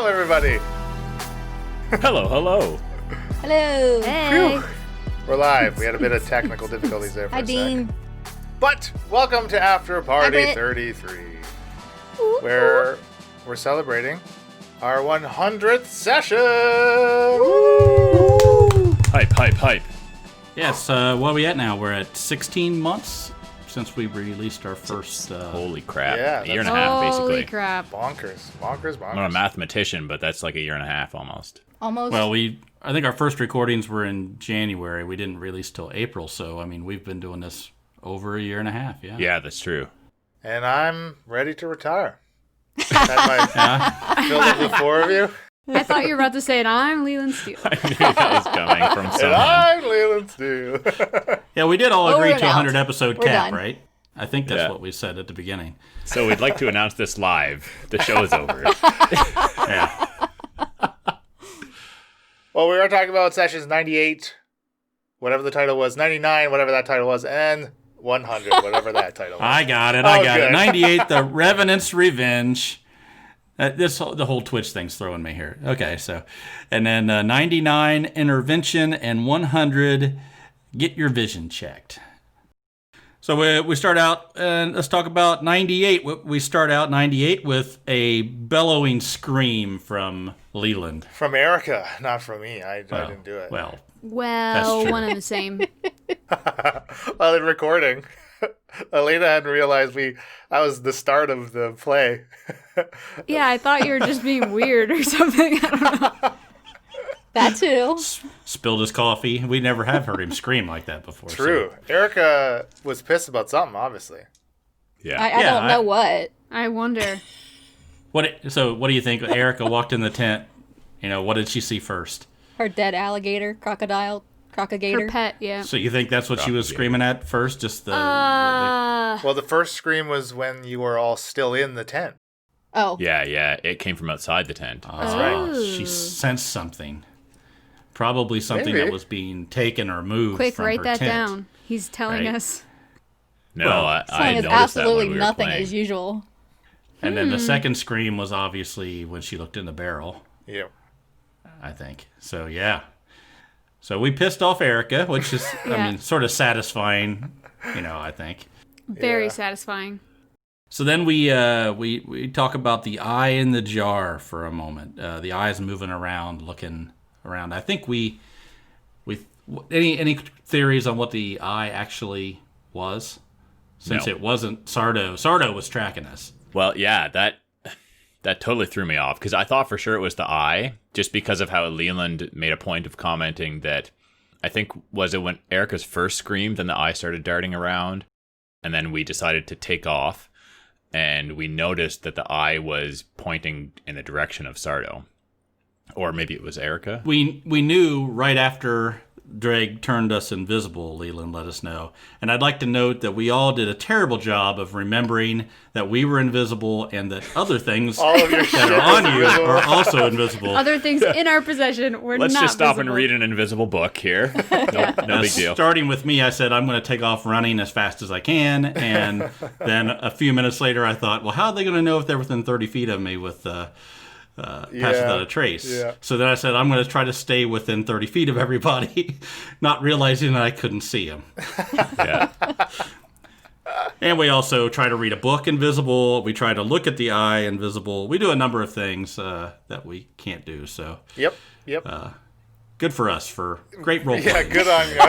Welcome, everybody. Hello. Hello. Hey. Whew. We're live. We had a bit of technical difficulties there for Hi, a Dean. sec. But welcome to After Party Hi, 33, where we're celebrating our 100th session. Woo! Hype. Yes, what are we at now? We're at 16 months since we released our first... Holy crap. Yeah, a year and a half, basically. Holy crap. Bonkers. I'm not a mathematician, but that's like a year and a half almost. Almost. Well, I think our first recordings were in January. We didn't release till April, so, I mean, we've been doing this over a year and a half, yeah. Yeah, that's true. And I'm ready to retire. Filled up with four of you. I thought you were about to say it. I'm Leland Steele. I knew that was coming from And someone. I'm Leland Steele. Yeah, we did all agree Over to a and 100-episode We're cap, done. right? I think that's Yeah. what we said at the beginning. So we'd like to announce this live. The show is over. Yeah. Well, we are talking about sessions 98, whatever the title was, 99, whatever that title was, and 100, whatever that title was. I got it. Okay. 98, The Revenant's Revenge. The whole Twitch thing's throwing me here. Okay, so. And then 99, Intervention, and 100, Get Your Vision Checked. So we start out, and let's talk about 98. We start out 98 with a bellowing scream from Leland. From Erica, not from me. I didn't do it. Well, Well, true. one and the same. While in recording, Elena hadn't realized that was the start of the play. Yeah, I thought you were just being weird or something. I don't know. That too. spilled his coffee. We never have heard him scream like that before. True. Erica was pissed about something, obviously. Yeah. I don't know what. I wonder. So what do you think? Erica walked in the tent. What did she see first? Her dead alligator, crocodile, Her crocagator. pet, yeah. So you think that's what she was screaming at first? Just the Well, the first scream was when you were all still in the tent. Oh, Yeah. It came from outside the tent. That's right. She sensed something. Probably something Maybe. that was being taken or moved Quick, from write her that tent. down. He's telling Right. us. No, Well, I telling us noticed that when absolutely we were nothing playing. as usual. And then the second scream was obviously when she looked in the barrel, Yeah. I think. So, yeah. So we pissed off Erica, which is, Yeah. sort of satisfying, I think. Very Yeah. satisfying. So then we talk about the eye in the jar for a moment. The eye is moving around, looking around. I think we any theories on what the eye actually was? Since No. it wasn't Sardo. Sardo was tracking us. Well, yeah, that totally threw me off because I thought for sure it was the eye, just because of how Leland made a point of commenting that I think was it when Erica's first screamed, then the eye started darting around, and then we decided to take off, and we noticed that the eye was pointing in the direction of Sardo, or maybe it was Erica. We knew right after Drake turned us invisible, Leland let us know. And I'd like to note that we all did a terrible job of remembering that we were invisible and that other things All of your that shit are was on you invisible. are also invisible. Other things in our possession were Let's not just stop and visible. read an invisible book here. No big deal. Starting with me, I said, I'm going to take off running as fast as I can. And then a few minutes later, I thought, well, how are they going to know if they're within 30 feet of me with pass without a trace? Yeah. So then I said, I'm going to try to stay within 30 feet of everybody, not realizing that I couldn't see them. Yeah. And we also try to read a book invisible. We try to look at the eye invisible. We do a number of things that we can't do. So Yep. good for us for great role Yeah, playing. good on you.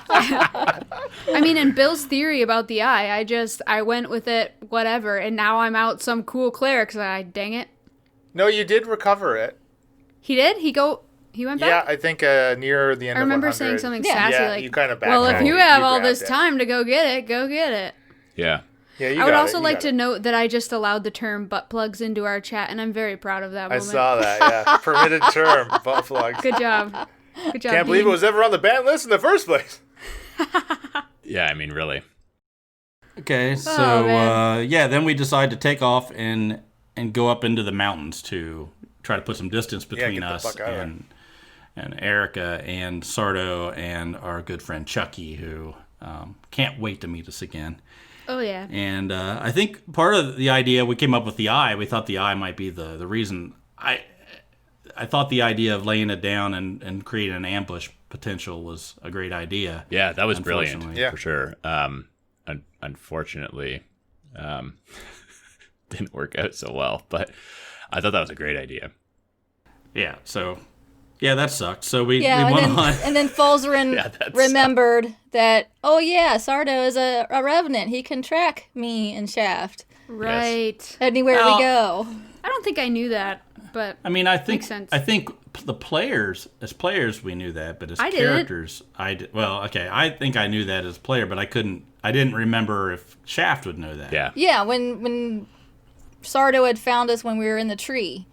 I mean, in Bill's theory about the eye, I went with it, whatever, and now I'm out some cool cleric. Dang it. No, you did recover it. He did? He went back? Yeah, I think near the end I of 100. remember saying something Yeah. sassy Yeah, like, you kind of well, if backtracked. you have all grabbed this it. time to go get it, go get it. Yeah. Yeah, you I would got also it, you like got to it. note that I just allowed the term butt plugs into our chat, and I'm very proud of that I moment. saw that, yeah. Permitted term, butt plugs. Good job. Good job. Can't believe it Dean. was ever on the ban list in the first place. Yeah, I mean, really. Okay, so man. then we decide to take off and go up into the mountains to try to put some distance between get the us fuck out of and Erica and Sardo and our good friend Chucky, who can't wait to meet us again. Oh, yeah. And I think part of the idea, we came up with the eye. We thought the eye might be the reason. I thought the idea of laying it down and creating an ambush potential was a great idea. Yeah, that was brilliant Yeah. for sure. Unfortunately, didn't work out so well, but I thought that was a great idea. Yeah, so that sucked. So we Yeah, went on. and then Falzarin Yeah, that remembered that, oh yeah, Sardo is a revenant. He can track me and Shaft Right. anywhere Well- we go. I don't think I knew that, but I mean, I think Makes sense. I think the players, as players, we knew that, but as I didn't. characters, I did. Well, okay, I think I knew that as a player, but I didn't remember if Shaft would know that. Yeah. Yeah, when Sardo had found us when we were in the tree.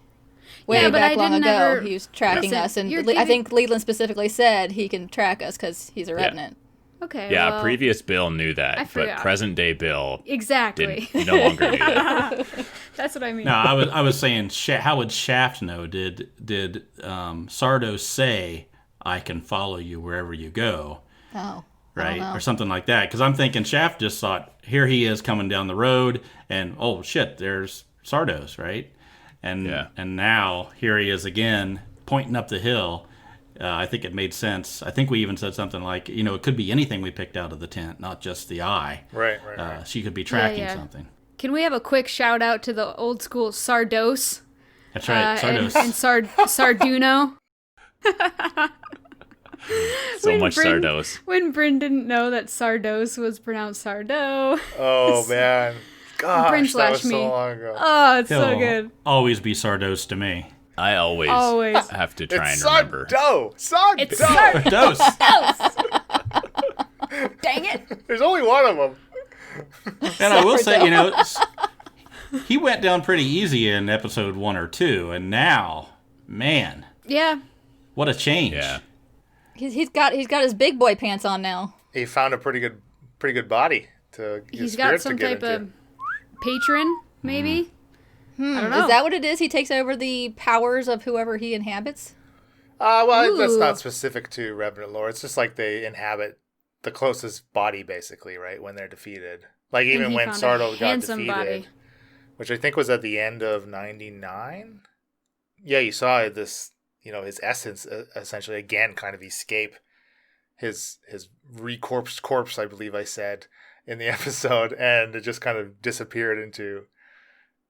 Way Yeah, but back I long didn't ago, ever- he was tracking Listen, us, and you're I think Leland specifically said he can track us because he's a revenant. okay. Yeah, well, previous Bill knew I that, but forgot. present day Bill Exactly. no longer knew that. That's what I mean. No, I was saying, how would Shaft know? Did Sardo say, "I can follow you wherever you go"? Oh. Right, know. or something like that. Because I'm thinking Shaft just thought, here he is coming down the road, and oh shit, there's Sardos, right? And Yeah. and now here he is again, pointing up the hill. I think it made sense. I think we even said something like, it could be anything we picked out of the tent, not just the eye. Right. She could be tracking yeah. something. Can we have a quick shout out to the old school Sardos? That's right, Sardos. And Sarduno. So When much Bryn- Sardos. When Bryn didn't know that Sardos was pronounced Sardo. Oh man, gosh, Bryn that was slashed me. so long ago. Oh, it's so He'll good. always be Sardos to me. I always Always. have to try It's and remember. Sardo. Sardo. It's Sardos. Sardos. Dang it! There's only one of them. And I will say, he went down pretty easy in episode 1 or 2, and now, man, Yeah. what a change. Yeah. He's got his big boy pants on now. He found a pretty good body to. His He's got spirits some to get type into. of patron, maybe? I don't know. Is that what it is? He takes over the powers of whoever he inhabits? Well, that's Ooh. not specific to Revenant lore. It's just like they inhabit the closest body, basically, right? When they're defeated. Like even he when found a Sardo got handsome defeated, body. which I think was at the end of '99. Yeah, you saw this. His essence essentially again kind of escape his recorpsed corpse, I believe I said in the episode, and it just kind of disappeared into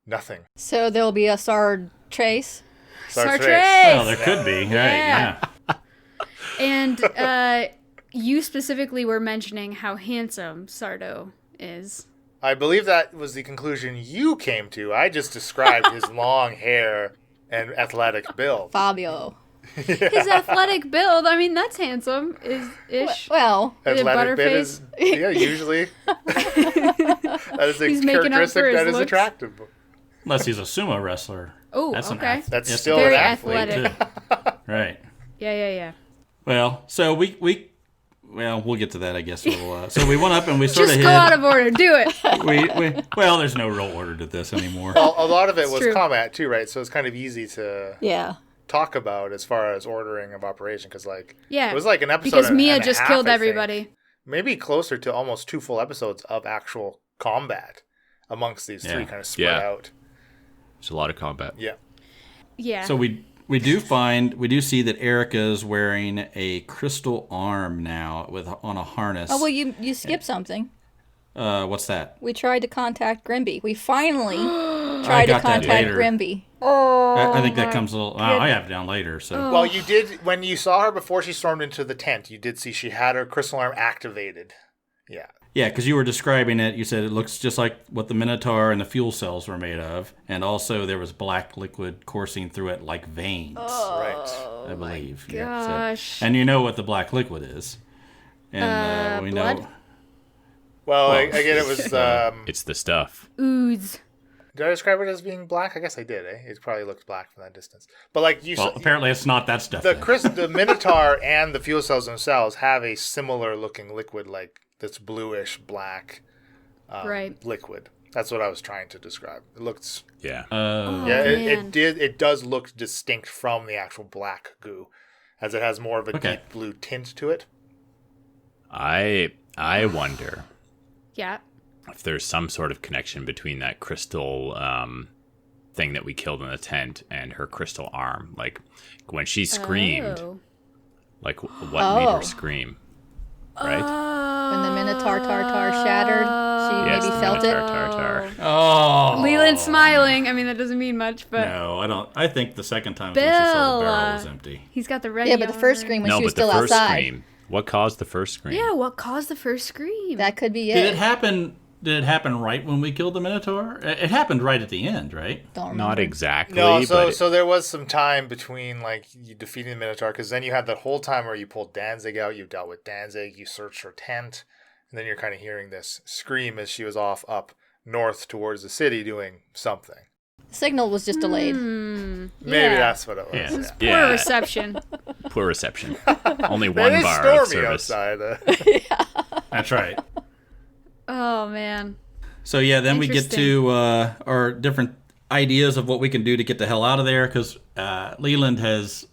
nothing. So there'll be a Sard Trace. Sartrace. Well, there could be. Right, Yeah. yeah. And you specifically were mentioning how handsome Sardo is. I believe that was the conclusion you came to. I just described his long hair and athletic build. Fabio. His athletic build, I mean, that's handsome, ish. Well, Is it Athletic bit Butterface? is usually that is a He's making up for characteristic his that is looks. attractive. Unless he's a sumo wrestler. Oh, That's an okay. ath- That's yes, still Very an athlete. athletic. too. Right. Yeah. Well, so we'll get to that, I guess. So we went up and we sort Just of go hit. out of order. Do it. Well, there's no real order to this anymore. Well, a lot of it was true. combat too, right? So it's kind of easy to yeah. talk about as far as ordering of operation, because Yeah. it was like an episode Because and Mia a just half, killed I think. everybody. Maybe closer to almost 2 full episodes of actual combat amongst these three, Yeah. kind of spread Yeah. out. There's a lot of combat. Yeah. Yeah. So we do see that Erica's wearing a crystal arm now on a harness. Oh, well, you skipped something. What's that? We tried to contact Grimby. We finally tried to got that contact later. Grimby. I think that comes a little. I have it down later. So Well, you did, when you saw her before she stormed into the tent, you did see she had her crystal arm activated. Yeah. yeah, because you were describing it. You said it looks just like what the Minotaur and the fuel cells were made of, and also there was black liquid coursing through it like veins. Right. I believe. gosh. And you know what the black liquid is. And we blood? know. Well, Well, again, it was. It's the stuff. Ooze. Did I describe it as being black? I guess I did. It probably looked black from that distance. But like you Well, saw, apparently it's not that stuff. the Minotaur and the fuel cells themselves have a similar looking liquid, like this bluish black Right. liquid. That's what I was trying to describe. It looks, Yeah. Oh, yeah, man. it does look distinct from the actual black goo, as it has more of a Okay. deep blue tint to it. I wonder Yeah. if there's some sort of connection between that crystal thing that we killed in the tent and her crystal arm. Like when she screamed, Oh. like what made her scream, right? When the Minotaur Tartar shattered, she Yes, maybe the felt Minotaur it. Tartar. Oh. Leland smiling. I mean, that doesn't mean much, but No, I don't. I think the second time when she saw the barrel was empty. he's got the red. Yeah, but the first scream when No, she was but the still first outside. scream. What caused the first scream? Yeah, what caused the first scream? That could be Did it it. happen? Did it happen right when we killed the Minotaur? It happened right at the end, right? Don't remember. Not exactly. No, but so there was some time between like you defeating the Minotaur, because then you had that whole time where you pulled Danzig out, you dealt with Danzig, you searched her tent, and then you're kind of hearing this scream as she was off up north towards the city doing something. Signal was just delayed. Maybe Yeah. that's what it was. Yeah. Yeah. Poor reception. poor reception. Only Man, one it's bar of stormy service. outside. That's right. Oh man. So yeah, then we get Interesting. to our different ideas of what we can do to get the hell out of there, because Leland has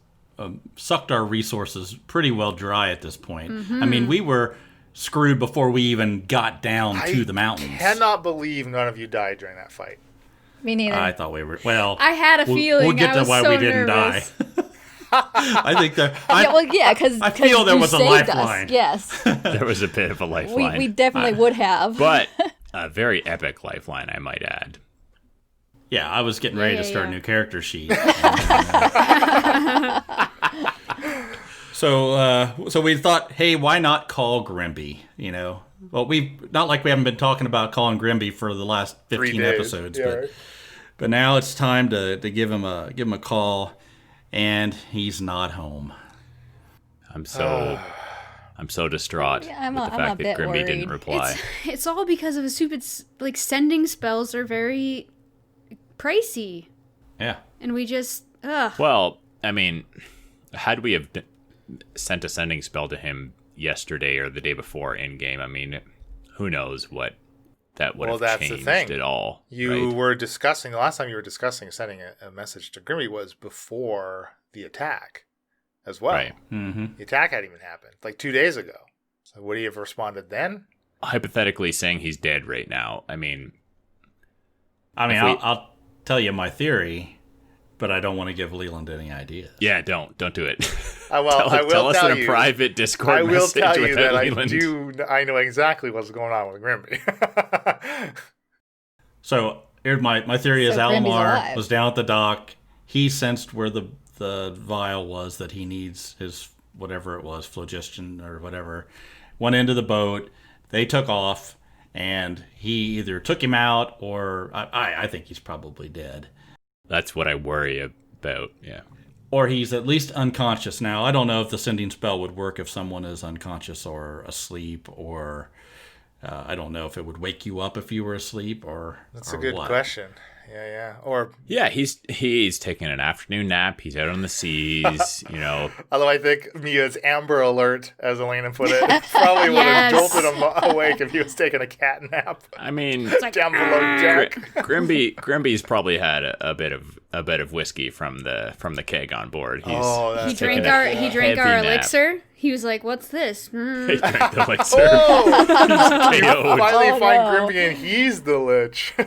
sucked our resources pretty well dry at this point. I mean, we were screwed before we even got down to the mountains. Cannot believe none of you died during that fight. Me neither. I thought we were well. I had a feeling. We'll get I to was why so we didn't nervous. die. I think that. because I feel there was a lifeline. Yes, There was a bit of a lifeline. we definitely would have. But a very epic lifeline, I might add. Yeah, I was getting ready to Yeah, start yeah. a new character sheet. So we thought, hey, why not call Grimby? You know, well, not like we haven't been talking about calling Grimby for the last 3 15 days. episodes, Yeah, right. but now it's time to give him a call, and he's not home. I'm so distraught Yeah, with the I'm a fact that bit Grimby didn't worried. reply. It's all because of a stupid like sending spells are very pricey, Yeah. and we just ugh. Well, I mean, had we have sent a sending spell to him yesterday or the day before in game, I mean, who knows what that would Well, have that's the changed thing. at all. You right? were discussing, the last time you were discussing sending a message to Grimmy was before the attack as well. Right. Mm-hmm. The attack hadn't even happened, like 2 days ago. So would he have responded then? Hypothetically saying he's dead right now. I mean, I mean, If we- I'll tell you my theory, but I don't want to give Leland any ideas. yeah, don't do it. I will tell us tell in you. a private Discord I will message tell you without that Leland. I know exactly what's going on with Grimby. So here's my theory is So Grimby's Alomar alive. was down at the dock. He sensed where the vial was that he needs his whatever it was, phlogiston or whatever. Went into the boat. They took off, and he either took him out or I think he's probably dead. That's what I worry about. Yeah. Or he's at least unconscious. Now, I don't know if the sending spell would work if someone is unconscious or asleep, or I don't know if it would wake you up if you were asleep, or That's or a good what. question. Yeah. Or Yeah, he's taking an afternoon nap. He's out on the seas, you know. although I think Mia's Amber Alert, as Elena put it, probably would have Yes. jolted him awake if he was taking a cat nap I mean, like, down below deck. Grimby's probably had a bit of whiskey from the keg on board. He's Oh, that's He taking drank a our heavy nap. elixir. He was like, "What's this?" He drank the elixir. Oh, KO'd. finally Oh, find no. Grimby and he's the lich. You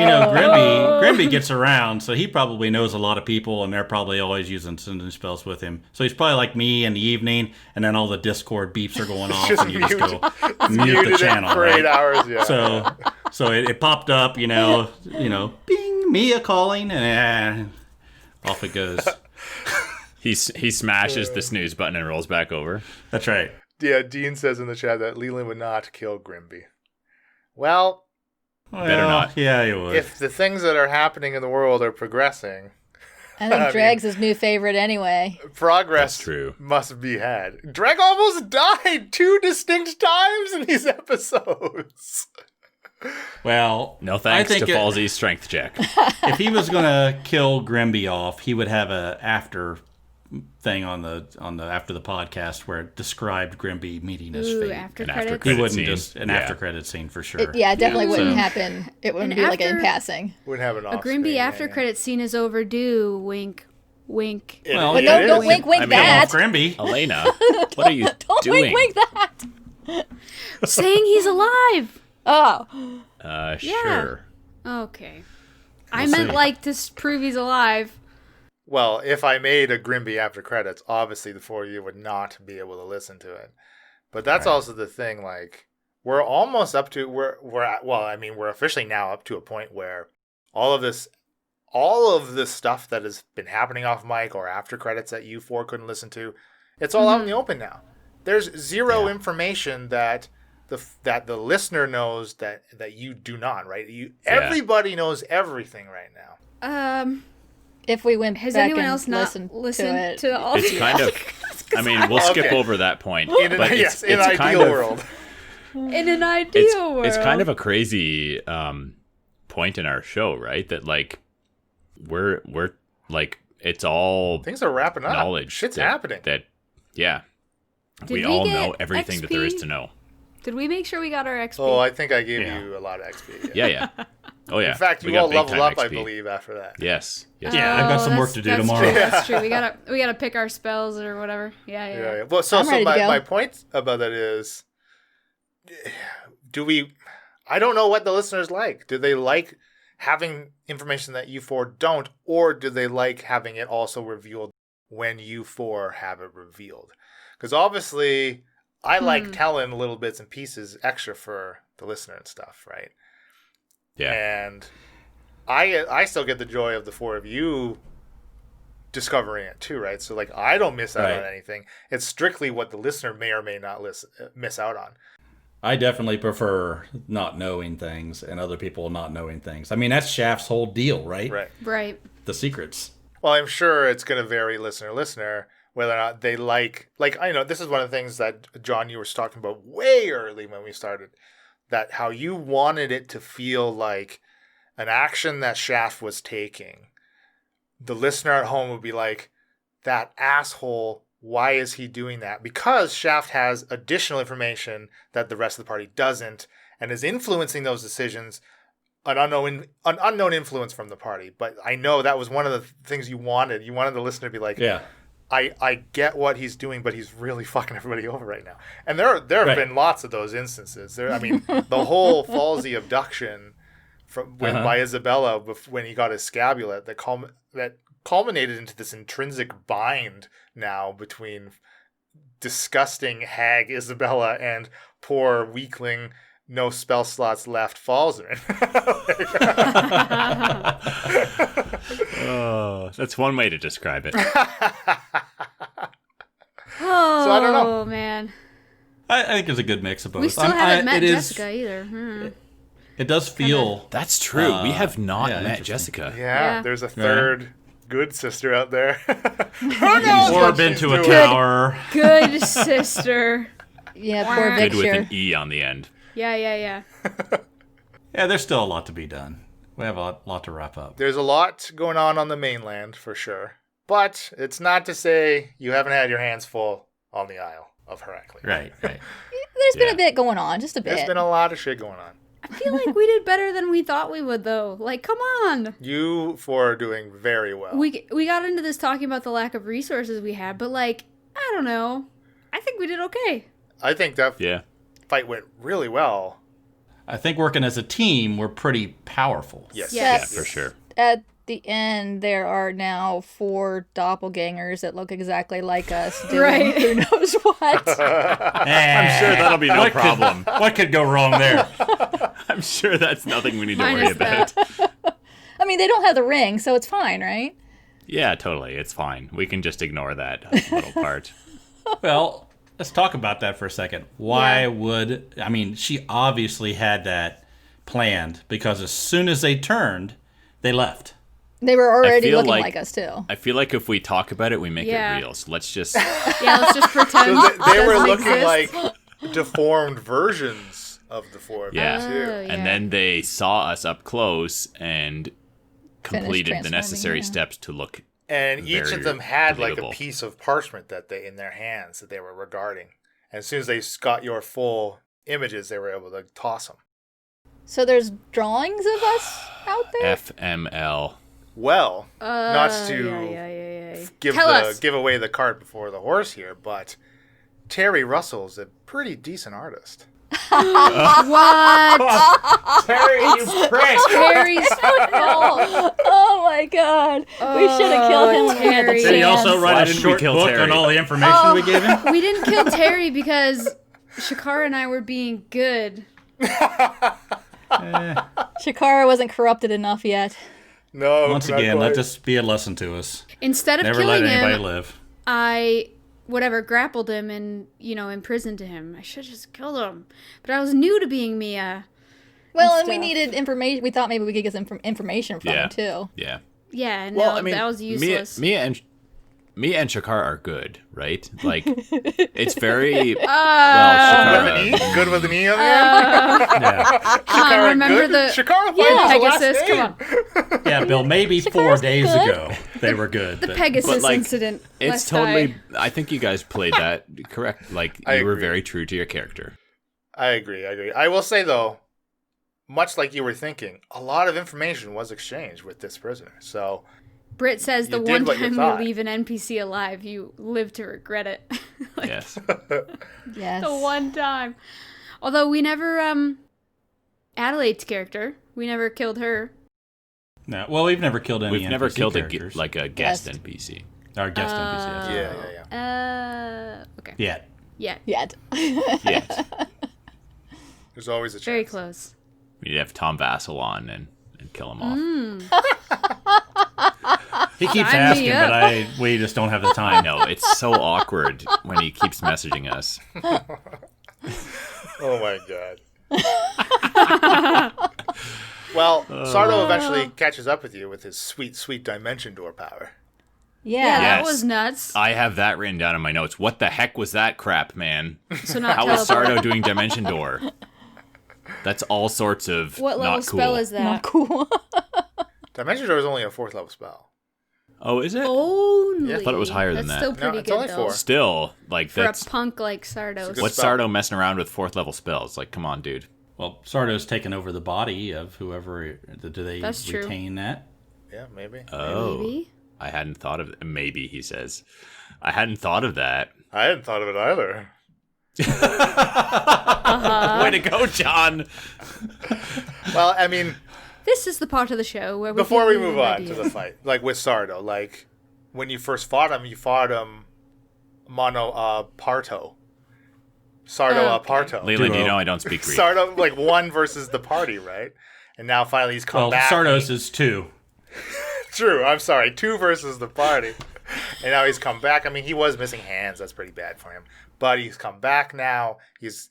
know, Grimby gets around, so he probably knows a lot of people, and they're probably always using sending spells with him. So he's probably like me in the evening, and then all the Discord beeps are going off, Just and you just mute- go mute Muted the it channel. for Right? 8 hours. Yeah. So it popped up, you know, bing, Mia calling, and off it goes. He smashes the snooze button and rolls back over. That's right. Yeah, Dean says in the chat that Leland would not kill Grimby. Well, Better not. Yeah, he would. if the things that are happening in the world are progressing, I think mean- Dreg's his new favorite anyway. progress That's true. must be had. Dreg almost died 2 distinct times in these episodes. Well, No thanks I to think Falsey's strength check. if he was gonna kill Grimby off, he would have a after thing on the after the podcast where it described Grimby meeting his Ooh, fate. after An after credits. He credit wouldn't scene. just an Yeah. after credit scene for sure. It definitely wouldn't So- happen. It wouldn't And be like in after- passing. Wouldn't have an A off-screen, Grimby after yeah. credit scene is overdue. Wink, wink. Well, But yeah, don't it is. wink, wink I mean, that. Grimby. Elena, what are you Don't doing? wink, wink that. Saying he's alive. Oh, Sure. Okay. I meant like to prove he's alive. Well, if I made a Grimby after credits, obviously the four of you would not be able to listen to it. But that's also the thing. Like, we're almost up to we're officially now up to a point where all of this stuff that has been happening off mic or after credits that you four couldn't listen to, it's all out in the open now. There's zero information that the listener knows that you do not, right? Everybody knows everything right now. If we went Has back anyone and else not listened to all It's kind of. I mean, we'll skip over that point. But in an ideal kind of, world. In an ideal world. It's kind of a crazy point in our show, right? That like we're like it's all things are wrapping up. Knowledge. Shit's happening. We all know everything that there is to know. Did we make sure we got our XP? Oh, I think I gave you a lot of XP. Yeah. Oh yeah. In fact, you all leveled up, I believe, after that. Yes. Yeah, I've got some work to do tomorrow. That's true. We gotta pick our spells or whatever. Yeah. Well, so my point about that is, I don't know what the listeners like. Do they like having information that you four don't, or do they like having it also revealed when you four have it revealed? Because obviously, I like telling little bits and pieces extra for the listener and stuff, right? Yeah. And I still get the joy of the four of you discovering it too, right? So like I don't miss out on anything. It's strictly what the listener may or may not miss out on. I definitely prefer not knowing things and other people not knowing things. I mean, that's Shaft's whole deal, right? Right. The secrets. Well, I'm sure it's going to vary listener whether or not they like I know this is one of the things that John, you were talking about way early when we started, that how you wanted it to feel like an action that Shaft was taking. The listener at home would be like, that asshole, why is he doing that? Because Shaft has additional information that the rest of the party doesn't and is influencing those decisions, an unknown influence from the party. But I know that was one of the things you wanted. You wanted the listener to be like, I get what he's doing, but he's really fucking everybody over right now. And there have been lots of those instances. I mean, the whole Falsey abduction by Isabella when he got his scapulet that culminated into this intrinsic bind now between disgusting hag Isabella and poor weakling, no spell slots left Falzarin. Oh, that's one way to describe it. So I don't know. Oh man, I think it's a good mix of both. we still haven't met Jessica either. It does feel that's true. We have not met Jessica. Yeah, there's a third good sister out there. or been to a tower. Good sister. Yeah, poor Good Victor. with an E on the end. Yeah. Yeah, there's still a lot to be done. We have a lot to wrap up. There's a lot going on the mainland for sure. But it's not to say you haven't had your hands full on the Isle of Heracles. Right. There's been a bit going on, just a bit. There's been a lot of shit going on. I feel like we did better than we thought we would, though. Like, come on. You four are doing very well. We got into this talking about the lack of resources we had, but like, I don't know. I think we did okay. I think that fight went really well. I think working as a team, we're pretty powerful. Yes. Yeah, for sure. At the end, there are now 4 doppelgangers that look exactly like us doing who knows what. I'm sure that'll be no problem. What could go wrong there? I'm sure that's nothing we need to worry about. I mean, they don't have the ring, so it's fine, right? Yeah, totally. It's fine. We can just ignore that little part. Well, let's talk about that for a second. She obviously had that planned because as soon as they turned, they left. They were already looking like us, too. I feel like if we talk about it, we make it real. So let's just... let's just pretend so they were looking exist. like deformed versions of the four of them, too. And then they saw us up close and completed the necessary steps to look And each of them had believable. like a piece of parchment that they in their hands that they were regarding. And as soon as they got your full images, they were able to toss them. So there's drawings of us out there? FML. Well, not to give away the cart before the horse here, but Terry Russell's a pretty decent artist. What? Terry, you prick! Terry's Oh my god. We should have killed him when we had the Terry. chance. Did he also Why write a didn't we short kill book Terry? on all the information we gave him? We didn't kill Terry because Shakara and I were being good. Shakara wasn't corrupted enough yet. No. Once not again, let quite. this be a lesson to us. Instead of Never let killing anybody him, live. I grappled him and imprisoned him. I should have just killed him, but I was new to being Mia. Well, and we stuff. needed information. We thought maybe we could get some information from Yeah. him too. Yeah. Yeah, no, Well, I mean, that was useless. Mia and Shakar are good, right? Like, it's very Good well. with an E? Shakara. Good with an E on there? Yeah. Come on, Shakara remember good? the Shakara yeah, finds the last Pegasus. name. Come on, Yeah, Bill, maybe 4 Shakara's days good. ago they were good. the but- Pegasus But, like, incident. It's lest totally. I think you guys played that correct. Like, I you were agree. very true to your character. I agree. I will say, though, much like you were thinking, a lot of information was exchanged with this prisoner. So, Britt says the You did one what you time thought. you leave an NPC alive, you live to regret it. Like, Yes. Yes. the one time. Although we never, Adelaide's character, we never killed her. No, well, we've never killed any We've never NPC killed characters. a guest Guest. NPC. Our guest NPC. Yes. yeah. Okay. Yeah. Yeah. Yet. Yes. There's always a chance. Very close. We need to have Tom Vassell on and kill him off. He keeps Sign me asking, up. but we just don't have the I time. know, it's so awkward when he keeps messaging us. Oh, my God. Well, Sardo eventually catches up with you with his sweet, sweet dimension door power. Yeah, Yeah. that Yes. was nuts. I have that written down in my notes. What the heck was that crap, man? So not How is teleport. Sardo doing Dimension Door? That's all sorts of What level not cool. spell is that? Not cool. Dimension door is only a 4th level spell. Oh, is it? Only. Yeah. I thought it was higher than That's that. still No, pretty it's good only though. 4. Still, like, For that's... a punk like Sardos. Good What's spell. Sardo messing around with 4th level spells? Like, come on, dude. Well, Sardo's taken over the body of whoever. Do they That's true. retain that? Yeah, maybe. Oh. Maybe. I hadn't thought of... Maybe, he says. I hadn't thought of that. I hadn't thought of it either. Way to go, John! Well, I mean, This is the part of the show where before we give you move an on idea. to the fight, like with Sardo, like when you first fought him, you fought him mono parto. Sardo Okay. parto. Leland, Duo. you know I don't speak Greek. Sardo, like one versus the party, right? And now finally he's come Well, back. Sardos is 2. True, I'm sorry, 2 versus the party. And now he's come back. I mean, he was missing hands. That's pretty bad for him. But he's come back now. He's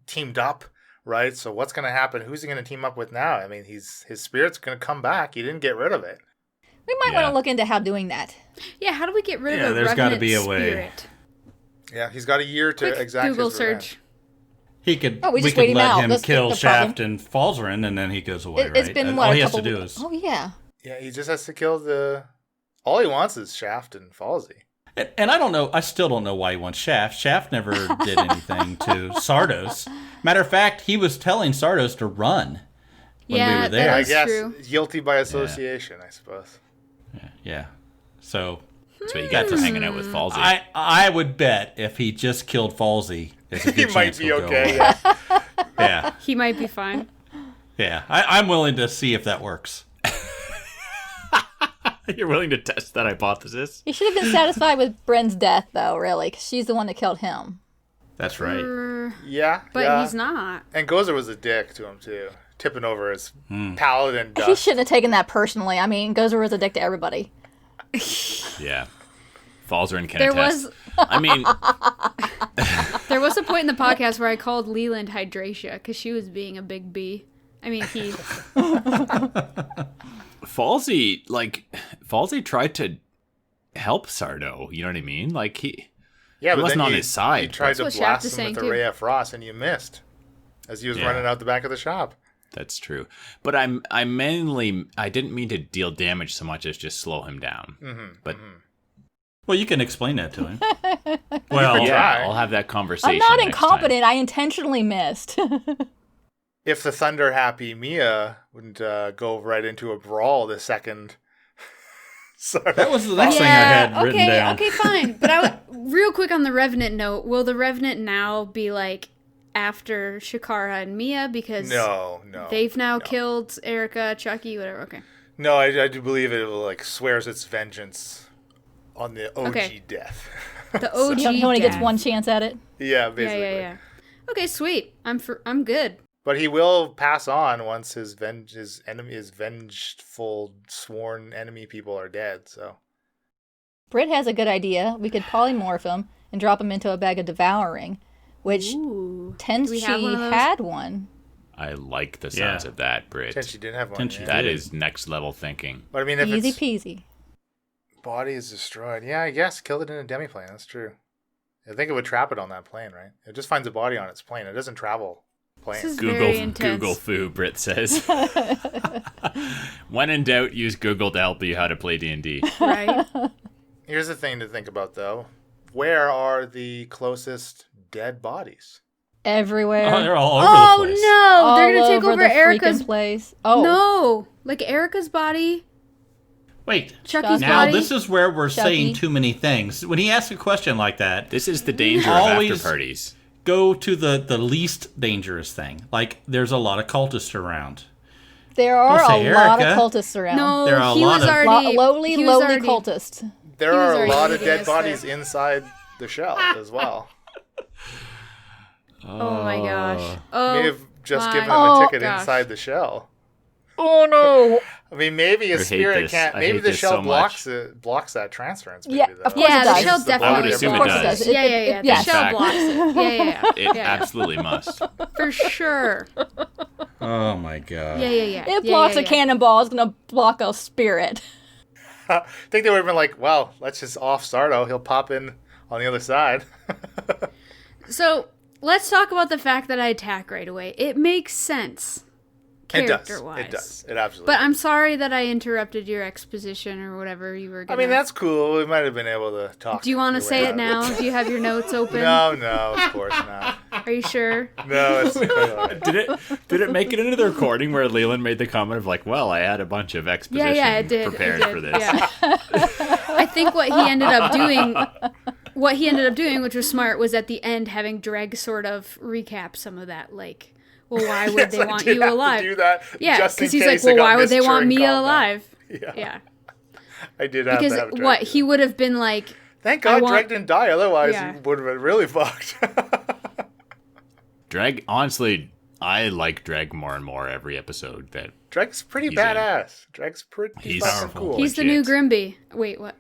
teamed up, right? So what's going to happen? Who's he going to team up with now? I mean, his spirit's going to come back. He didn't get rid of it. We might Yeah. want to look into how doing that. Yeah, how do we get rid Yeah, of a there's gotta revenant be a way. spirit? Yeah, he's got a year to Quick exact Google his revenge. search. He could. Oh, we we just could wait him let out. him That's kill the Shaft problem. and Falzarin, and then he goes away. It's right? been And what all a he has couple. to do is. Oh yeah. Yeah, he just has to kill the... All he wants is Shaft and Falsey. And I don't know. I still don't know why he wants Shaft. Shaft never did anything to Sardos. Matter of fact, he was telling Sardos to run when Yeah, we were that there. I is guess true. guilty by association, I suppose. Yeah. So That's what you got for hanging out with Falsey. I would bet if he just killed Falsey, there's a He good might chance be he'll go okay. away. Yeah. Yeah. He might be fine. Yeah. I'm willing to see if that works. You're willing to test that hypothesis? He should have been satisfied with Bren's death, though. Really, because she's the one that killed him. That's right. Yeah, But yeah. he's not. And Gozer was a dick to him, too. Tipping over his paladin He dust. shouldn't have taken that personally. I mean, Gozer was a dick to everybody. Yeah. Falzarin can There attest. was I mean, there was a point in the podcast where I called Leland Hydratia because she was being a big bee. I mean, he. Falsey tried to help Sardo. You know what I mean? Like, he Yeah, but wasn't then on you, his side, You tried That's to what Shaft is blast him saying, with a too. ray of frost, and you missed as he was Yeah. running out the back of the shop. That's true. But I didn't mean to deal damage so much as just slow him down. But Well, you can explain that to him. Well, could yeah, try. I'll have that conversation. I'm not next incompetent. I intentionally missed. If the thunder happy Mia wouldn't go right into a brawl the second. Sorry. that was the next thing I had okay, written down. okay, fine. But real quick on the Revenant note, will the Revenant now be like after Shakara and Mia because No. they've now killed Erica, Chucky, whatever. Okay. No, I do believe it will, like, swears its vengeance on the OG death. The OG He only gets death. one chance at it. Yeah, basically. Yeah. Okay, sweet. I'm good. But he will pass on once his vengeful sworn enemy people are dead. So Britt has a good idea. We could polymorph him and drop him into a bag of devouring, which Ooh. tends Do we she have one of those? had one. I like the sounds of that, Brit. Tenchi did have one. Tenchi Yeah. That did. is next level thinking. But I mean, if Easy its peasy. body is destroyed, yeah, I guess kill it in a demiplane. That's true. I think it would trap it on that plane, right? It just finds a body on its plane. It doesn't travel plane. This is very intense. Google foo, Brit says. When in doubt, use Google to help you how to play D&D. Right? Here's the thing to think about, though. Where are the closest dead bodies? Everywhere. Oh, they're all over Oh the place. no! They're gonna All take over over the Erica's freaking place. Oh, No, like Erica's body, Wait. Chucky's Now, body. this is where we're Chucky. saying too many things. When he asks a question like that, This is the danger of Always- after parties. go to the least dangerous thing. Like, there's a lot of cultists around. there are Don't a say lot of Erica. cultists around. No, There are a he lot was of- already Lowly he was already- cultists. There He was are a already lot of leading dead us bodies there. inside the shell as well. Oh my gosh! May Oh, have just my given him a ticket gosh. inside the shell. Oh no! I mean, maybe I a hate spirit this. can't. I Maybe hate the this shell so much. blocks that transference. Maybe, Yeah, though. of course yeah, it the does. shell It's the definitely body of assume it Of course does. it does. Yeah. The yes. shell fact- blocks it. Yeah. It Yeah. absolutely must. For sure. Oh, my God. Yeah. It blocks a cannonball. It's gonna block a spirit. I think they would have been like, well, let's just off Sardo. He'll pop in on the other side. So let's talk about the fact that I attack right away. It makes sense, It does. character-wise. It does. It absolutely. But does. I'm sorry that I interrupted your exposition or whatever you were I gonna. mean, that's cool. We might have been able to talk. Do you want to your say way it out now? of Do you have your notes open? No, of course not. Are you sure? No, it's quite all right. Did it make it into the recording where Leland made the comment of like, well, I had a bunch of exposition It did. prepared it did. for this. Yeah. I think what he ended up doing, which was smart, was at the end having Dreg sort of recap some of that, like, well, why would Yes, they I want did you have to alive? do that Yeah, just in because he's case like, it well, got why would they missed want during Mia combat. alive? Yeah. Yeah, I did have because to have Dreg what do he that. would have been like. Thank I God want- Dreg didn't die. Otherwise, Yeah. he would have been really fucked. Dreg, honestly, I like Dreg more and more every episode. That Dreg's pretty He's in. badass. Dreg's pretty He's fucking powerful. cool. He's the new legit. Grimby. Wait, what?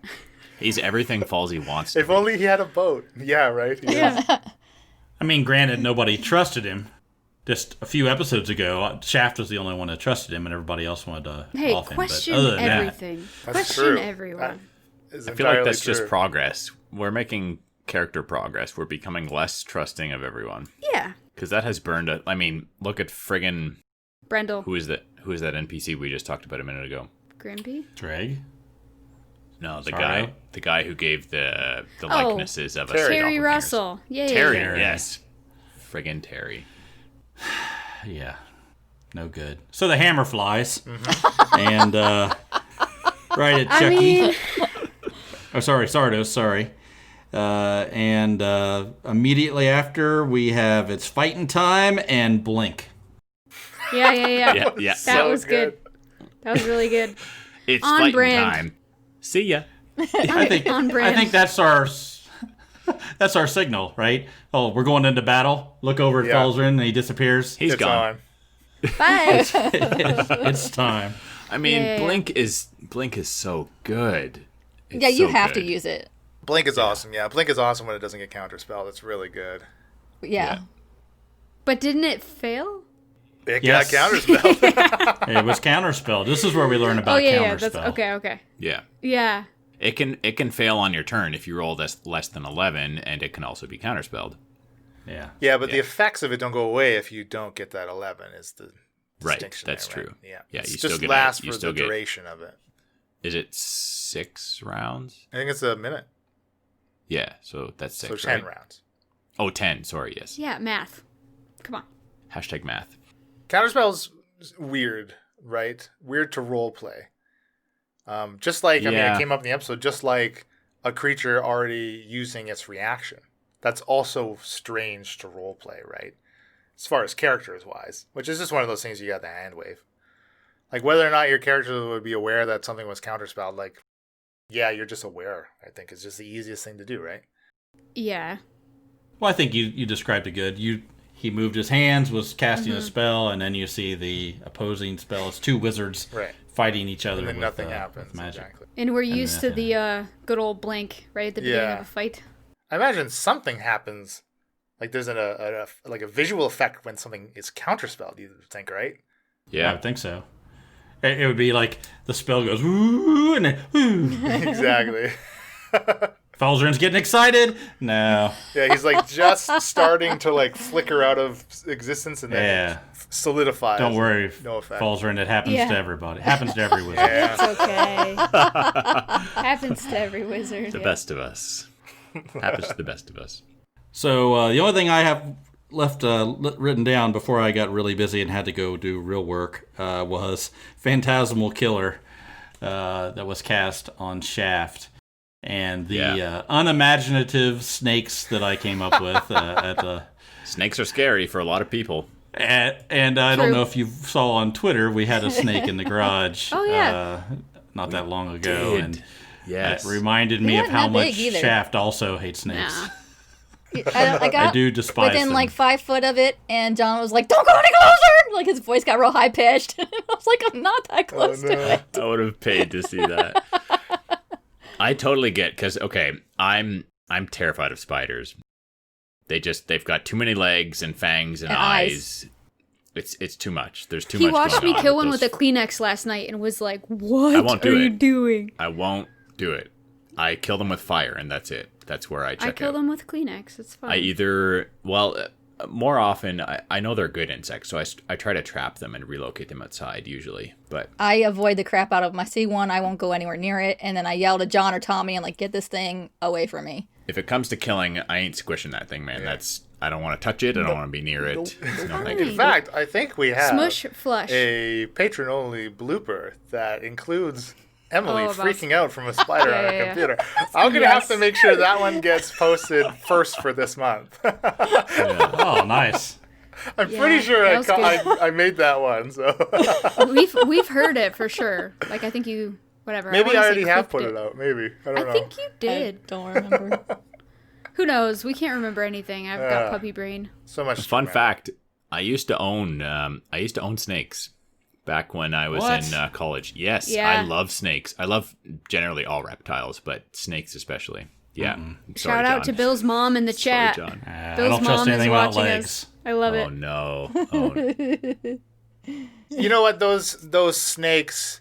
he's everything Falsey wants. To If be. only he had a boat. Yeah, right. He Yeah. I mean, granted, nobody trusted him. Just a few episodes ago, Shaft was the only one that trusted him, and everybody else wanted to Hey, off him. question But other than everything. That's Question true. everyone. Is I feel like entirely that's just true. progress. We're making character progress. We're becoming less trusting of everyone Yeah, because that has burned it. I mean, look at friggin' Brendel. who is that NPC we just talked about a minute ago? Grimby? that, Dreg. No, the Sorry? guy who gave the Oh, likenesses of us. Terry. Terry doppelgangers. Russell. Yeah, Terry, yeah. yes. Friggin' Terry. Yeah, no good. So the hammer flies, Mm-hmm. and right at I Chucky. mean, Oh, sorry, Sardos, sorry. And immediately after, we have It's Fighting Time and Blink. yeah. Yeah. That So was good. That was really good. It's On fighting brand. time. See ya. I think On brand. I think that's our signal, right? Oh, we're going into battle. Look over at Yeah. Felzrin, and he disappears. He's It's gone. on. Bye. It's time. I mean, Yeah. Blink is so good. It's Yeah, you so have to good. use it. Blink is awesome. Yeah, Blink is awesome when it doesn't get counterspelled. It's really good. Yeah. But didn't it fail? It Yes. got counterspelled. It was counterspell. This is where we learn Oh about yeah. counterspell. That's okay. Yeah. Yeah. It can fail on your turn if you roll less than 11, and it can also be counterspelled. Yeah. Yeah, but the Yeah. effects of it don't go away if you don't get that 11. Is the Right, distinction that's there, right? true. Yeah, Yeah, It's you still just get lasts you for still the get- duration of it. Is it 6 rounds? I think it's a minute, Yeah, so that's 6, so 10 right? rounds. Oh, 10, sorry, yes. Yeah. Math. Come on. Hashtag math. Counterspell's weird, right? Weird to role play. Just like I mean, Yeah. it came up in the episode. Just like a creature already using its reaction. That's also strange to role play, right? as far as characters wise, which is just one of those things you got the hand wave. Like whether or not your characters would be aware that something was counterspelled, like, yeah, you're just aware, I think is just the easiest thing to do, right? Yeah. Well, I think you described it good. He moved his hands, was casting a spell, and then you see the opposing spell. It's two wizards fighting each other. And then with, nothing happens. with magic. Exactly. And we're used to the good old blank right at the beginning of a fight. I imagine something happens. Like there's a visual effect when something is counterspelled, you think, right? Yeah. I would think so. It would be like the spell goes, ooh, and then, ooh. Exactly. Falzarin's getting excited. No. Yeah, he's like just starting to like flicker out of existence and then solidifies. Don't worry, no effect. Falzarin, it happens to everybody. It happens to every wizard. Yeah. It's okay. Happens to every wizard. The best of us. Happens to the best of us. So the only thing I have left written down before I got really busy and had to go do real work was Phantasmal Killer that was cast on Shaft. And the unimaginative snakes that I came up with at the... Snakes are scary for a lot of people. And I don't know if you saw on Twitter, we had a snake in the garage not that long ago. And it reminded me of how much Shaft also hates snakes. Nah. I got I do despise within them. like 5 foot of it, and John was like, "Don't go any closer!" Like his voice got real high pitched. I was like, "I'm not that close to it." I would have paid to see that. I totally get, because I'm terrified of spiders. They've got too many legs and fangs and eyes. It's too much. There's too much. He watched me going on kill one with with a Kleenex last night and was like, "What I won't do are it. you doing?" I won't do it. I kill them with fire, and that's it. That's where I check I kill out. them with Kleenex. It's fine. More often, I know they're good insects, so I try to trap them and relocate them outside usually. But I avoid the crap out of them. I see one, I won't go anywhere near it, and then I yell to John or Tommy and like, "Get this thing away from me." if it comes to killing, I ain't squishing that thing, man. I don't want to touch it. I don't want to be near it. No, thank you. In fact, I think we have Smush flush. a patron-only blooper that includes Emily about- freaking out from a spider on her Yeah. computer. I'm going to have to make sure that one gets posted first for this month. Oh, nice. I'm pretty sure that was good. I made that one. So We've heard it for sure. Like, I think you, whatever. maybe I wanna already say have clipped put it out. Maybe. I don't know. I think you I did. don't remember. Who knows? We can't remember anything. I've got puppy brain. So much. Fun fact: I used to own snakes back when I was in college. Yes, Yeah. I love snakes. I love generally all reptiles, but snakes especially. Yeah. Sorry, Shout out John. to Bill's mom in the chat. Sorry, John. I Bill's don't trust mom is anything about watching legs. us. I love Oh it. no. Oh, You know what? Those snakes,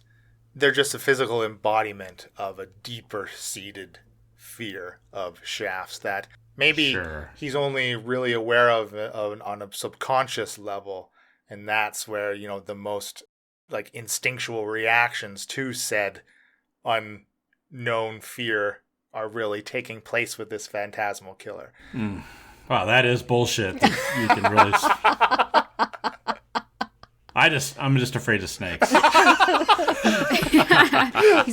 they're just a physical embodiment of a deeper seated fear of Shafts that maybe he's only really aware of on a subconscious level, and that's where the most like instinctual reactions to said unknown fear are really taking place with this phantasmal killer. Wow, that is bullshit. You can really. I'm just afraid of snakes. He's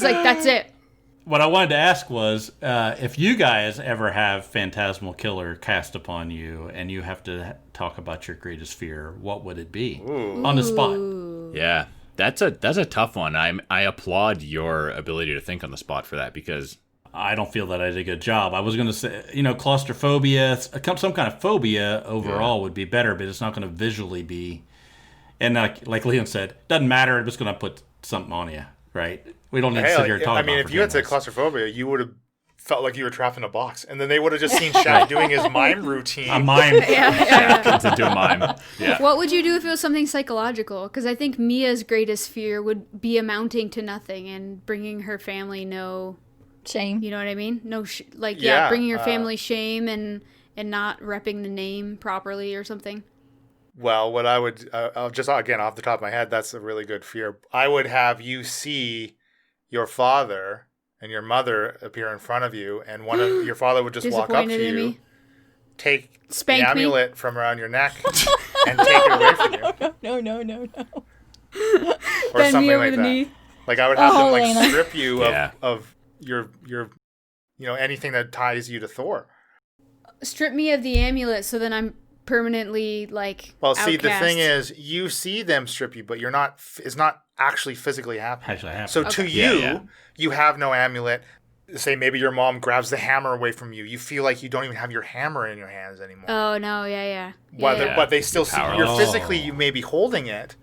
like, that's it. What I wanted to ask was, if you guys ever have Phantasmal Killer cast upon you, and you have to talk about your greatest fear, what would it be on the spot? yeah. That's a tough one. I applaud your ability to think on the spot for that, because I don't feel that I did a good job. I was going to say, claustrophobia, some kind of phobia overall would be better, but it's not going to visually be. And like Leon said, doesn't matter. I'm just going to put something on you, right? We don't need to sit here and talk about it. If you had said claustrophobia, you would have felt like you were trapped in a box, and then they would have just seen Shaq doing his mime routine. A mime. turns into a mime. Yeah. What would you do if it was something psychological? Because I think Mia's greatest fear would be amounting to nothing and bringing her family no... Shame. You know what I mean? No, Yeah, bringing her family shame and not repping the name properly or something. Well, what I would, just again off the top of my head, that's a really good fear. I would have you see your father and your mother appear in front of you, and one of your father would just walk up to Disappointed in you, me? take Spank the me? amulet from around your neck, and take it away from you, No. or Bend me something over like the that. knee. Like I would have them Lena. strip you Yeah. of your anything that ties you to Thor. Strip me of the amulet so then I'm permanently like Well, see, the outcast. thing is, you see them strip you, but it's not actually physically happening. So to Okay. you, you have no amulet. Say maybe your mom grabs the hammer away from you. You feel like you don't even have your hammer in your hands anymore. Oh no, yeah. But they still see powerless. you're physically, you may be holding it,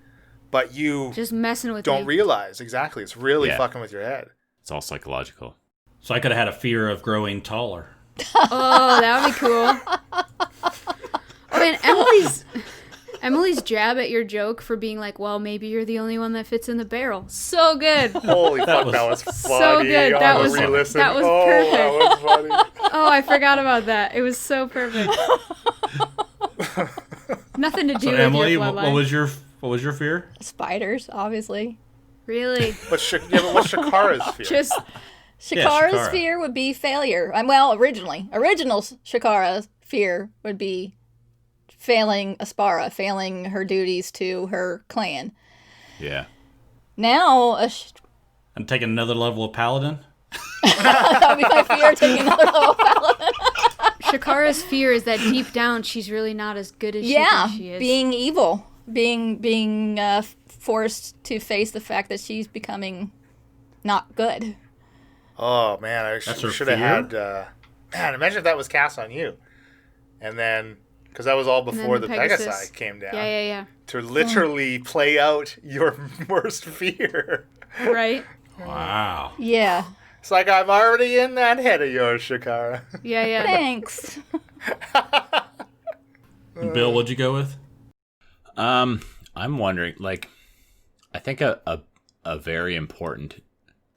but you Just messing with don't me. realize. Exactly. It's really fucking with your head. It's all psychological. So I could have had a fear of growing taller. Oh, that would be cool. Oh man, Emily's jab at your joke for being like, well, maybe you're the only one that fits in the barrel. So good. Holy fuck, that was funny. So good. That was perfect. That was funny. Oh, I forgot about that. It was so perfect. Nothing to do So with Emily, your what bloodline. was your fear? Spiders, obviously. Really? What's Shakara's fear? Just Shakara's Shakara. fear would be failure. Well, original Shakara's fear would be failing Aspara, failing her duties to her clan. Yeah. Now, And taking another level of paladin? that would be my fear, taking another level of paladin. Shakara's fear is that deep down she's really not as good as she thinks she is. Being evil, being forced to face the fact that she's becoming not good. Oh man, I That's her should have fear? had. Man, imagine if that was cast on you, and then because that was all then before the Pegasus. Pegasi came down. Yeah. To literally play out your worst fear. Right? Wow. Yeah. It's like I'm already in that head of yours, Shakara. Yeah. Thanks. Bill, what'd you go with? I'm wondering, like, I think a very important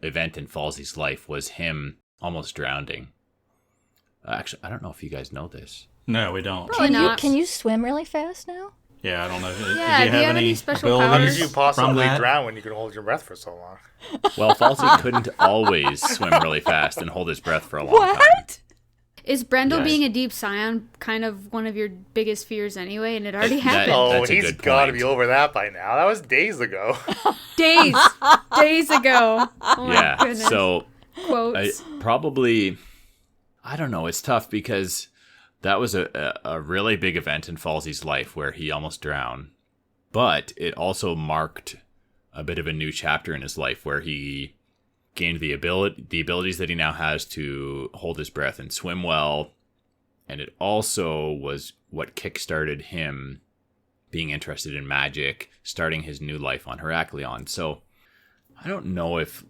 event in Falsey's life was him almost drowning. Actually, I don't know if you guys know this. No, we don't. Probably not. Can you swim really fast now? Yeah, I don't know. Yeah, do you have any special powers? How did abilities you from possibly that? drown when you can hold your breath for so long? Well, Falsey couldn't always swim really fast and hold his breath for a long time. What? Is Brendel Yes. being a deep scion kind of one of your biggest fears anyway? And it already That- happened. Oh, That's a he's good got to point. be over that by now. That was days ago. Days ago. Oh my Yeah, goodness. so Quotes. I don't know, it's tough because that was a really big event in Falsey's life where he almost drowned. But it also marked a bit of a new chapter in his life where he gained the abilities that he now has to hold his breath and swim well. And it also was what kickstarted him being interested in magic, starting his new life on Heraklion. So I don't know if,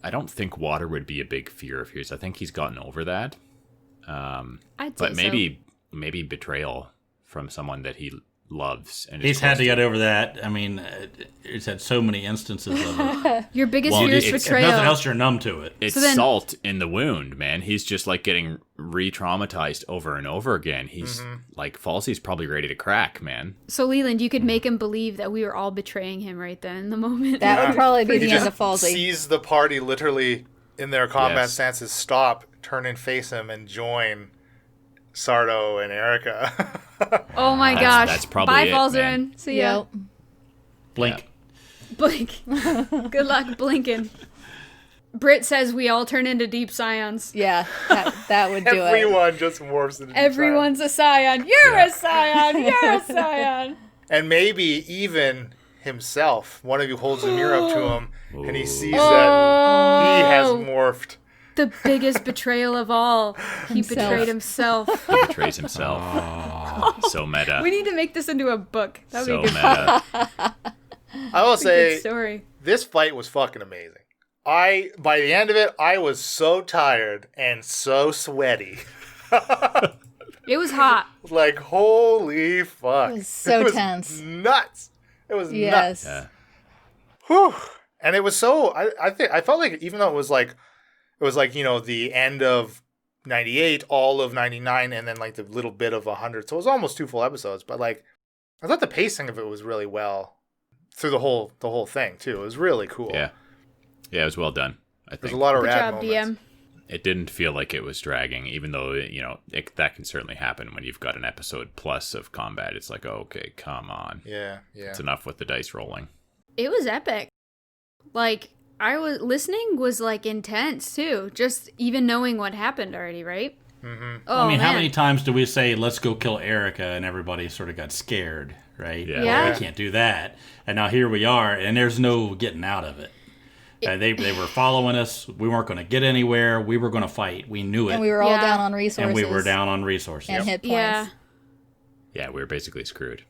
I don't think water would be a big fear of his. I think he's gotten over that. I'd say But maybe betrayal from someone that he loves. And is He's had close to get over that. I mean, it's had so many instances of it. Your biggest Well, fear is it's- If betrayal. nothing else, you're numb to it. It's So then- salt in the wound, man. He's just like getting re-traumatized over and over again. He's like, Falsey's probably ready to crack, man. So Leland, you could make him believe that we were all betraying him right then in the moment. That would probably be He the end just of Falsey. sees the party literally in their combat Yes. stances stop, turn and face him, and join Sardo and Erica. Oh my gosh. that's probably Bye, it, man. Falzarin. See ya. Yep. Blink. Blink. Good luck blinking. Britt says we all turn into deep scions. Yeah, that would do it. Everyone just morphs into Everyone's a scion. You're a scion. You're a scion. and maybe even himself. One of you holds a mirror up to him, and he sees Oh. that he has morphed. The biggest betrayal of all. He Himself. betrayed himself. He betrays himself. So meta. We need to make this into a book. That'd So be a good, meta. I will good say story. this fight was fucking amazing. By the end of it, I was so tired and so sweaty. It was hot. Like, holy fuck. It was so tense. Nuts. It was nuts. Yes. Yeah. Whew. And it was so I felt like even though it was like the end of 98, all of 99, and then like the little bit of 100. So it was almost 2 full episodes, but like I thought the pacing of it was really well through the whole thing too. It was really cool. Yeah. Yeah, it was well done, I There's think. a lot of Good rad job, moments. DM. It didn't feel like it was dragging, even though, that can certainly happen when you've got an episode plus of combat. It's like, okay, come on. Yeah. It's enough with the dice rolling. It was epic. Like, listening was like intense too. Just even knowing what happened already, right? Oh, I mean, how man. many times do we say, let's go kill Erica, and everybody sort of got scared, right? Yeah. Yeah. We can't do that. And now here we are, and there's no getting out of it. They were following us. We weren't going to get anywhere. We were going to fight. We knew it. And we were all Yeah. down on resources. And we were down on resources. and hit points. Yeah. Yeah, we were basically screwed.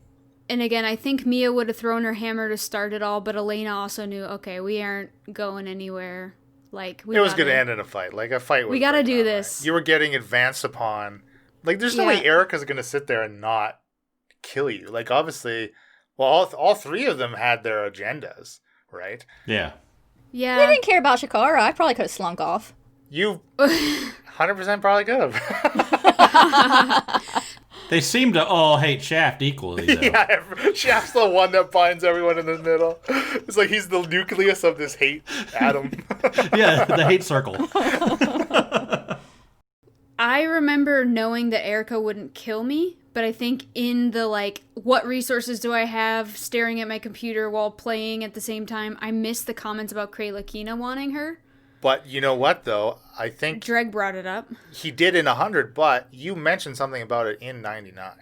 And again, I think Mia would have thrown her hammer to start it all, but Elena also knew, okay, we aren't going anywhere. Like, It was going to end in a fight. Like, a fight was We gotta breaking do out, this. right? You were getting advanced upon. Like, there's no way Yeah. Erica's going to sit there and not kill you. Like, obviously, well, all three of them had their agendas, right? Yeah. They Yeah. didn't care about Shakara. I probably could have slunk off. You 100% probably could have. They seem to all hate Shaft equally, though. Yeah, Shaft's the one that binds everyone in the middle. It's like he's the nucleus of this hate atom. Yeah, the hate circle. I remember knowing that Erica wouldn't kill me, but I think in the, like, what resources do I have, staring at my computer while playing at the same time, I missed the comments about Kralakina wanting her. But you know what, though? I think Dreg brought it up. he did in 100, but you mentioned something about it in 99.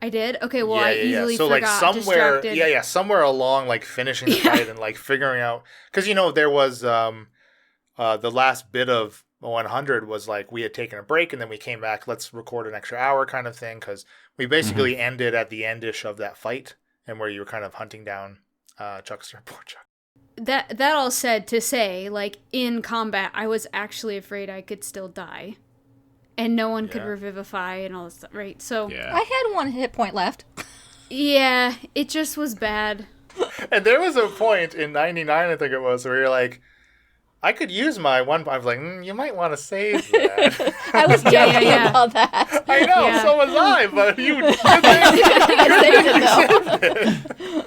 I did? Okay, well, I easily So forgot, like somewhere, distracted. somewhere along like finishing the fight and like figuring out, because there was the last bit of 100 was like we had taken a break and then we came back. Let's record an extra hour kind of thing, because we basically ended at the endish of that fight and where you were kind of hunting down Chuckster, poor Chuck. That all said to say, like, in combat, I was actually afraid I could still die. And no one could Yeah. revivify and all this stuff, right? So, Yeah. I had 1 hit point left. yeah, it just was bad. And there was a point in 99, I think it was, where you're like, I could use my one. I was like, you might want to save that. I was joking yeah. about that. I know, Yeah. so was I, but you I saved it, though.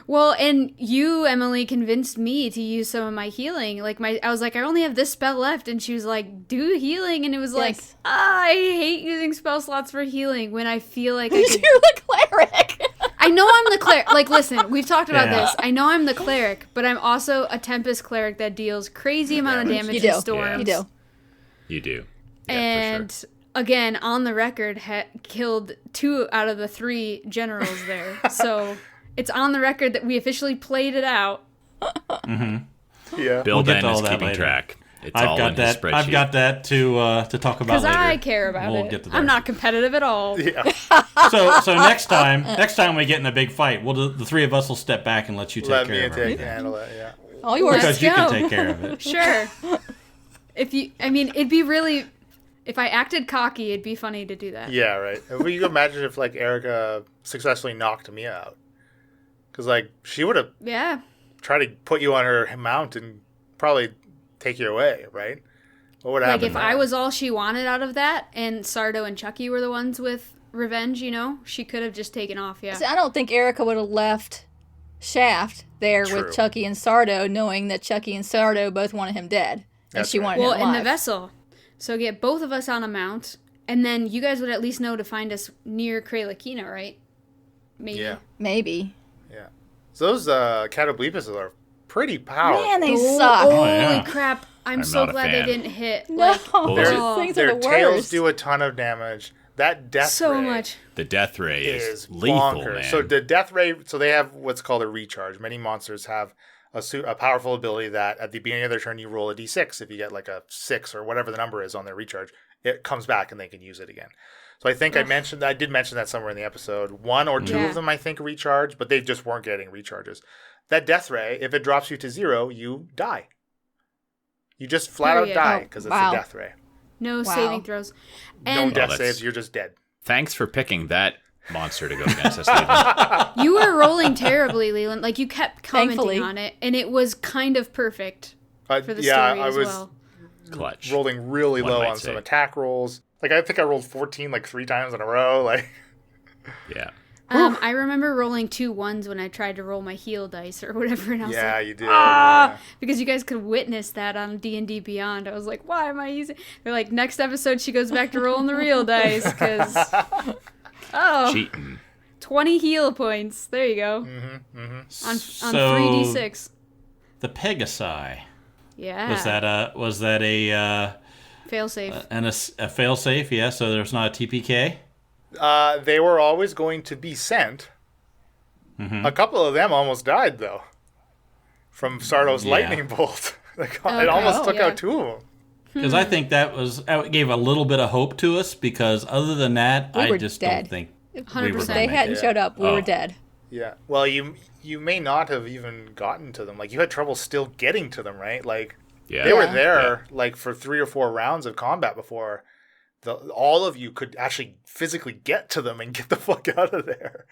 Well, and you, Emily, convinced me to use some of my healing. Like, I was like, I only have this spell left, and she was like, do healing, and it was like, Yes. I hate using spell slots for healing when I feel like I You're could. the cleric. I know I'm the cleric. Like, listen, we've talked about Yeah. this. I know I'm the cleric, but I'm also a Tempest cleric that deals crazy amount of damage You do. in storms. You do. You do. Yeah, And for sure. again, on the record, killed 2 out of the 3 generals there. So it's on the record that we officially played it out. Yeah. Bill get to Ben all is that keeping later. track. It's all in his spreadsheet. I've got that to talk about Because later. I care about We'll it. get to I'm that. not competitive at all. Yeah. So next time we get in a big fight, the 3 of us will step back and let you take Let me care of everything. handle it, yeah. All yours. Because you can go. take care of it. Sure. It'd be really. If I acted cocky, it'd be funny to do that. Yeah, right. Well, you can imagine if, like, Erica successfully knocked me out. Because, like, she would have Yeah. tried to put you on her mount and probably take you away, right? What would happen Like, if there? I was all she wanted out of that, and Sardo and Chucky were the ones with revenge, she could have just taken off, yeah. See, I don't think Erica would have left Shaft there True. with Chucky and Sardo, knowing that Chucky and Sardo both wanted him dead. And That's she right. wanted Well, him in alive. the vessel. So get both of us on a mount, and then you guys would at least know to find us near Kralakina, right? Maybe. Yeah, Maybe. yeah. So those Catoblepas are pretty powerful. Man, they Oh, suck. Holy yeah. crap. I'm I'm so not a glad fan. they didn't hit. No, Like, was those it? things Their are the tails worst. do a ton of damage. That death so ray much. The death ray is is lethal, bonkers. man. So the death ray, so they have what's called a recharge. Many monsters have a powerful ability that at the beginning of their turn you roll a d6. If you get like a 6 or whatever the number is on their recharge, it comes back and they can use it again. So I think I did mention that somewhere in the episode. 1 or 2 Yeah. of them I think recharge, but they just weren't getting recharges. That death ray, if it drops you to 0, you die. You just flat out Period. die Oh, because it's wow. a death ray. No Wow. saving throws. No And death that's- saves, you're just dead. Thanks for picking that monster to go against us, Leland. you were rolling terribly, Leland. Like, you kept commenting Thankfully. on it, and it was kind of perfect for the story I as was well. Clutch. rolling really One low might on some say. attack rolls. Like I think I rolled 14 like 3 times in a row. Like Yeah. I remember rolling 2 1s when I tried to roll my heal dice or whatever, and I was yeah, like, you did. ah, yeah. because you guys could witness that on D&D Beyond. I was like, why am I using? They're like, next episode she goes back to rolling the real dice because Cheating. 20 heal points. There you go on 3d6. The Pegasi. Yeah. Was that a Failsafe. And a failsafe, yeah, so there's not a TPK. They were always going to be sent. Mm-hmm. A couple of them almost died, though, from Sardo's lightning bolt. It almost took out 2 of them. Because I think that gave a little bit of hope to us, because other than that, We I were just dead. don't think 100%. we were If gonna they make hadn't it. showed up, we were dead. Yeah. Well, you may not have even gotten to them. Like, you had trouble still getting to them, right? Like, Yeah. they were Yeah. there, like, for 3 or 4 rounds of combat before all of you could actually physically get to them and get the fuck out of there.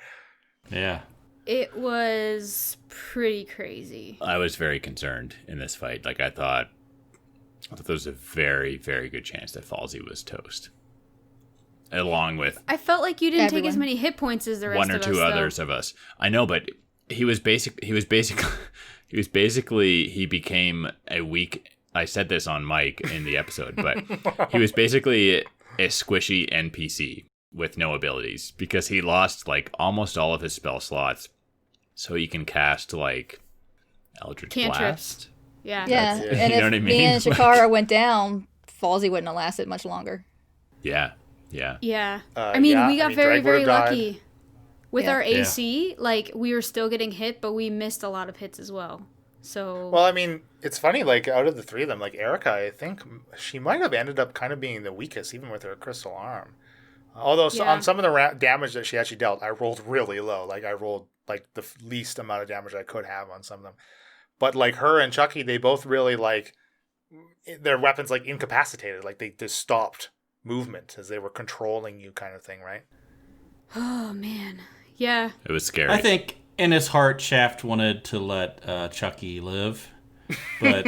Yeah. It was pretty crazy. I was very concerned in this fight. Like, I thought there was a very, very good chance that Falsey was toast. Along with I felt like you didn't take as Everyone. many hit points as the rest one or of us, two though. others of us. I know, but he became a weak. I said this on Mike in the episode, but he was basically a squishy NPC with no abilities because he lost like almost all of his spell slots, so he can cast like Eldritch Cantrips. Blast. Yeah. Yeah, it. and You if know what I me mean? and Shakara went down, Falsey wouldn't have lasted much longer. Yeah, yeah. Yeah. I mean, we got very, Dreg very would've died. lucky. With Yeah. our Yeah. AC, like, we were still getting hit, but we missed a lot of hits as well. So, Well, I mean, it's funny, like, out of the 3 of them, like, Erica, I think she might have ended up kind of being the weakest, even with her crystal arm. Although, Yeah. on some of the damage that she actually dealt, I rolled really low. Like, I rolled, like, the least amount of damage I could have on some of them. But, like, her and Chucky, they both really, like, their weapons, like, incapacitated. Like, they just stopped movement as they were controlling you kind of thing, right? oh, man. Yeah. It was scary. I think in his heart, Shaft wanted to let Chucky live, but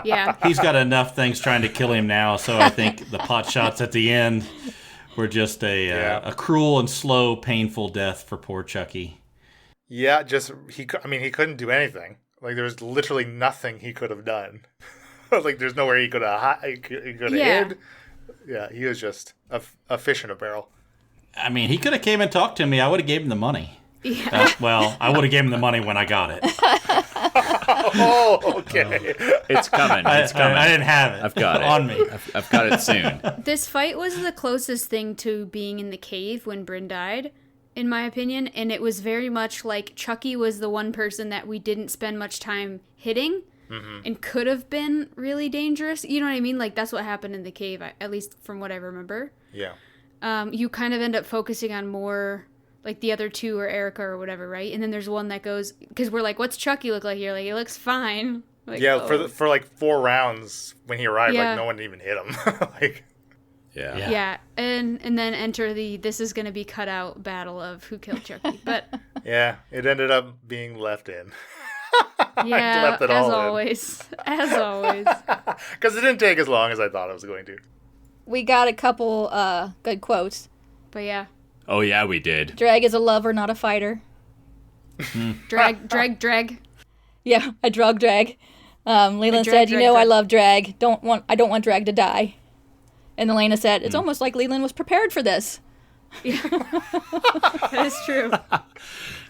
Yeah. he's got enough things trying to kill him now, so I think the pot shots at the end were just a cruel and slow, painful death for poor Chucky. Yeah, he couldn't do anything. Like, there was literally nothing he could have done. Like, there's nowhere he could have Yeah. hid. Yeah, he was just a fish in a barrel. I mean, he could have came and talked to me. I would have gave him the money. Yeah. Well, I would have gave him the money when I got it. Oh, okay. it's coming. It's coming. I didn't have it. I've got it on me. I've got it soon. This fight was the closest thing to being in the cave when Bryn died, in my opinion. And it was very much like Chucky was the one person that we didn't spend much time hitting and could have been really dangerous. You know what I mean? Like, that's what happened in the cave, at least from what I remember. Yeah. You kind of end up focusing on more, like, the other 2 or Erica or whatever, right? And then there's one that goes, because we're like, what's Chucky look like here? Like, he looks fine. Like, Yeah, oh. for like 4 rounds when he arrived, Yeah. like, no one even hit him. Like, Yeah. Yeah, and then enter the this is going to be cut out battle of who killed Chucky. But yeah, it ended up being left in. yeah, left it as all in. always. As always. Because it didn't take as long as I thought it was going to. We got a couple good quotes. But yeah, Oh yeah, we did. Drag is a lover, not a fighter. drag. Yeah, I drug drag. Leland drag, said, "You know, I drag. love drag. I don't want drag to die." And Elena said, "It's almost like Leland was prepared for this." That is true.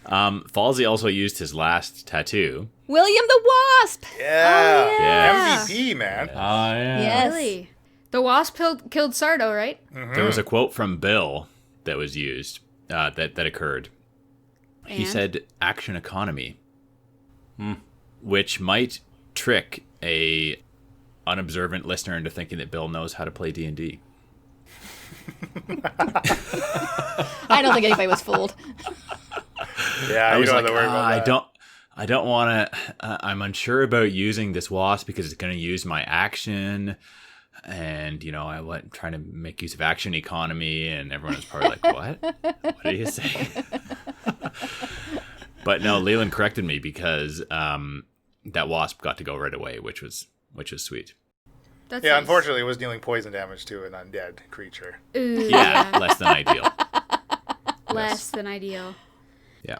Falsey also used his last tattoo. William the Wasp. Yeah. Yeah. MVP, man. Oh, yeah. Yes. Really? The wasp killed Sardo, right? There was a quote from Bill that was used that occurred. He And? said action economy, which might trick a unobservant listener into thinking that Bill knows how to play D&D. I don't think anybody was fooled. Yeah, I you was don't like, have to worry about that. I don't want to. I'm unsure about using this wasp because it's going to use my action, and I'm trying to make use of action economy, and everyone was probably like, "What? What are you saying?" But no, Leland corrected me because that wasp got to go right away, which was sweet. That's Yeah, nice. unfortunately, it was dealing poison damage to an undead creature. Ooh, Yeah, less than ideal. less than ideal. Yeah.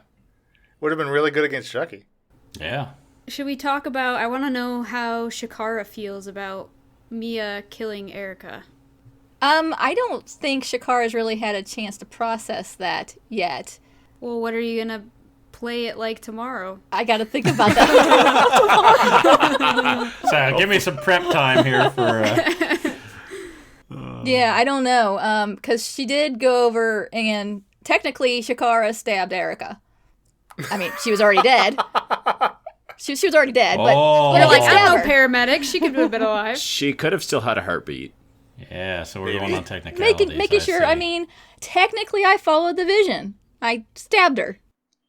Would have been really good against Chucky. Yeah. Should we talk about? I want to know how Shakara feels about Mia killing Erica. I don't think Shakara's really had a chance to process that yet. Well, what are you gonna play it like tomorrow? I got to think about that. So give me some prep time here for Yeah, I don't know. Because she did go over and technically Shakara stabbed Erica. I mean, she was already dead. She was already dead, but You're like, stab I'm no her. paramedic. She could have been alive. She could have still had a heartbeat. Yeah, so we're going on technicalities. Making sure. I mean, technically, I followed the vision. I stabbed her.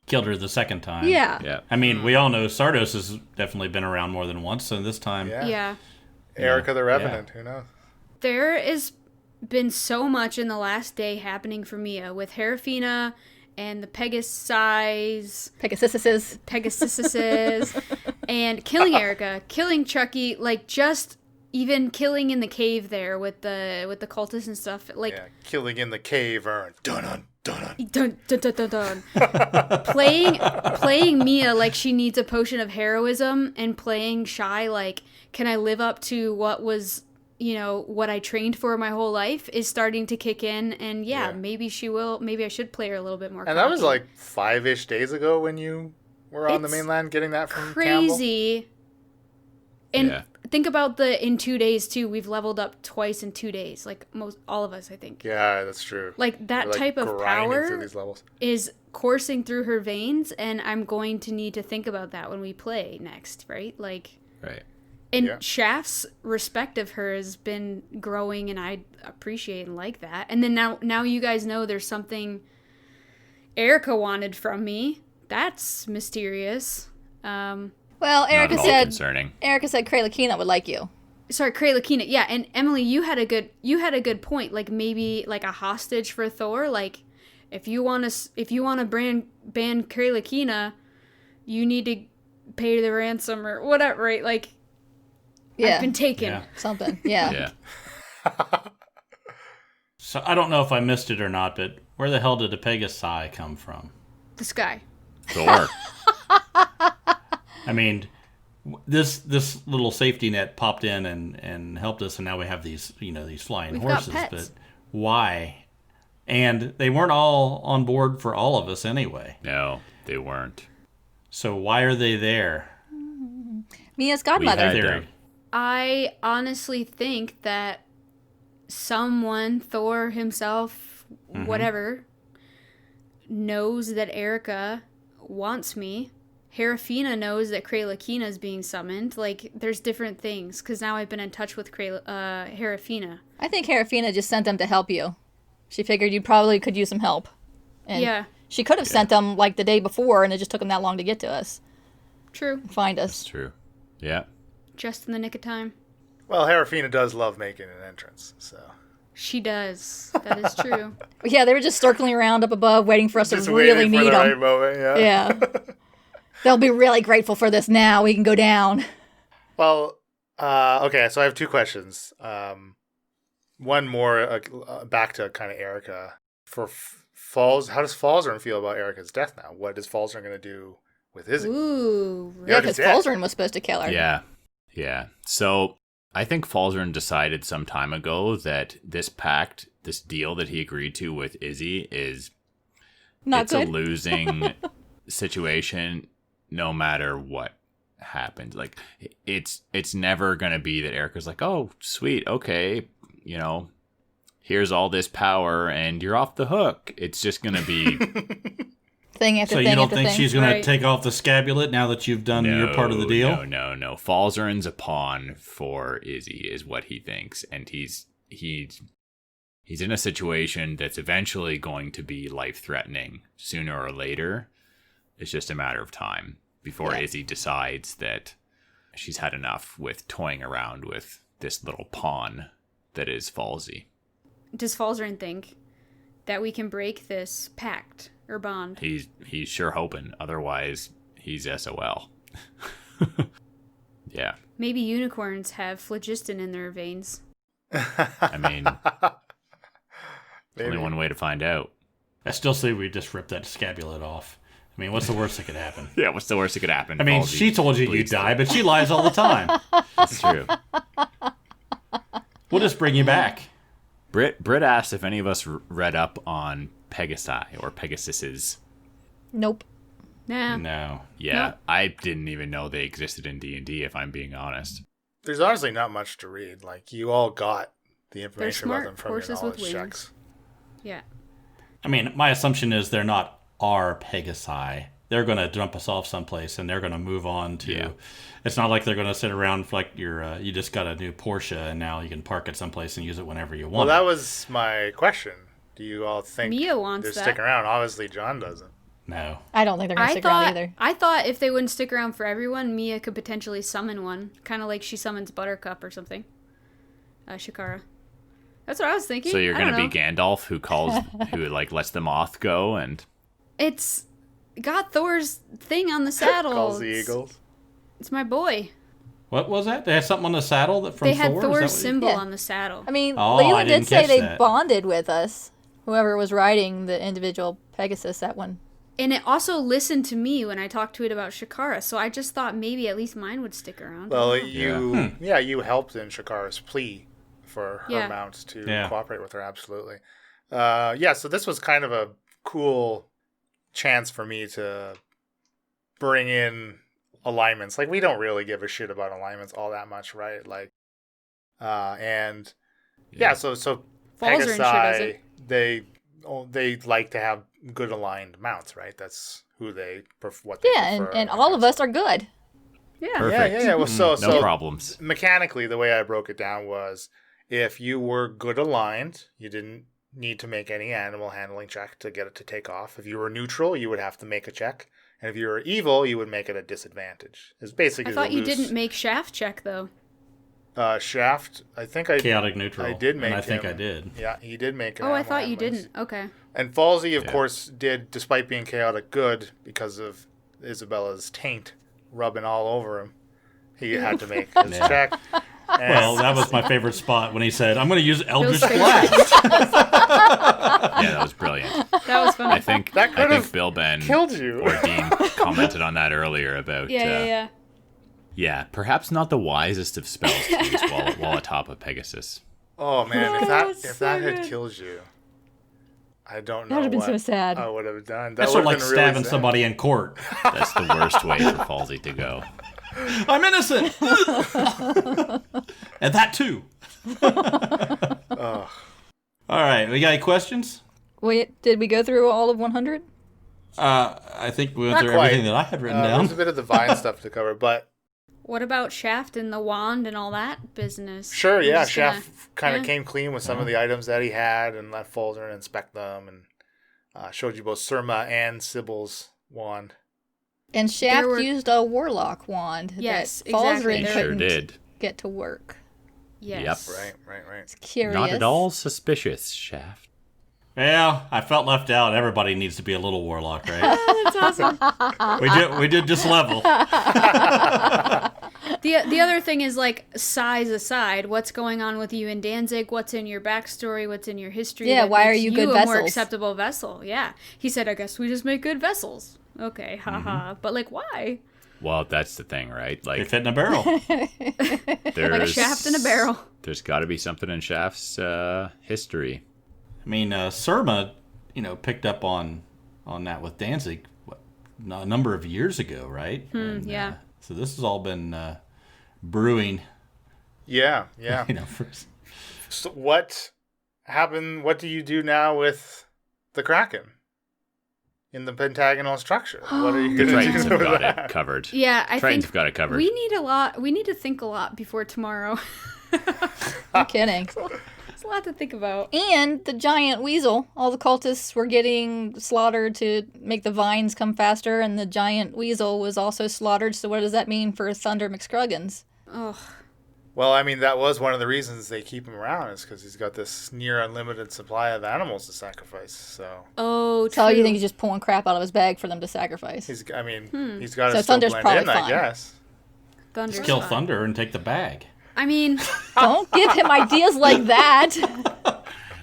Killed her the second time. Yeah. Yeah. I mean, we all know Sardos has definitely been around more than once, so this time. Yeah. Yeah. Erica the Revenant. Who knows? There has been so much in the last day happening for Mia with Herafina and the Pegasuses, and killing Erica, killing Chucky, like just even killing in the cave there with the cultists and stuff. Like killing in the cave. Dun dun dun dun dun dun dun. playing Mia like she needs a potion of heroism, and playing Shy like, can I live up to what was, what I trained for my whole life, is starting to kick in. And maybe she will. Maybe I should play her a little bit more. And that was like 5-ish days ago when you were on the mainland getting that from crazy. Campbell. And think about in 2 days too. We've leveled up twice in 2 days, like all of us, I think. Yeah, that's true. Like that We're, type of grinding through power these levels. is coursing through her veins, and I'm going to need to think about that when we play next, right? Like, Right. and Shaft's respect of her has been growing, and I appreciate and like that. And then now you guys know there's something Erica wanted from me. That's mysterious. Well, Erica Not at all said concerning. Cray Lakina would like you. Sorry, Cray Lakina. Yeah, and Emily, you had a good point. Like maybe like a hostage for Thor. Like if you want to ban Cray Lakina, you need to pay the ransom or whatever. Right? Like I've been taken. Yeah. Something. Yeah. Yeah. So I don't know if I missed it or not, but where the hell did the Pegasi come from? The sky. Thor. I mean, this little safety net popped in and helped us, and now we have these these flying We've got horses. pets. But why? And they weren't all on board for all of us anyway. No, they weren't. So why are they there? Mia's godmother. had Theory. them. I honestly think that someone, Thor himself, whatever, knows that Erica wants me. Herafina knows that Cray Lakina is being summoned. Like, there's different things, because now I've been in touch with Herafina. I think Herafina just sent them to help you. She figured you probably could use some help. And Yeah, she could have sent them like the day before, and it just took them that long to get to us, true. find That's us. true. Yeah. Just in the nick of time. Well, Herafina does love making an entrance, so. She does. That is true. Yeah, they were just circling around up above, waiting for us Just to really waiting for need the them. right moment, yeah. Yeah. They'll be really grateful for this now. We can go down. Well, okay, so I have two questions. One more back to kind of Erica. For Falls, how does Falzern feel about Erica's death now? What is Falzern going to do with Izzy? Ooh. Yeah, Erica's because dead. Falzern was supposed to kill her. Yeah. Yeah. So I think Falzern decided some time ago that this pact, this deal that he agreed to with Izzy is Not it's good. a losing situation no matter what happens. Like it's never going to be that Erica's like, "Oh, sweet. Okay, here's all this power and you're off the hook." It's just going to be Thing after So thing you don't after think thing. she's going Right. to take off the scapulet now that you've done your part of the deal? No. Falzern's a pawn for Izzy is what he thinks, and he's in a situation that's eventually going to be life-threatening sooner or later. It's just a matter of time before Izzy decides that she's had enough with toying around with this little pawn that is Falsey. Does Falzern think that we can break this pact or bond? He's sure hoping. Otherwise, he's SOL. Yeah. Maybe unicorns have phlogiston in their veins. I mean, Maybe. only one way to find out. I still say we just rip that scapulet off. I mean, what's the worst that could happen? Yeah, what's the worst that could happen? I mean, Falsey she told you you'd bleeds die, but she lies all the time. That's true. We'll just bring you back. Britt asked if any of us read up on Pegasi or Pegasuses. Nope. Nah. No. Yeah, Nope. I didn't even know they existed in D&D, if I'm being honest. There's honestly not much to read. Like, you all got the information about them from your horses with knowledge wings. checks. Yeah. I mean, my assumption is they're not our Pegasi. They're going to dump us off someplace, and they're going to move on to. Yeah. It's not like they're going to sit around for like you just got a new Porsche, and now you can park it someplace and use it whenever you Well, want. that was my question. Do you all think Mia wants they're that. sticking around? Obviously, John doesn't. No. I don't think they're going to stick around either. I thought if they wouldn't stick around for everyone, Mia could potentially summon one, kind of like she summons Buttercup or something. Shikara. That's what I was thinking. So you're I don't going to be know. Gandalf who like lets the moth go and It's got Thor's thing on the saddle. Calls the It's- Eagles. It's my boy. What was that? They had something on the saddle that from They had Thor? Is that Thor's what- symbol Yeah. on the saddle. I mean, Oh, I Leland didn't did say catch they that. bonded with us. Whoever was riding the individual Pegasus, that one. And it also listened to me when I talked to it about Shikara, so I just thought maybe at least mine would stick around. Well, I don't know. you helped in Shakara's plea for her Yeah. mount to Yeah. cooperate with her. Absolutely. So this was kind of a cool chance for me to bring in alignments. Like, we don't really give a shit about alignments all that much, right? Like, and yeah, so Falzarin sure doesn't. Pegasi, they like to have good aligned mounts, right? That's who what they Yeah, prefer. and all of us are good. Yeah. perfect. Yeah. Well, No so problems. mechanically, the way I broke it down was if you were good aligned, you didn't need to make any animal handling check to get it to take off. If you were neutral, you would have to make a check. And if you were evil, you would make it a disadvantage. It's basically I thought the you loose- didn't make Shaft check, though. Shaft, I think I Chaotic neutral. I did make and I think him. I did. Yeah, he did make an Oh, I animal thought you handlings. didn't. Okay. And Falsey, of Yeah. course, did, despite being chaotic good, because of Isabella's taint rubbing all over him. He had to make his Yeah. check. And Well, that was my favorite spot when he said, "I'm going to use Eldritch favorite. Blast." Yeah, that was brilliant. That was funny. I think That could have Bill Ben killed you. or Dean commented on that earlier about Yeah. perhaps not the wisest of spells to use while atop a Pegasus. Oh man, if that's that so had good. killed you, I don't That know would have been what so sad. I would have done. That That's sort would of have like been really stabbing sad. somebody in court. That's the worst way for Falsey to go. I'm innocent. And that too. Ugh. All right, we got any questions? Wait, did we go through all of 100? I think we went Not through quite. everything that I had written down. There's a bit of divine stuff to cover, but What about Shaft and the wand and all that business? sure, I'm yeah, just gonna- Shaft kind of yeah. came clean with some of the items that he had and let Falzer inspect them and showed you both Surma and Sybil's wand. And Shaft were- used a warlock wand Yes, that exactly. Falzarin They Sure couldn't did. get to work. Yes. Right. It's curious. Not at all suspicious, Shaft. Yeah, I felt left out. Everybody needs to be a little warlock, right? That's awesome. we did just level. The other thing is, like, size aside, what's going on with you and Danzig? What's in your backstory? What's in your history? Yeah, that why are makes you good a more vessels? acceptable vessel? Yeah. He said, I guess we just make good vessels. Okay, haha. But, like, why? Well, that's the thing, right? They Like, fit in a barrel. there's Like a shaft in a barrel. There's got to be something in Shaft's history. I mean, Surma, picked up on that with Danzig a number of years ago, right? Yeah. So this has all been brewing. Yeah. For, So what happened? What do you do now with the Kraken in the pentagonal structure? What are you The going to Tritons do have with got that? it covered. Yeah, I Tritons think have got it covered. we need to think a lot before tomorrow. No kidding. It's a lot to think about. And the giant weasel. All the cultists were getting slaughtered to make the vines come faster, and the giant weasel was also slaughtered. So what does that mean for Thunder McScruggins? Oh, Well, I mean, that was one of the reasons they keep him around is because he's got this near unlimited supply of animals to sacrifice. So So you think he's just pulling crap out of his bag for them to sacrifice? he's got to So still Thunder's blend probably in, I fine. guess. Thunder's kill fine. Thunder and take the bag. I mean, Don't give him ideas like that.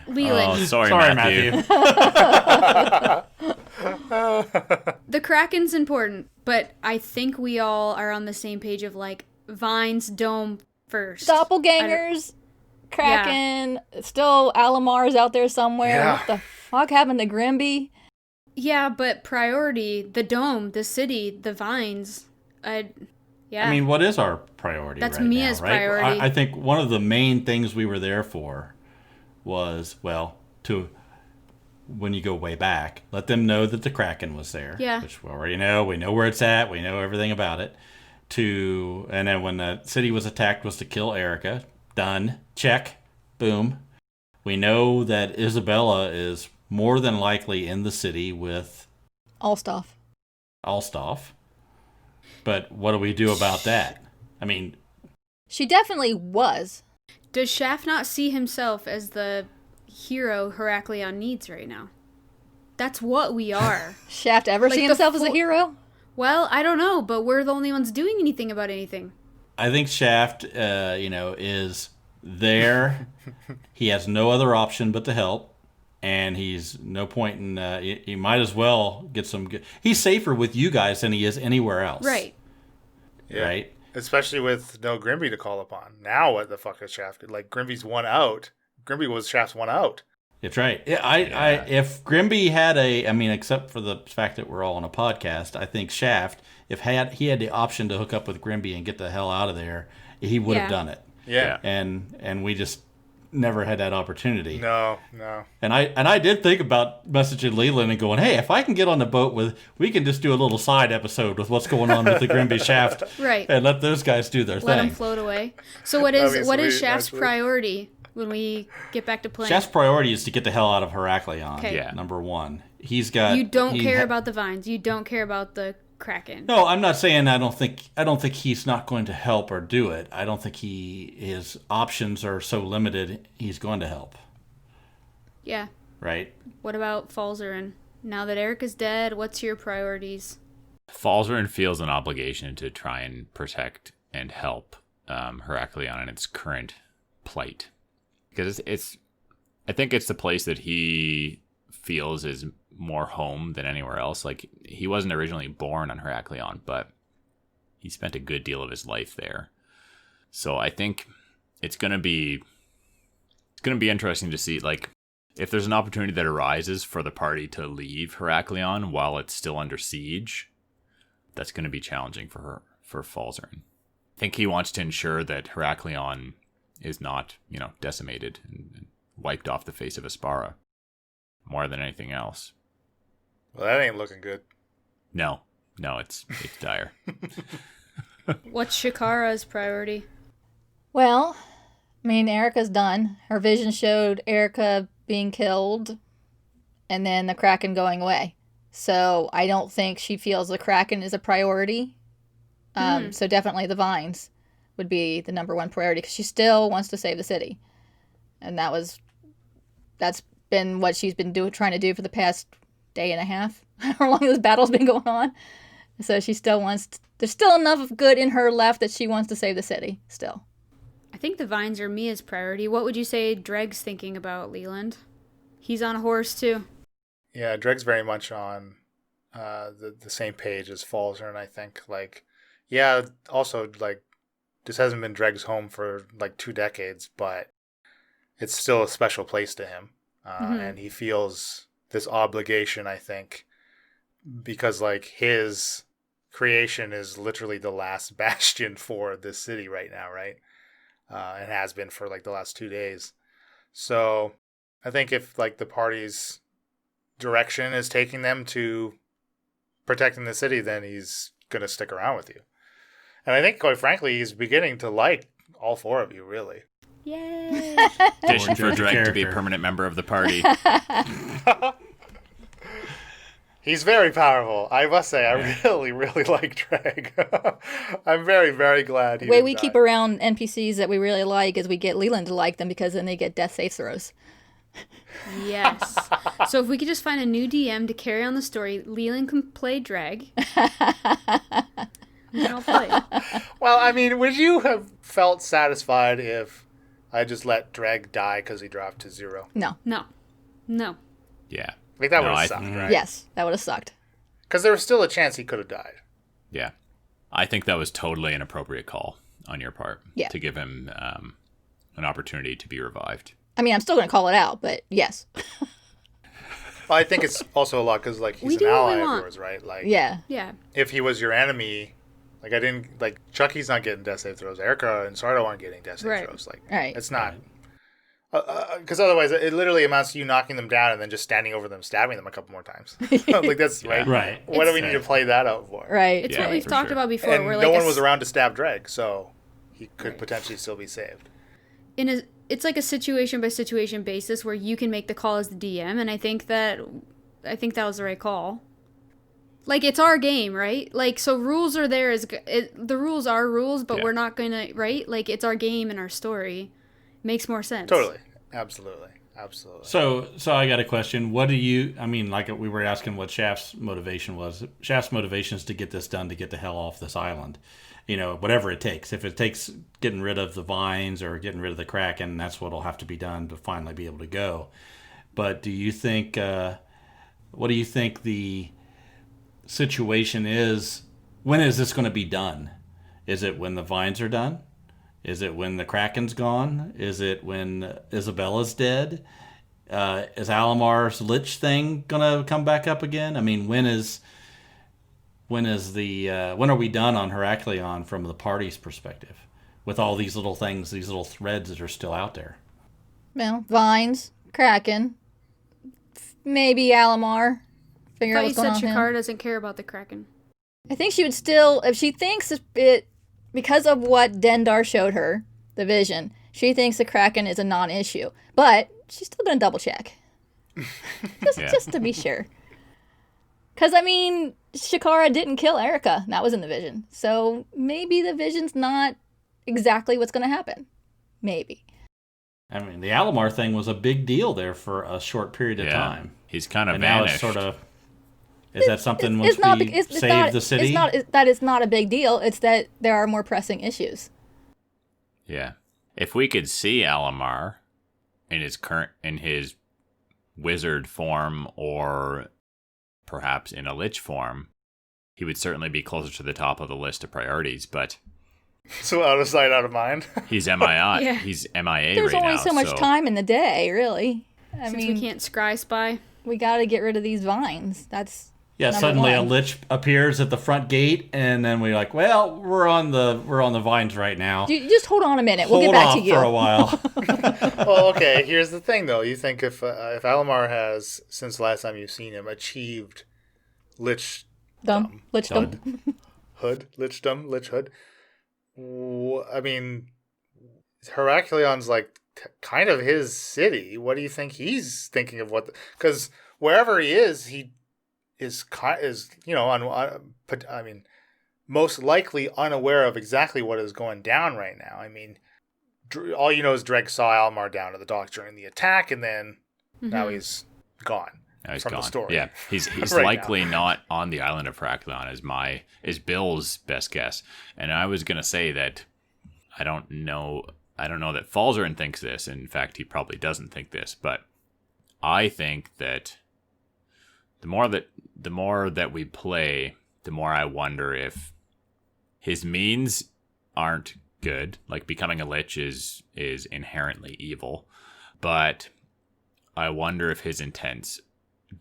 Leland. Oh, sorry, Sorry, Matthew. The Kraken's important, but I think we all are on the same page of, like, vines, dome first. Doppelgangers, Kraken, still Alamar's out there somewhere. Yeah. What the fuck happened to Grimby? Yeah, but priority, the dome, the city, the vines. Yeah. I mean, what is our priority That's right Mia's now, right? priority. I think one of the main things we were there for was, well, to when you go way back, let them know that the Kraken was there. Yeah. Which we already know. We know where it's at. We know everything about it. And then when the city was attacked was to kill Erica. Done. Check. Boom. We know that Isabella is more than likely in the city with Alstoff. But what do we do about that? I mean, She definitely was. Does Shaft not see himself as the hero Heraklion needs right now? That's what we are. Shaft ever Like see himself as a before- hero? Well, I don't know, but we're the only ones doing anything about anything. I think Shaft, is there. He has no other option but to help. And he's no point in, he might as well get some good. He's safer with you guys than he is anywhere else. Right. Yeah. Right? Especially with no Grimby to call upon. Now what the fuck is Shaft? Like, Grimby's one out. Grimby was Shaft's one out. That's right. Yeah, if Grimby had except for the fact that we're all on a podcast, I think Shaft, if he had the option to hook up with Grimby and get the hell out of there, he would have done it. Yeah. And we just never had that opportunity. No. And I did think about messaging Leland and going, hey, if I can get on the boat we can just do a little side episode with what's going on with the Grimby Shaft, Right. and let those guys do their Let thing. him float away. So what That'd be is sweet, Shaft's actually. priority when we get back to playing? Shaft's priority is to get the hell out of Heraklion. Okay. Yeah. Number one. He's got. You don't he care ha- about the vines. You don't care about the Kraken. No, I'm not saying I don't think he's not going to help or do it. I don't think his options are so limited. He's going to help, Yeah. right? What about Falzarin? Now that Erica's dead, what's your priorities? Falzarin feels an obligation to try and protect and help Heraklion in its current plight. Because I think it's the place that he feels is more home than anywhere else. Like, he wasn't originally born on Heraklion, but he spent a good deal of his life there. So I think it's gonna be interesting to see, like, if there's an opportunity that arises for the party to leave Heraklion while it's still under siege. That's going to be challenging for Falzarin. I think he wants to ensure that Heraklion is not, decimated and wiped off the face of Aspara more than anything else. Well, that ain't looking good. No, it's dire. What's Shakara's priority? Well, Erica's done. Her vision showed Erica being killed and then the Kraken going away. So I don't think she feels the Kraken is a priority. So definitely the vines would be the number one priority because she still wants to save the city. And that's been what she's been trying to do for the past day and a half. How long this battle's been going on. So she still there's still enough of good in her left that she wants to save the city still. I think the vines are Mia's priority. What would you say Dreg's thinking about, Leland? He's on a horse too. Yeah, Dreg's very much on the same page as Falzarin, I think. Like, yeah, also, like, this hasn't been Dreg's home for, like, 2 decades, but it's still a special place to him. And he feels this obligation, I think, because, like, his creation is literally the last bastion for this city right now, right? And has been for, like, the last 2 days. So I think if, like, the party's direction is taking them to protecting the city, then he's going to stick around with you. And I think, quite frankly, he's beginning to like all 4 of you, really. Yay! Petition for Judge Dreg to be a character. permanent member of the party. He's very powerful. I must say, I really, really like Dreg. I'm very, very glad he The way didn't we die. keep around NPCs that we really like is we get Leland to like them because then they get death save throws. Yes. So if we could just find a new DM to carry on the story, Leland can play Dreg. We can all play. Well, I mean, would you have felt satisfied if I just let Dreg die because he dropped to 0? No. No. Yeah. I think that No, would I- have sucked, right? Yes, that would have sucked. Because there was still a chance he could have died. Yeah. I think that was totally an appropriate call on your part Yeah. to give him an opportunity to be revived. I'm still going to call it out, but yes. Well, I think it's also a lot because, like, We he's do an what ally we of want. yours, right? Like, Yeah. Yeah. if he was your enemy, Chucky's not getting death save throws. Erica and Sardo aren't getting death save Right. throws. Like, Right. it's not. Because otherwise, it literally amounts to you knocking them down and then just standing over them, stabbing them a couple more times. Like that's right. Right. What do we need to play that out for? Right. It's Yeah, what we've for talked sure. about before. And where no like one was around to stab Dreg, so he could potentially still be saved. It's like a situation by situation basis where you can make the call as the DM, and I think that was the right call. Like, it's our game, right? Like, so rules are there the rules are rules, but Yeah. we're not gonna, right? Like, it's our game and our story. Makes more sense. Totally, absolutely. So I got a question. What do you? I mean, like we were asking what Shaft's motivation was. Shaft's motivation is to get this done, to get the hell off this island. You know, whatever it takes. If it takes getting rid of the vines or getting rid of the Kraken, that's what'll have to be done to finally be able to go. But do you think? What do you think the situation is? When is this going to be done? Is it when the vines are done? Is it when the Kraken's gone? Is it when Isabella's dead? Is Alamar's Lich thing gonna come back up again? I mean, when are we done on Heraklion from the party's perspective, with all these little things, these little threads that are still out there? Well, vines, Kraken, maybe Alamar. Figure I out thought you what's going said on with him. Shakara doesn't care about the Kraken. I think she would still, if she thinks it, because of what Dendar showed her, the vision, she thinks the Kraken is a non-issue. But she's still going to double check. Just to be sure. Because, I mean, Shakara didn't kill Erica. That was in the vision. So maybe the vision's not exactly what's going to happen. Maybe. I mean, the Alamar thing was a big deal there for a short period of time. He's kind of And now vanished. it's sort of... Is that something once It's not, we it's save not, the city? that it's not a big deal. It's that there are more pressing issues. Yeah. If we could see Alamar in his wizard form, or perhaps in a lich form, he would certainly be closer to the top of the list of priorities, but So out of sight, out of mind. he's MIA. Yeah. He's MIA There's right only now. so much time in the day, really. I Since mean, we can't scry spy. we got to get rid of these vines. That's Yeah, number suddenly one. a lich appears at the front gate, and then we're like, well, we're on the vines right now. Just hold on a minute. We'll Hold get back off to you. for a while. Well, okay. Here's the thing, though. You think if Alamar has, since the last time you've seen him, achieved lich Dumb. Lichdom. lich hood. I mean, Heraklion's like kind of his city. What do you think he's thinking of? Because wherever he is I mean, most likely unaware of exactly what is going down right now. I mean, all you know is Dreg saw Almar down at the dock during the attack, and then now he's gone. Now he's from gone. the story. Yeah, he's Right likely not on the island of Heraklion is Bill's best guess. And I was gonna say that I don't know that Falzarin thinks this. In fact, he probably doesn't think this, but I think that the more that we play, the more I wonder if his means aren't good. Like, becoming a lich is inherently evil, but I wonder if his intents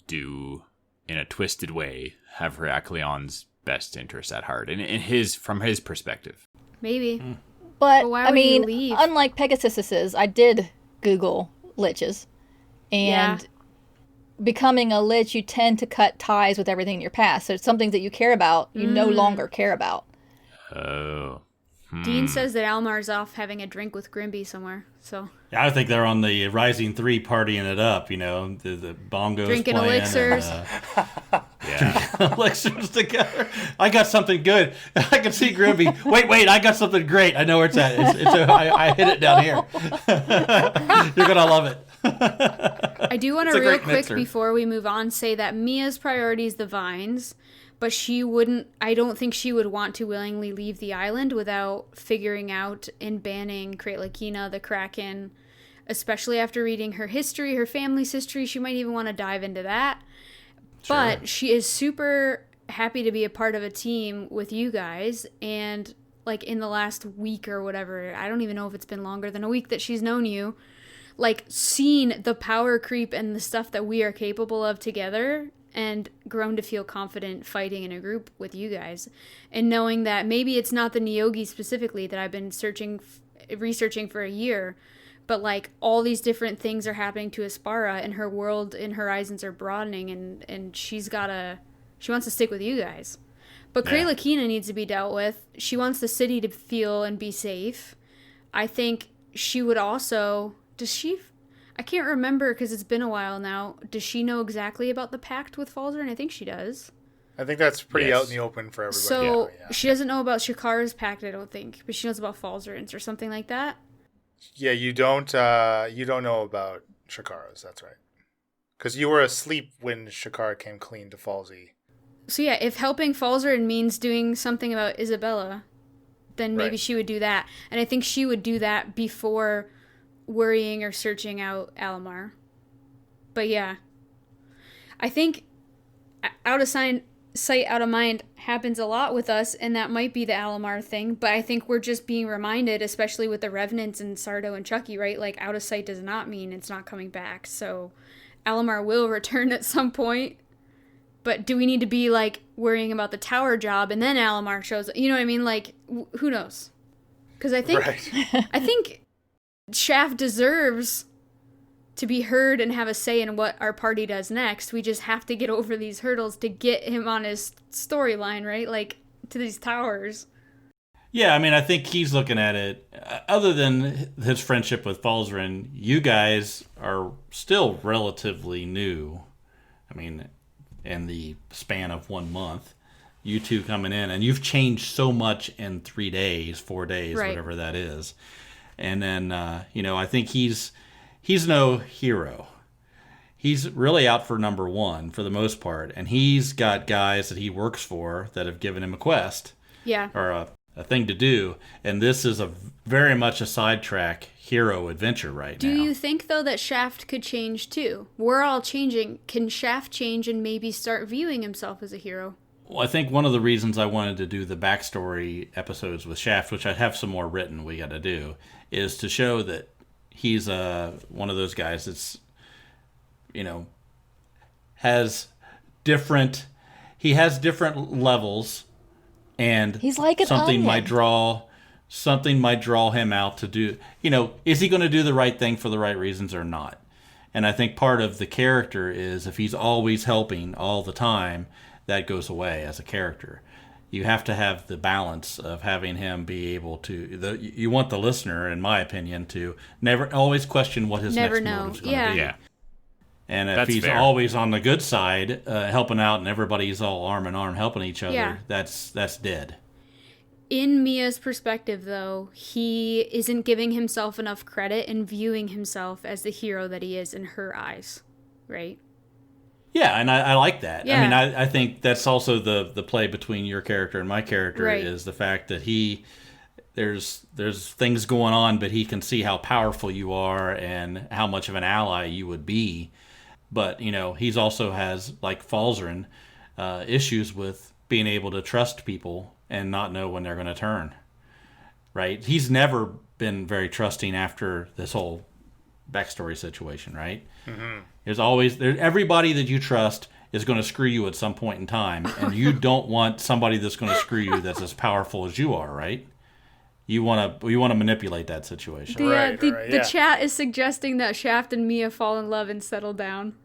do, in a twisted way, have Heraklion's best interest at heart, from his perspective. Maybe. But, why I would he mean, leave? unlike Pegasus's, I did Google liches. And Yeah. becoming a lich, you tend to cut ties with everything in your past. So it's something that you care about, you no longer care about. Oh. Dean says that Almar's off having a drink with Grimby somewhere. So Yeah, I think they're on the Rising 3 partying it up, the bongos Drinking playing. elixirs. Yeah. Elixirs together. I got something good. I can see Grimby. Wait, I got something great. I know where it's at. I hit it down here. You're going to love it. I do want It's to a real great quick mixer. before we move on say that Mia's priority is the vines, but I don't think she would want to willingly leave the island without figuring out and banning Krayt-Lakina, the Kraken, especially after reading her history, her family's history. She might even want to dive into that. Sure. But she is super happy to be a part of a team with you guys, and like in the last week or whatever, I don't even know if it's been longer than a week that she's known you, like seen the power creep and the stuff that we are capable of together, and grown to feel confident fighting in a group with you guys, and knowing that maybe it's not the Neogi specifically that I've been researching for a year, but like all these different things are happening to Aspara, and her world and horizons are broadening, and she wants to stick with you guys. But Krayla Keena needs to be dealt with. She wants the city to feel and be safe. I think she would also... I can't remember because it's been a while now. Does she know exactly about the pact with Falzarin? I think she does. I think that's pretty out in the open for everybody. So she doesn't know about Shakara's pact, I don't think, but she knows about Falzarin's or something like that. Yeah, you don't know about Shakara's. That's right. Because you were asleep when Shakara came clean to Falsey. So yeah, if helping Falzarin means doing something about Isabella, then maybe Right. she would do that. And I think she would do that before worrying or searching out Alamar. But yeah, I think out of sight, out of mind happens a lot with us, and that might be the Alamar thing. But I think we're just being reminded, especially with the Revenants and Sardo and Chucky, right? Like, out of sight does not mean it's not coming back. So Alamar will return at some point. But do we need to be, like, worrying about the tower job and then Alamar shows up? You know what I mean? Like, who knows? Because I think... Right. I think Shaft deserves to be heard and have a say in what our party does next. We just have to get over these hurdles to get him on his storyline, right? Like, to these towers. Yeah, I mean, I think he's looking at it, other than his friendship with Falzarin, you guys are still relatively new. I mean, in the span of 1 month, you two coming in, and you've changed so much in 3 days, 4 days, Right. whatever that is. And then, I think he's no hero. He's really out for number one for the most part, and he's got guys that he works for that have given him a quest. Yeah. Or a thing to do, and this is very much a sidetrack hero adventure right Do now. you think, though, that Shaft could change, too? We're all changing. Can Shaft change and maybe start viewing himself as a hero? Well, I think one of the reasons I wanted to do the backstory episodes with Shaft, which I have some more written we got to do, is to show that he's one of those guys that's, has different levels, and He's like an something onion. might draw him out to do. Is he going to do the right thing for the right reasons or not? And I think part of the character is if he's always helping all the time, that goes away as a character. You have to have the balance of having him be able to. You want the listener, in my opinion, to never always question what his Never next know. motive is going to Yeah. be. Yeah. And if That's he's fair. always on the good side, helping out, and everybody's all arm in arm helping each other, Yeah. that's dead. In Mia's perspective, though, he isn't giving himself enough credit and viewing himself as the hero that he is in her eyes, right? Yeah, and I like that. Yeah. I mean, I think that's also the play between your character and my character Right. is the fact that there's things going on, but he can see how powerful you are and how much of an ally you would be. But, he's also has, like Falzarin, issues with being able to trust people and not know when they're going to turn. Right? He's never been very trusting after this whole backstory situation, right? Mm-hmm. There's everybody that you trust is going to screw you at some point in time, and you don't want somebody that's going to screw you that's as powerful as you are, right? You want to manipulate that situation. Right, the yeah. chat is suggesting that Shaft and Mia fall in love and settle down.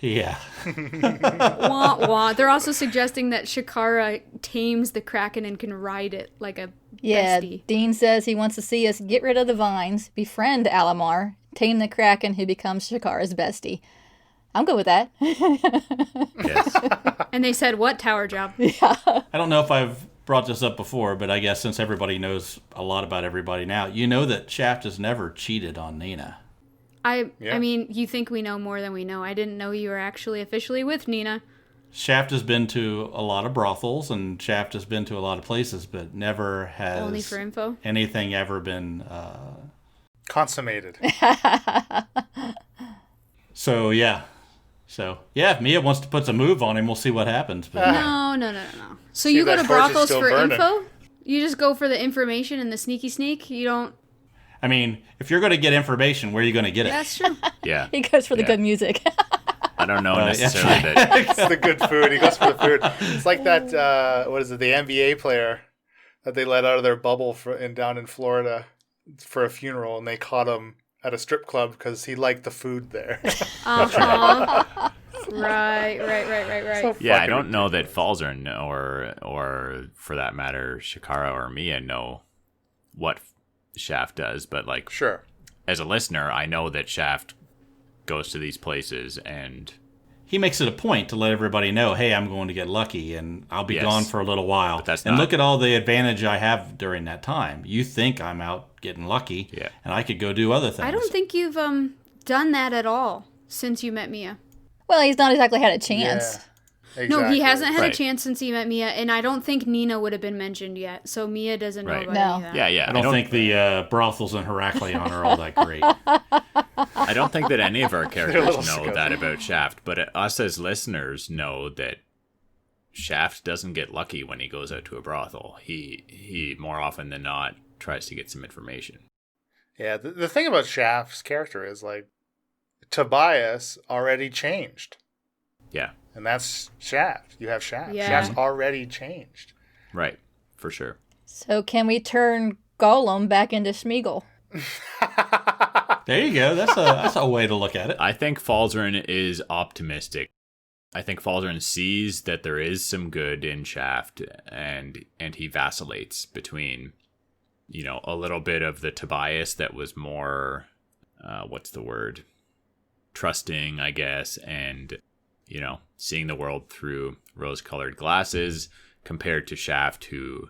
Yeah. Wah, wah. They're also suggesting that Shakara tames the Kraken and can ride it like a Yeah, bestie. Dean says he wants to see us get rid of the vines, befriend Alamar, tame the Kraken who becomes Shakara's bestie. I'm good with that. Yes. And they said, what tower job? I don't know if I've brought this up before, but I guess since everybody knows a lot about everybody now, you know that Shaft has never cheated on Nina. I Yeah. mean, you think we know more than we know. I didn't know you were actually officially with Nina. Shaft has been to a lot of brothels, and Shaft has been to a lot of places, but never has Only for info. anything ever been... Consummated. So, yeah. If Mia wants to put some move on him, we'll see what happens. But No. So See, you go that to torch is brothels still for burning. info? You just go for the information and the sneaky sneak? You don't... I mean, if you're going to get information, where are you going to get it? That's true. Yeah. He goes for the Yeah. good music. I don't know yeah. necessarily that. It's the good food. He goes for the food. It's like that, what is it, the NBA player that they let out of their bubble down in Florida for a funeral, and they caught him at a strip club because he liked the food there. Uh-huh. Right. So Yeah, I fucking don't know that Falzern or for that matter, Shikara or Mia know what Shaft does, but like Sure. as a listener, I know that Shaft goes to these places and He makes it a point to let everybody know, hey, I'm going to get lucky and I'll be Yes. gone for a little while. But that's and not- look at all the advantage I have during that time. You think I'm out getting lucky, Yeah. and I could go do other things. I don't think you've done that at all since you met Mia. Well, he's not exactly had a chance. Yeah, No, he exactly. hasn't had Right. a chance since he met Mia, and I don't think Nina would have been mentioned yet. So Mia doesn't know Right. about No. any of that. yeah. I don't think the brothels in Heraklion are all that great. I don't think that any of our characters little know sickos. that about Shaft, but us as listeners know that Shaft doesn't get lucky when he goes out to a brothel. He more often than not tries to get some information. Yeah, the thing about Shaft's character is like Tobias already changed. Yeah, And that's Shaft. You have Shaft. Yeah. Shaft's already changed. right, for sure. So can we turn Gollum back into Smeagol? There you go. That's a way to look at it. I think Falzern is optimistic. I think Falzern sees that there is some good in Shaft, and he vacillates between, a little bit of the Tobias that was more, what's the word? Trusting, I guess, and, seeing the world through rose-colored glasses, compared to Shaft, who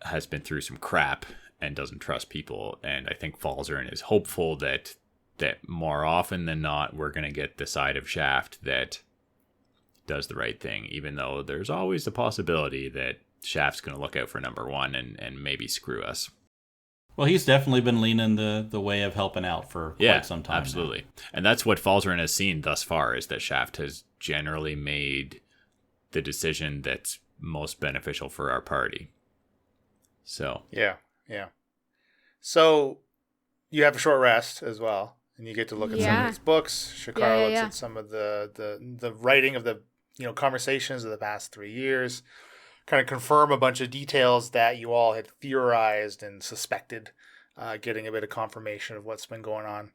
has been through some crap and doesn't trust people. And I think Falzern is hopeful that more often than not, we're going to get the side of Shaft that does the right thing, even though there's always the possibility that Shaft's going to look out for number one and maybe screw us. Well, he's definitely been leaning the way of helping out for quite some time. Absolutely. And that's what Falzern has seen thus far, is that Shaft has generally made the decision that's most beneficial for our party. So, Yeah. So you have a short rest as well, and you get to look at some Yeah. of these books. Shakara Yeah, looks yeah. at some of the writing of the conversations of the past 3 years, kind of confirm a bunch of details that you all had theorized and suspected, getting a bit of confirmation of what's been going on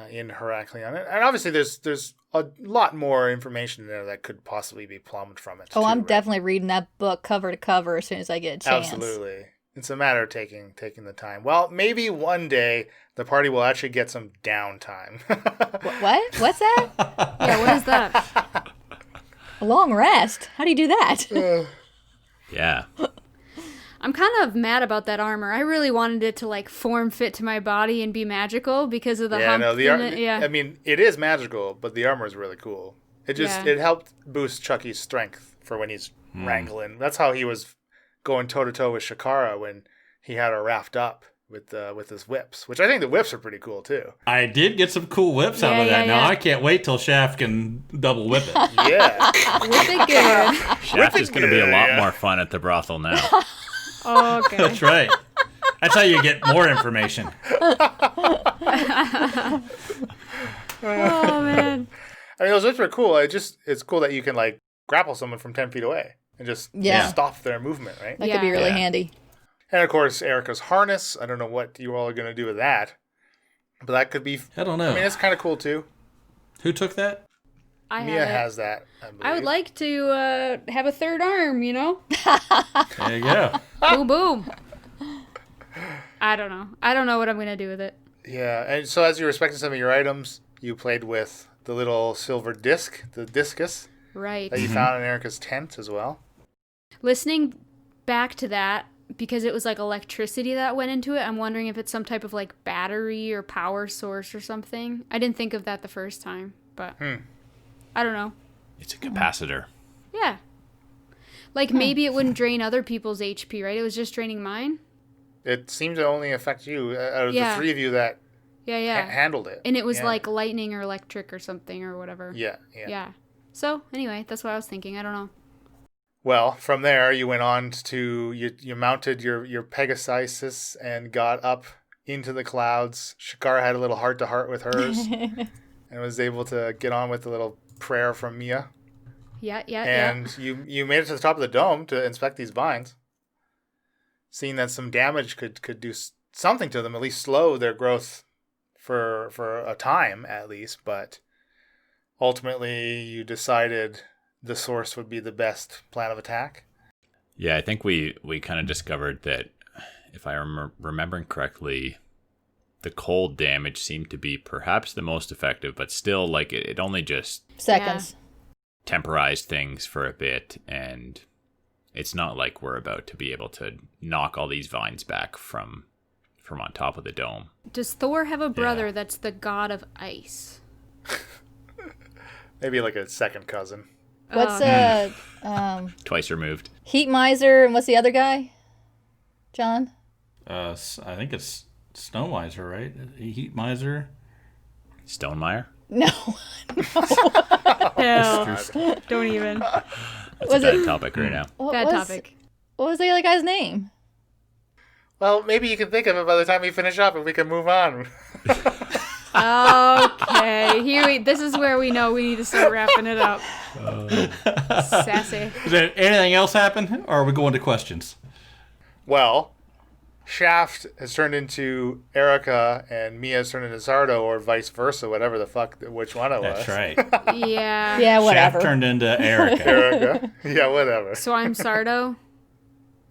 in Heraklion. And obviously there's a lot more information there that could possibly be plumbed from it. Oh, too, I'm right? definitely reading that book cover to cover as soon as I get a chance. Absolutely. It's a matter of taking the time. Well, maybe one day the party will actually get some downtime. What? What's that? Yeah, what is that? A long rest? How do you do that? yeah. I'm kind of mad about that armor. I really wanted it to like form fit to my body and be magical because of the Yeah, hump no, in it. Yeah. I mean, it is magical, but the armor is really cool. It Yeah. it helped boost Chucky's strength for when he's wrangling. That's how he was going toe to toe with Shakara when he had her wrapped up with his whips, which I think the whips are pretty cool too. I did get some cool whips out Yeah, of that. yeah, Now yeah. I can't wait till Shaft can double whip it. Yeah. Whip it good. Shaft is going to be a lot Yeah. more fun at the brothel now. Oh, okay. That's right. That's how you get more information. Oh man. I mean, those whips are cool. It's cool that you can like grapple someone from 10 feet away and just Yeah. stop their movement, right? That could be really Yeah. handy. And of course, Erica's harness. I don't know what you all are going to do with that, but that could be. I don't know. I mean, it's kind of cool too. Who took that? I Mia have it. has that. I believe. I would like to have a third arm, you know? There you go. Boom, boom. I don't know. I don't know what I'm going to do with it. Yeah, and so as you were respecting some of your items, you played with the little silver disc, the discus Right. that you found in Erica's tent as well. Listening back to that, because it was like electricity that went into it, I'm wondering if it's some type of like battery or power source or something. I didn't think of that the first time, but I don't know. It's a capacitor. Yeah. Like maybe it wouldn't drain other people's HP, right? It was just draining mine? It seemed to only affect you out of Yeah. the three of you that Yeah, yeah. handled it. And it was Yeah. like lightning or electric or something or whatever. Yeah. Yeah. So, anyway, that's what I was thinking. I don't know. Well, from there you went on to you mounted your Pegasus and got up into the clouds. Shakara had a little heart to heart with hers and was able to get on with the little prayer from Mia. Yeah, yeah, And you made it to the top of the dome to inspect these vines, seeing that some damage could do something to them, at least slow their growth for a time at least, but ultimately you decided the source would be the best plan of attack. Yeah, I think we kind of discovered that, if I remembering correctly, the cold damage seemed to be perhaps the most effective, but still, like, it only just Seconds. temporized things for a bit, and it's not like we're about to be able to knock all these vines back from on top of the dome. Does Thor have a brother that's the god of ice? Maybe like a second cousin. What's Twice removed. Heat Miser, and what's the other guy? John? I think it's Snow Miser, right? Heat Miser. Stonemeyer? No. Hell, don't even. That's Was a bad it- topic right now. Bad topic. What was the other guy's name? Well, maybe you can think of it by the time we finish up and we can move on. Okay, this is where we know we need to start wrapping it up. Sassy. Is there anything else happen, or are we going to questions? Well, Shaft has turned into Erica and Mia has turned into Sardo, or vice versa, whatever the fuck, which one it was. That's right. Yeah. Yeah, whatever. Shaft turned into Erica. Erica. Yeah, whatever. So I'm Sardo.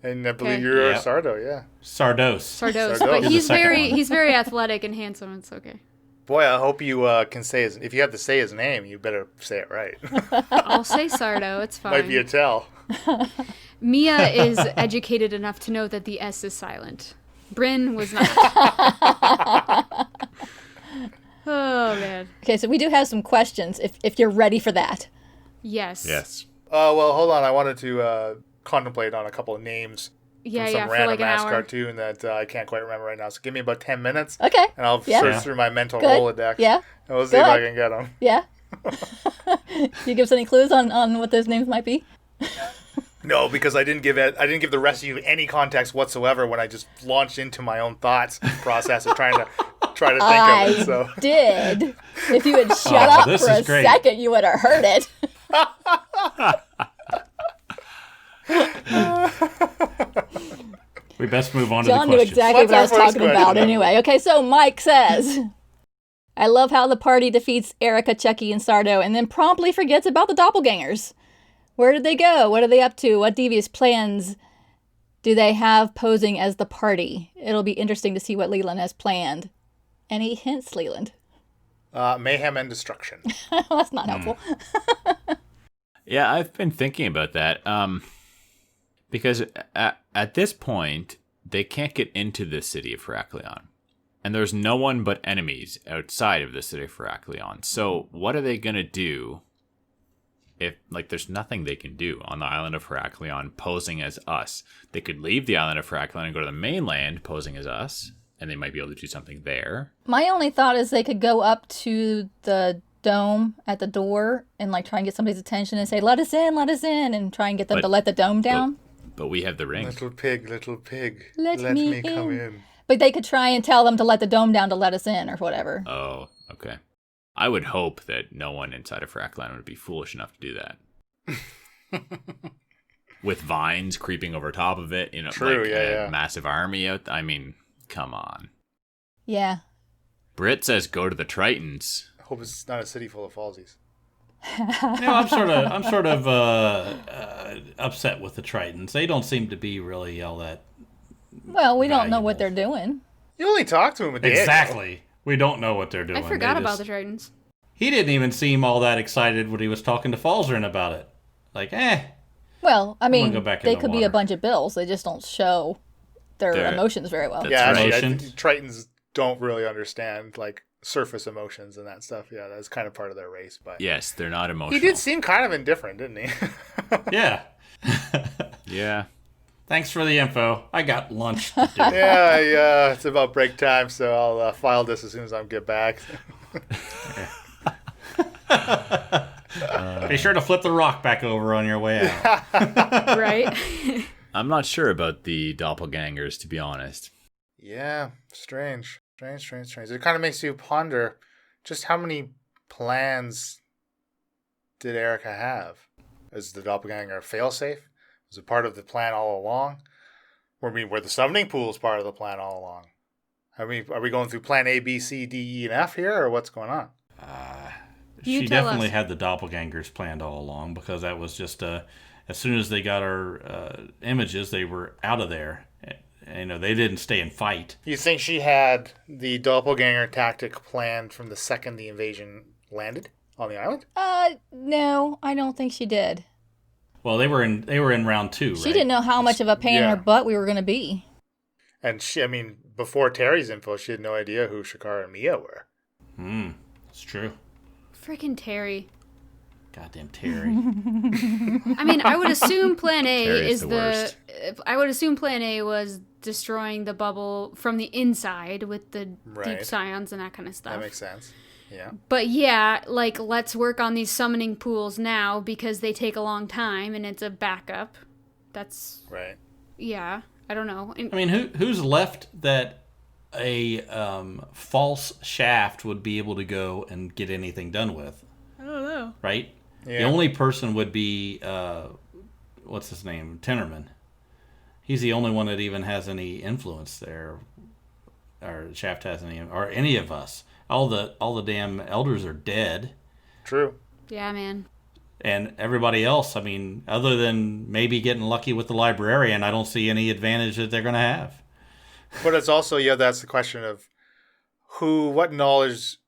And I believe Okay. you're Yep. Sardo, yeah. Sardos. Sardos. Sardos. But The he's second very one. he's very athletic and handsome. It's okay. Boy, I hope you can say his... If you have to say his name, you better say it right. I'll say Sardo. It's fine. Might be a tell. Mia is educated enough to know that the S is silent. Bryn was not. Oh, man. Okay, so we do have some questions if you're ready for that. Yes. Yes. Well, hold on. I wanted to contemplate on a couple of names Yeah, from some yeah, for random like an ass hour. cartoon that I can't quite remember right now. So give me about 10 minutes, Okay. and I'll Yeah. search through my mental Good. Rolodex. Yeah. And we'll see if Good. I can get them. Yeah. You give us any clues on what those names might be? No, because I didn't give the rest of you any context whatsoever when I just launched into my own thoughts process of trying to think of it. So Did. If you had shut Oh, up this for a is great. second, you would have heard it. We best move on John to the knew questions. exactly What's what I our was first talking about question? anyway. Okay, so Mike says, I love how the party defeats Erica, Chucky, and Sardo and then promptly forgets about the doppelgangers. Where did they go? What are they up to? What devious plans do they have posing as the party? It'll be interesting to see what Leland has planned. Any hints, Leland? mayhem and destruction. That's not helpful. Yeah, I've been thinking about that. Because at this point, they can't get into the city of Heraklion. And there's no one but enemies outside of the city of Heraklion. So what are they going to do if, like, there's nothing they can do on the island of Heraklion posing as us? They could leave the island of Heraklion and go to the mainland posing as us, and they might be able to do something there. My only thought is they could go up to the dome at the door and like try and get somebody's attention and say, let us in, and try and get them But- to let the dome down. But we have the ring. Little pig, Let me me come in. in. But they could try and tell them to let the dome down to let us in or whatever. Oh, okay. I would hope that no one inside of Heraklion would be foolish enough to do that. With vines creeping over top of it, True, like yeah. a massive army out. I mean, come on. Yeah. Brit says go to the Tritons. I hope it's not a city full of falsies. I'm sort of upset with the Tritons. They don't seem to be really all that. Well, we don't know what Valuable. they're doing. You only talked to him a day ago. Exactly. We don't know what they're doing. I forgot They about the just- Tritons. He didn't even seem all that excited when he was talking to Falzarin about it. Like, Well, I mean, go back in they the could be a water. bunch of bills. They just don't show their They're- emotions very well. That's Yeah, actually, I Emotions. think Tritons don't really understand like surface emotions and that stuff. Yeah, that's kind of part of their race. But Yes, they're not emotional. he did seem kind of indifferent, didn't he? yeah. Yeah. Thanks for the info. I got lunch to do. yeah, it's about break time, so I'll file this as soon as I get back. Be sure to flip the rock back over on your way out. Right? I'm not sure about the doppelgangers, to be honest. Yeah, strange. It kind of makes you ponder just how many plans did Erica have? Is the doppelganger a failsafe? Was it part of the plan all along? Were the summoning pools part of the plan all along? Are we going through plan A, B, C, D, E, and F here, or what's going on? You She tell definitely us. had the doppelgangers planned all along, because that was just as soon as they got our images, they were out of there. They didn't stay and fight. You think she had the doppelganger tactic planned from the second the invasion landed on the island? No, I don't think she did. Well, they were in round 2, right? She didn't know how much of a pain in Yeah. her butt we were going to be. And before Terry's info, she had no idea who Shakara and Mia were. It's true. Freaking Terry. Goddamn Terry. I mean, I would assume Plan A Terry's is the worst. I would assume Plan A was destroying the bubble from the inside with the deep Right. scions and that kind of stuff. That makes sense. Yeah. But yeah, like, let's work on these summoning pools now because they take a long time and it's a backup. That's, Right. yeah, I don't know. And I mean, who's left that a false shaft would be able to go and get anything done with? I don't know. Right? Yeah. The only person would be, what's his name? Tennerman. He's the only one that even has any influence there, or Shaft has any, or any of us. All the damn elders are dead, True. Yeah, man. and everybody else. I mean, other than maybe getting lucky with the librarian, I don't see any advantage that they're going to have. But it's also, that's the question of what knowledge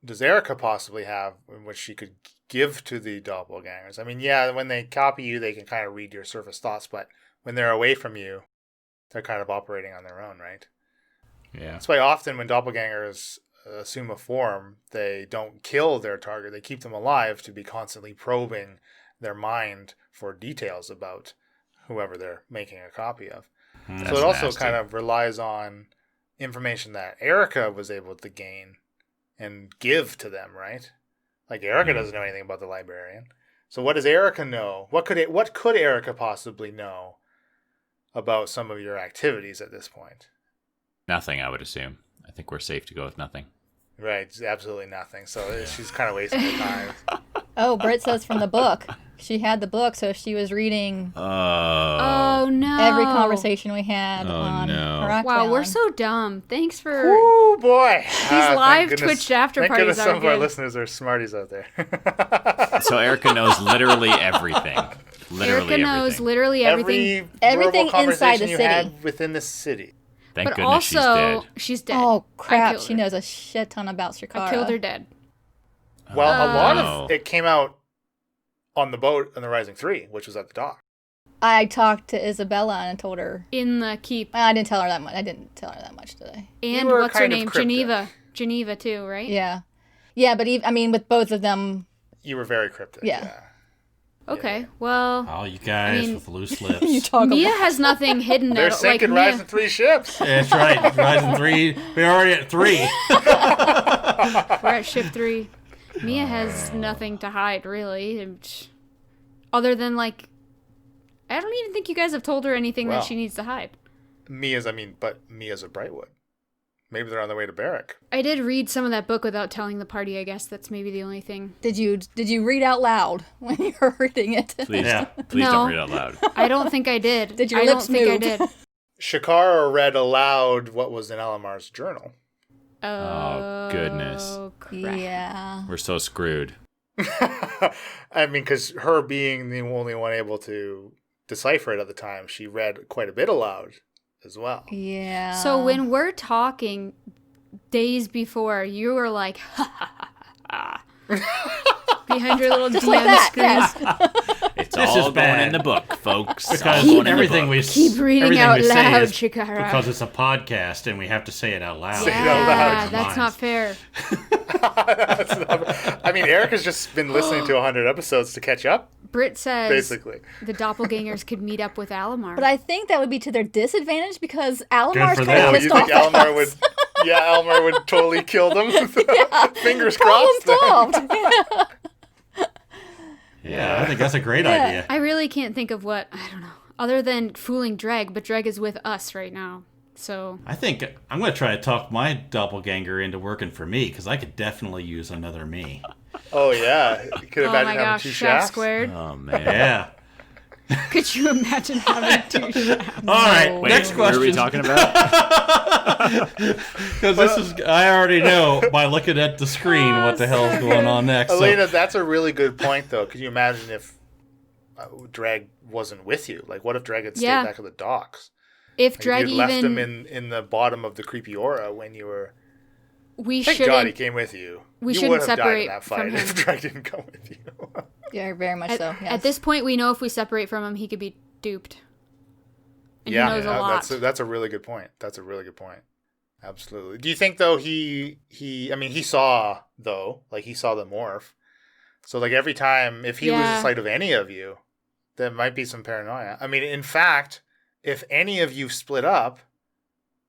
does Erica possibly have in which she could give to the doppelgangers? I mean, yeah, when they copy you, they can kind of read your surface thoughts, but when they're away from you, they're kind of operating on their own, right? Yeah. That's why often when doppelgangers assume a form, they don't kill their target. They keep them alive to be constantly probing their mind for details about whoever they're making a copy of. So it also kind of relies on information that Erica was able to gain and give to them, right? Like Erica doesn't know anything about the librarian. So what does Erica know? What could Erica possibly know about some of your activities at this point? Nothing, I would assume. I think we're safe to go with nothing. Right, absolutely nothing. So she's kind of wasting her time. Oh, Britt says from the book. She had the book, so she was reading Oh, no. every conversation we had Oh, on no. Rock Wow, we're Island. so dumb. Thanks for... Oh boy! These live Twitch after thank parties goodness are some of our good. listeners are smarties out there. So Erica knows literally everything. Literally Erica knows everything. literally everything. Everything verbal inside conversation the you city. had within the city. Thank But goodness she's also, dead. she's dead. Oh, I crap. killed She her. knows a shit ton about Shakara. I killed her dead. Well, a lot Oh. of it came out on the boat on the Rising 3, which was at the dock. I talked to Isabella and told her. In the keep. I didn't tell her that much. I didn't tell her that much today. And were what's her kind of name? cryptic. Geneva. Geneva, too, right? Yeah. Yeah, but with both of them, You were very cryptic. Yeah. Okay, well... Oh, you guys mean- with loose lips. you talk Mia about. has nothing hidden. They're that, sinking like, Rising 3 ships. Yeah, that's right. Rising 3. We're already at 3. We're at ship 3. Mia has nothing to hide, really. Other than, like... I don't even think you guys have told her anything Well. that she needs to hide. Mia's a Brightwood. Maybe they're on their way to Barrack. I did read some of that book without telling the party, I guess. That's maybe the only thing. Did you read out loud when you were reading it? Please, Yeah. please No. don't read out loud. I don't think I did. Did your I lips don't think move? I did. Shakara read aloud what was in Elamar's journal. Oh, goodness. Oh, crap. Yeah. We're so screwed. I mean, because her being the only one able to decipher it at the time, she read quite a bit aloud as well. Yeah. So when we're talking days before, you were like, ha ha ha ha. Behind your little just DM like that. screen. Yes. It's This all is going bad. in the book, folks. It's all Because going in the everything book. we Keep reading everything out we say loud, is Shakara. because it's a podcast and we have to say it out loud. Say it out loud. Yeah, that's not fair. I mean, Erica's just been listening to 100 episodes to catch up, Britt says basically. the doppelgangers could meet up with Alamar. But I think that would be to their disadvantage because Good Alamar's for kind them. of Oh, pissed you off think at Almar us. would... Yeah, Almar would totally kill them. Fingers Problem crossed. solved. Yeah, I think that's a great Yeah. idea. I really can't think of what, I don't know, other than fooling Dreg, but Dreg is with us right now. So, I think I'm going to try to talk my doppelganger into working for me because I could definitely use another me. Oh, yeah. You could oh imagine my having gosh, two Shaft shafts. squared. Oh, man. Yeah. Could you imagine having two shafts? All right, Wait, next what are we question. talking about? Because this is, I already know by looking at the screen what the hell is going on next. So- Elena, that's a really good point, though. Could you imagine if Drag wasn't with you? Like, what if Drag had stayed back at the docks? If Like, Drag you left even... him in the bottom of the creepy aura when you were... we Thank God he shouldn't... came with you. We you shouldn't would have died separate in that from fight him. if Drag didn't come with you. Yeah, very much so. Yes. At this point, we know if we separate from him, he could be duped. And he knows a lot. That's a really good point. That's a really good point. Absolutely. Do you think, though, he saw, though, like, he saw the morph. So, like, every time, if he loses sight of any of you, there might be some paranoia. I mean, in fact, if any of you split up,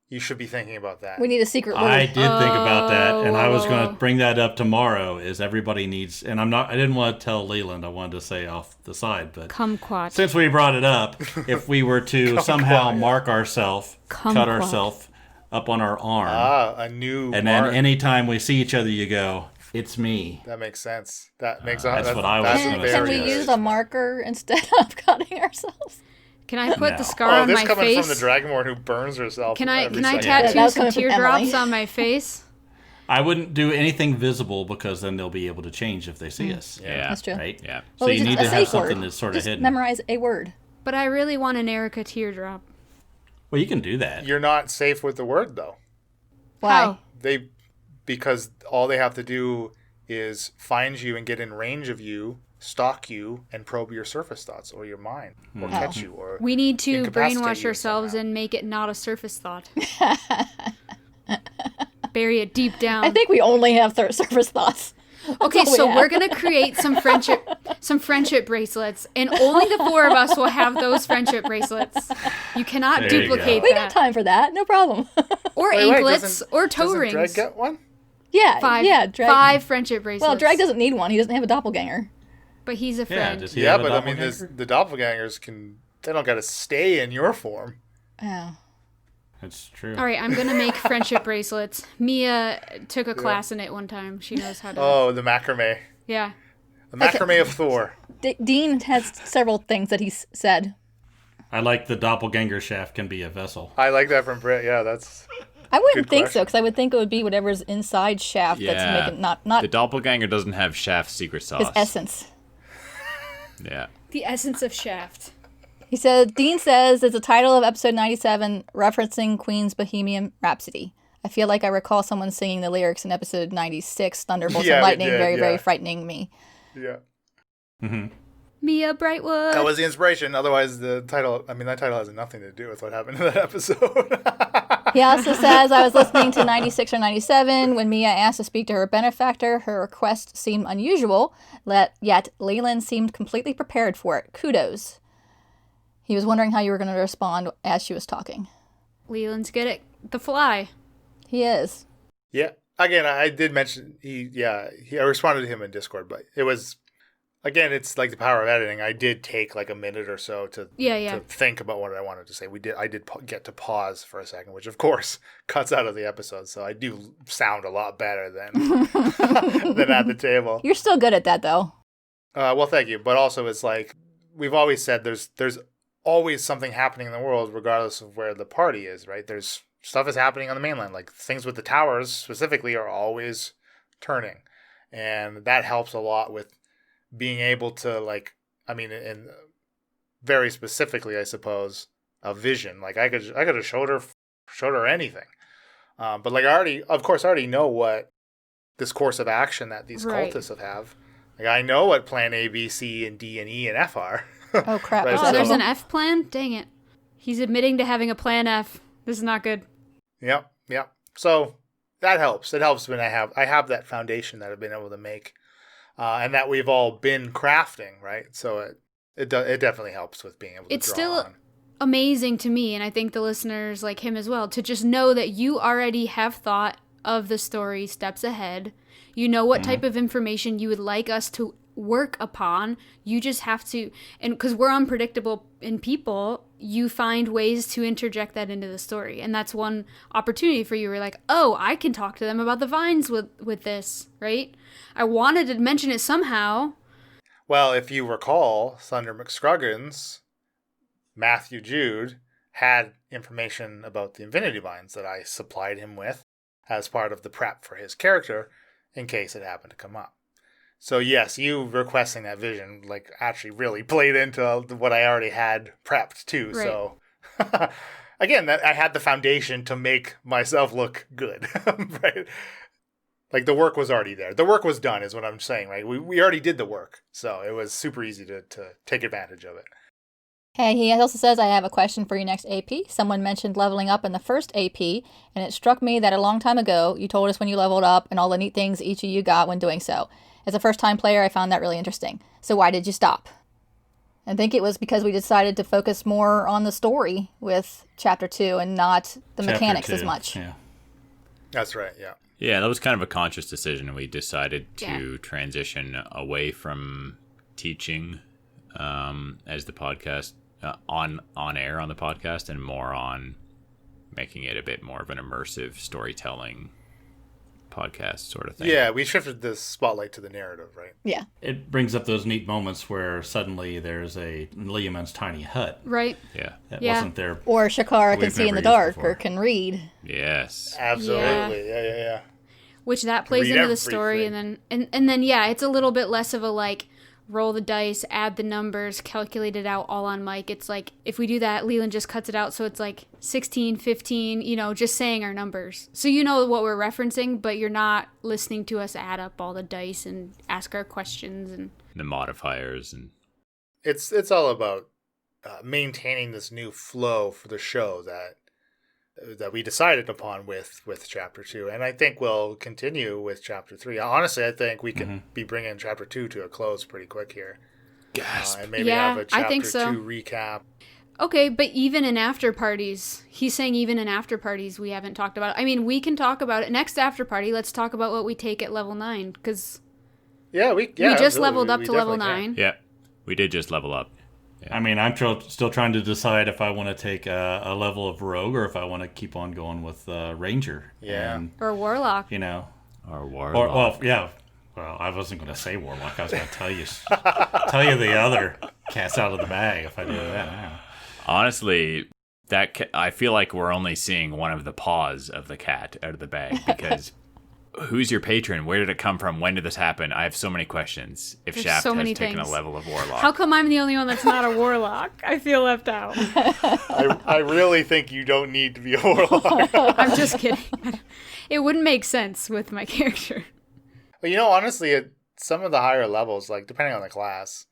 you should be thinking about that. We need a secret word. I did think about that, and I was going to bring that up tomorrow. Is everybody needs? And I didn't want to tell Leland. I wanted to say off the side, but Kumquat. since we brought it up, if we were to somehow mark ourselves, cut ourselves up on our arm, a new and mark. then anytime we see each other, you go, "It's me." That makes sense. That makes that's what I was that's gonna Can, say. can very we good. use a marker instead of cutting ourselves? Can I put No. the scar Oh, on this my coming face? from the Dragonborn who burns herself. Can I every second. Yeah, tattoo that was some coming from teardrops Emily. on my face? I wouldn't do anything visible because then they'll be able to change if they see us. Yeah. That's true. Right. Yeah. So Well, you just need a to have safe word. something that's sort of Just hidden. memorize a word. But I really want an Erica teardrop. Well, you can do that. You're not safe with the word, though. Why? How? Because all they have to do is find you and get in range of you, stalk you, and probe your surface thoughts or your mind, or catch you, or We need to incapacitate brainwash you ourselves somehow. and make it not a surface thought. Bury it deep down. I think we only have surface thoughts. Okay, all we so have. we're gonna create some friendship bracelets, and only the four of us will have those friendship bracelets. You cannot There you duplicate go. We that. got time for that. No problem. Or Wait, anklets, doesn't- or toe doesn't rings. Drag get one? Yeah. Five. Yeah. Drag. 5 friendship bracelets. Well, Drag doesn't need one. He doesn't have a doppelganger. But he's a Yeah. friend. Does he Yeah, have a but I mean, doppelganger? the doppelgangers they don't got to stay in your form. Oh. That's true. All right, I'm gonna make friendship bracelets. Mia took a class in it one time. She knows how to. Oh, the macrame. Yeah. The macrame of Thor. Dean has several things that he's said. I like the doppelganger shaft can be a vessel. I like that from Britt. Yeah, that's... I wouldn't Good think question. so, because I would think it would be whatever's inside Shaft Yeah. that's making not The doppelganger doesn't have Shaft's secret sauce. his essence. Yeah. The essence of Shaft. He said, Dean says it's the title of episode 97, referencing Queen's Bohemian Rhapsody. I feel like I recall someone singing the lyrics in episode 96, Thunderbolts Yeah, and we Lightning, did, very, very yeah. frightening me. Yeah. Mia Brightwood. That was the inspiration. Otherwise, that title has nothing to do with what happened in that episode. He also says, I was listening to 96 or 97 when Mia asked to speak to her benefactor. Her request seemed unusual, yet Leland seemed completely prepared for it. Kudos. He was wondering how you were going to respond as she was talking. Leland's good at the fly. He is. Yeah. Again, I did mention I responded to him in Discord, but it was, again, it's like the power of editing. I did take like a minute or so to think about what I wanted to say. I did get to pause for a second, which of course cuts out of the episode. So I do sound a lot better than than at the table. You're still good at that, though. Well, thank you. But also, it's like we've always said, there's always something happening in the world, regardless of where the party is. Right? There's stuff is happening on the mainland. Like things with the towers specifically are always turning, and that helps a lot with being able to, like, I mean, and very specifically, I suppose, a vision. Like I could have showed her anything, but like I already know what this course of action that these Right. cultists have. Like I know what Plan A, B, C, and D, and E, and F are. Oh, crap. Right, Oh, so- there's an F plan? Dang it. He's admitting to having a plan F. This is not good. Yep. So that helps. It helps when I have that foundation that I've been able to make, and that we've all been crafting, right? So it definitely helps with being able to It's draw still on. amazing to me, and I think the listeners like him as well, to just know that you already have thought of the story steps ahead. You know what type of information you would like us to work upon. You just have to, and because we're unpredictable in people, you find ways to interject that into the story, and that's one opportunity for you. We're like, oh, I can talk to them about the vines with this, right? I wanted to mention it somehow. Well, if you recall, Thunder McScruggins Matthew Jude had information about the Infinity Mines that I supplied him with as part of the prep for his character in case it happened to come up. So yes, you requesting that vision like actually really played into what I already had prepped too. Right. So again, that I had the foundation to make myself look good, right? Like the work was already there. The work was done is what I'm saying, right? We already did the work. So it was super easy to take advantage of it. Hey, he also says, I have a question for your next AP. Someone mentioned leveling up in the first AP, and it struck me that a long time ago, you told us when you leveled up and all the neat things each of you got when doing so. As a first-time player, I found that really interesting. So why did you stop? I think it was because we decided to focus more on the story with Chapter 2 and not the mechanics as much. Yeah. That's right, yeah. Yeah, that was kind of a conscious decision. We decided to transition away from teaching as the podcast on air on the podcast and more on making it a bit more of an immersive storytelling podcast sort of thing. Yeah, we shifted the spotlight to the narrative, right? Yeah. It brings up those neat moments where suddenly there's a Leoman's tiny hut Right. Yeah. that Yeah. wasn't there. Or Shakara can We've see in the never used dark before. or can read. Yes. Absolutely. Yeah. Which that plays Read into the story, everything. and then yeah, it's a little bit less of a like roll the dice, add the numbers, calculate it out all on mic. It's like if we do that, Leland just cuts it out, so it's like 16, 15, just saying our numbers. So you know what we're referencing, but you're not listening to us add up all the dice and ask our questions and The modifiers and It's all about maintaining this new flow for the show that we decided upon with Chapter 2. And I think we'll continue with Chapter 3. Honestly, I think we can be bringing Chapter 2 to a close pretty quick here. gasp. And maybe Yeah, have a I Chapter think so. 2 recap. Okay, but even in after parties, he's saying even in after parties we haven't talked about it. I mean, we can talk about it. Next after party, let's talk about what we take at level 9, because Yeah, we we just absolutely. leveled up We to level definitely 9. Yeah. We did just level up. I mean, I'm still trying to decide if I want to take a level of Rogue or if I want to keep on going with Ranger. Yeah. And, Or Warlock. Or Or, Warlock. Well, I wasn't going to say Warlock. I was going to tell you the other cat's out of the bag if I do that now. Honestly, I feel like we're only seeing one of the paws of the cat out of the bag because who's your patron? Where did it come from? When did this happen? I have so many questions. If There's Shaft so has many taken things. a level of Warlock. How come I'm the only one that's not a Warlock? I feel left out. I really think you don't need to be a warlock. I'm just kidding. It wouldn't make sense with my character. But honestly, at some of the higher levels, like depending on the class,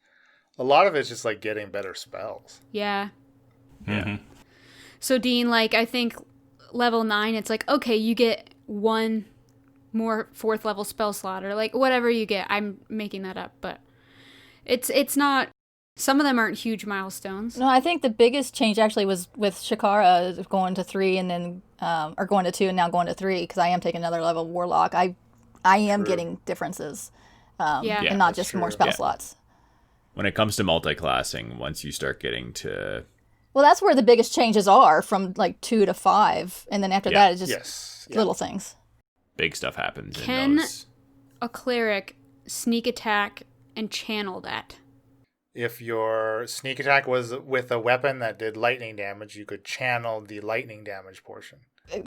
a lot of it's just like getting better spells. Yeah. Yeah. So Dean, like I think level 9, it's like, okay, you get one more 4th level spell slot or like whatever you get. I'm making that up, but it's not, some of them aren't huge milestones. No, I think the biggest change actually was with Shakara going to 3 and then, or going to 2 and now going to 3, because I am taking another level of Warlock. I am getting differences, Yeah. and not that's just more true. spell Yeah. slots. When it comes to multi-classing, once you start getting to... Well, that's where the biggest changes are, from like 2 to 5, and then after that it's just Yes. Yeah. little things. big stuff happens in Can those. a cleric sneak attack and channel that? If your sneak attack was with a weapon that did lightning damage, you could channel the lightning damage portion.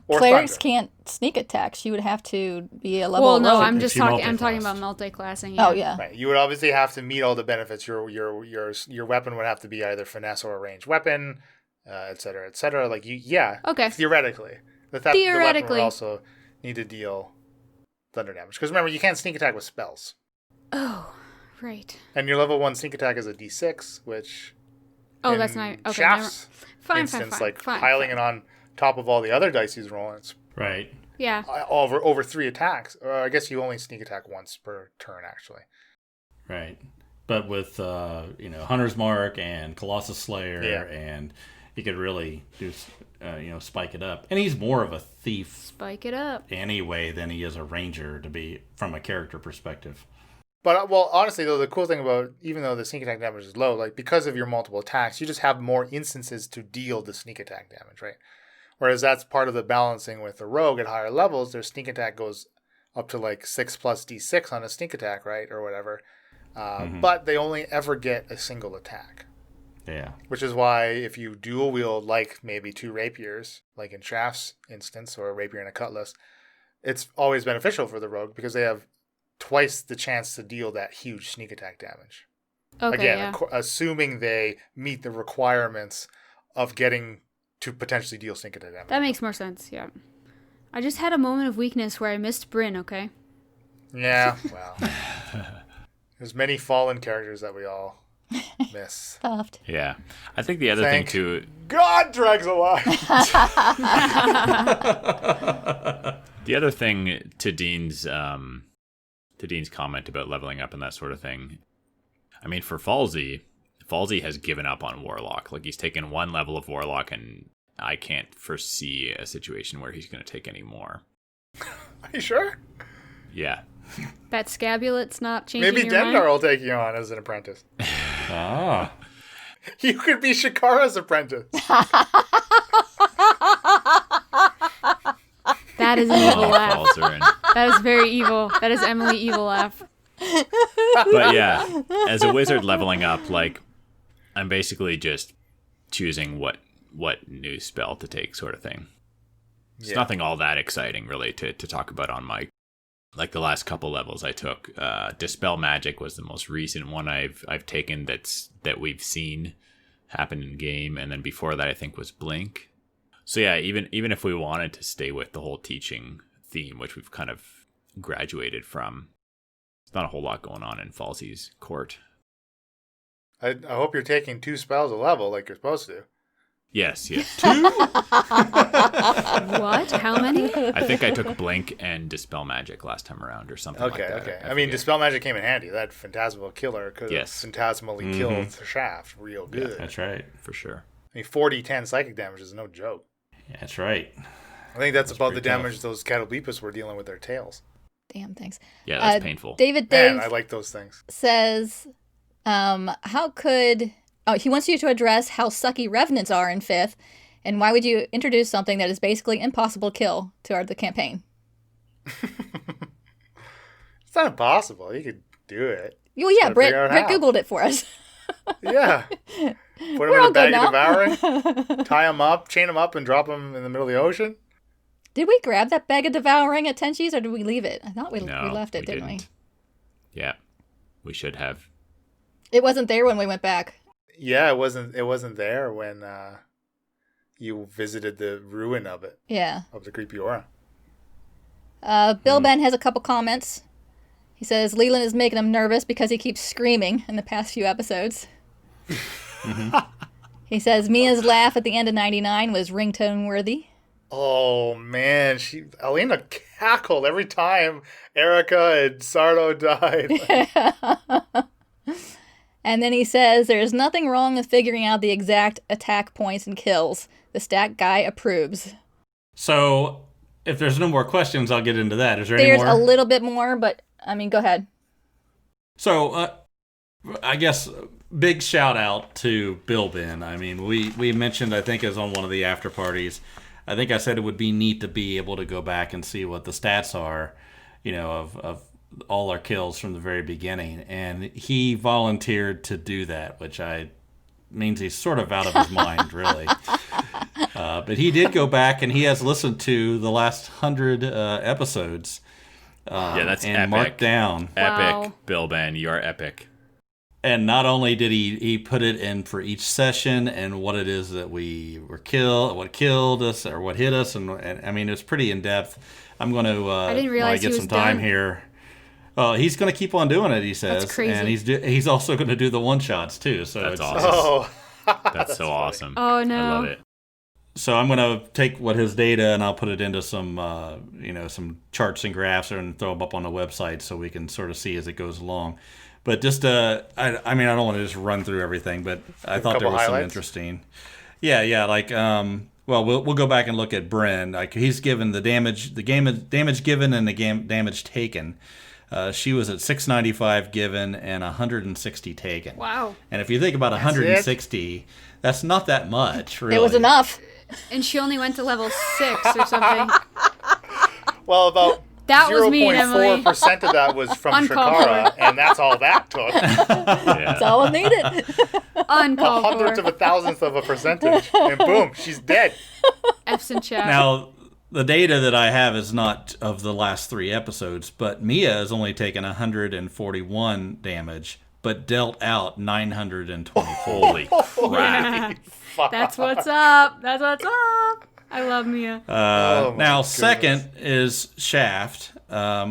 Or Clerics thunder. can't sneak attack. She would have to be a level Well, no, rogue. I'm If just you talking. I'm talking multi-classed. about multi-classing. Oh yeah. Right. You would obviously have to meet all the benefits. Your weapon would have to be either finesse or a ranged weapon, et cetera, et cetera. Like Okay. theoretically. But the weapon Theoretically. would also need to deal thunder damage. Because remember, you can't sneak attack with spells. Oh, right. And your level 1 sneak attack is a d6, which Oh, in that's not okay. Shaft's Fine, instance, fine. like piling it on top of all the other dice he's rolling, it's Right. Yeah. over 3 attacks. Or I guess you only sneak attack once per turn, actually. Right. But with Hunter's Mark and Colossus Slayer, Yeah. and he could really do spike it up. And he's more of a thief Spike it up. anyway than he is a ranger, to be from a character perspective. But, well, honestly, though, the cool thing about, even though the sneak attack damage is low, like, because of your multiple attacks, you just have more instances to deal the sneak attack damage, right? Whereas that's part of the balancing with the rogue at higher levels. Their sneak attack goes up to, like, 6 plus d6 on a sneak attack, right? Or whatever. But they only ever get a single attack. Yeah. Which is why if you dual wield like maybe 2 rapiers, like in Shaft's instance, or a rapier and a cutlass, it's always beneficial for the rogue because they have twice the chance to deal that huge sneak attack damage. Okay, Again, assuming they meet the requirements of getting to potentially deal sneak attack damage. That makes more sense, yeah. I just had a moment of weakness where I missed Bryn, okay? Yeah, well. There's many fallen characters that we all miss. Soft. Yeah. I think the other thing, too... God, Drag's alive! The other thing to Dean's comment about leveling up and that sort of thing, I mean, for Falsey has given up on Warlock. Like, he's taken 1 level of Warlock, and I can't foresee a situation where he's going to take any more. Are you sure? Yeah. That scabulet's not changing Maybe your Dendar mind? will take you on as an apprentice. Ah. You could be Shikara's apprentice. That is an evil laugh. Falzer and- That is very evil. That is Emily evil laugh. But yeah, as a wizard leveling up, like, I'm basically just choosing what new spell to take, sort of thing. It's nothing all that exciting, really, to talk about on mic. Like the last couple levels I took, Dispel Magic was the most recent one I've taken that we've seen happen in game, and then before that I think was Blink. So yeah, even if we wanted to stay with the whole teaching theme, which we've kind of graduated from, there's not a whole lot going on in Falsey's court. I hope you're taking 2 spells a level like you're supposed to. Yes. 2? What? How many? I think I took Blink and Dispel Magic last time around or something like that. Okay. I I mean, forget. Dispel Magic came in handy. That Phantasmal Killer could have Yes. phantasmally killed the Shaft real good. That's right. For sure. I mean, 40-10 psychic damage is no joke. That's right. I think that's about the pretty tough. damage those Catoblepas were dealing with their tails. Damn things. Yeah, that's painful. David Man, Dave I like those things. says, how could... Oh, he wants you to address how sucky revenants are in 5th, and why would you introduce something that is basically impossible to kill to the campaign? It's not impossible. You could do it. Well, yeah, Gotta Britt figure out how. Googled it for us. Yeah. Put We're them in all a bag good of now. devouring, tie them up, chain them up, and drop them in the middle of the ocean. Did we grab that bag of devouring at Tenchi's, or did we leave it? I thought we No, left it, we didn't we? Yeah, we should have. It wasn't there when we went back. Yeah, it wasn't there when you visited the ruin of it, Yeah. of the creepy aura. Bill Ben has a couple comments. He says Leland is making him nervous because he keeps screaming in the past few episodes. He says Mia's laugh at the end of 99 was ringtone worthy. Oh man, Alina cackled every time Erica and Sardo died. And then he says there's nothing wrong with figuring out the exact attack points and kills. The stat guy approves. So, if there's no more questions, I'll get into that. Is there There's any more? a little bit more, but I mean, go ahead. So, I guess big shout out to Bill Ben. I mean, we mentioned, I think it was on one of the after parties, I think I said it would be neat to be able to go back and see what the stats are, of all our kills from the very beginning. And he volunteered to do that, which means he's sort of out of his mind, really. But he did go back and he has listened to the last 100 episodes. Yeah, that's and epic. marked down. Epic, Wow. Bill Ben, you are epic. And not only did he put it in for each session and what it is that we were what killed us or what hit us, and I mean it's pretty in depth. I'm going to I didn't when realize I get he some was time done. here. He's going to keep on doing it. He says, That's crazy. and he's also going to do the one shots too. So That's it's awesome. Oh, That's so funny. awesome. Oh, no. I love it. So I'm going to take what his data and I'll put it into some some charts and graphs and throw them up on the website so we can sort of see as it goes along. But just I don't want to just run through everything, but I thought there couple was some highlights? interesting. Yeah, like well we'll go back and look at Bryn. Like he's given the damage given and the damage taken. She was at 695 given and 160 taken. Wow. And if you think about 160, that's not that much, really. It was enough. And she only went to level 6 or something. Well, about That was me and Emily. 0.4% of that was from Uncalled Shakara, and that's all that took. That's all it needed. A Uncalled hundredth for. of a thousandth of a percentage, and boom, she's dead. F's in chat. Now, the data that I have is not of the last 3 episodes, but Mia has only taken 141 damage, but dealt out 924. Holy crap. That's what's up. That's what's up. I love Mia. Oh my Now, goodness. second is Shaft.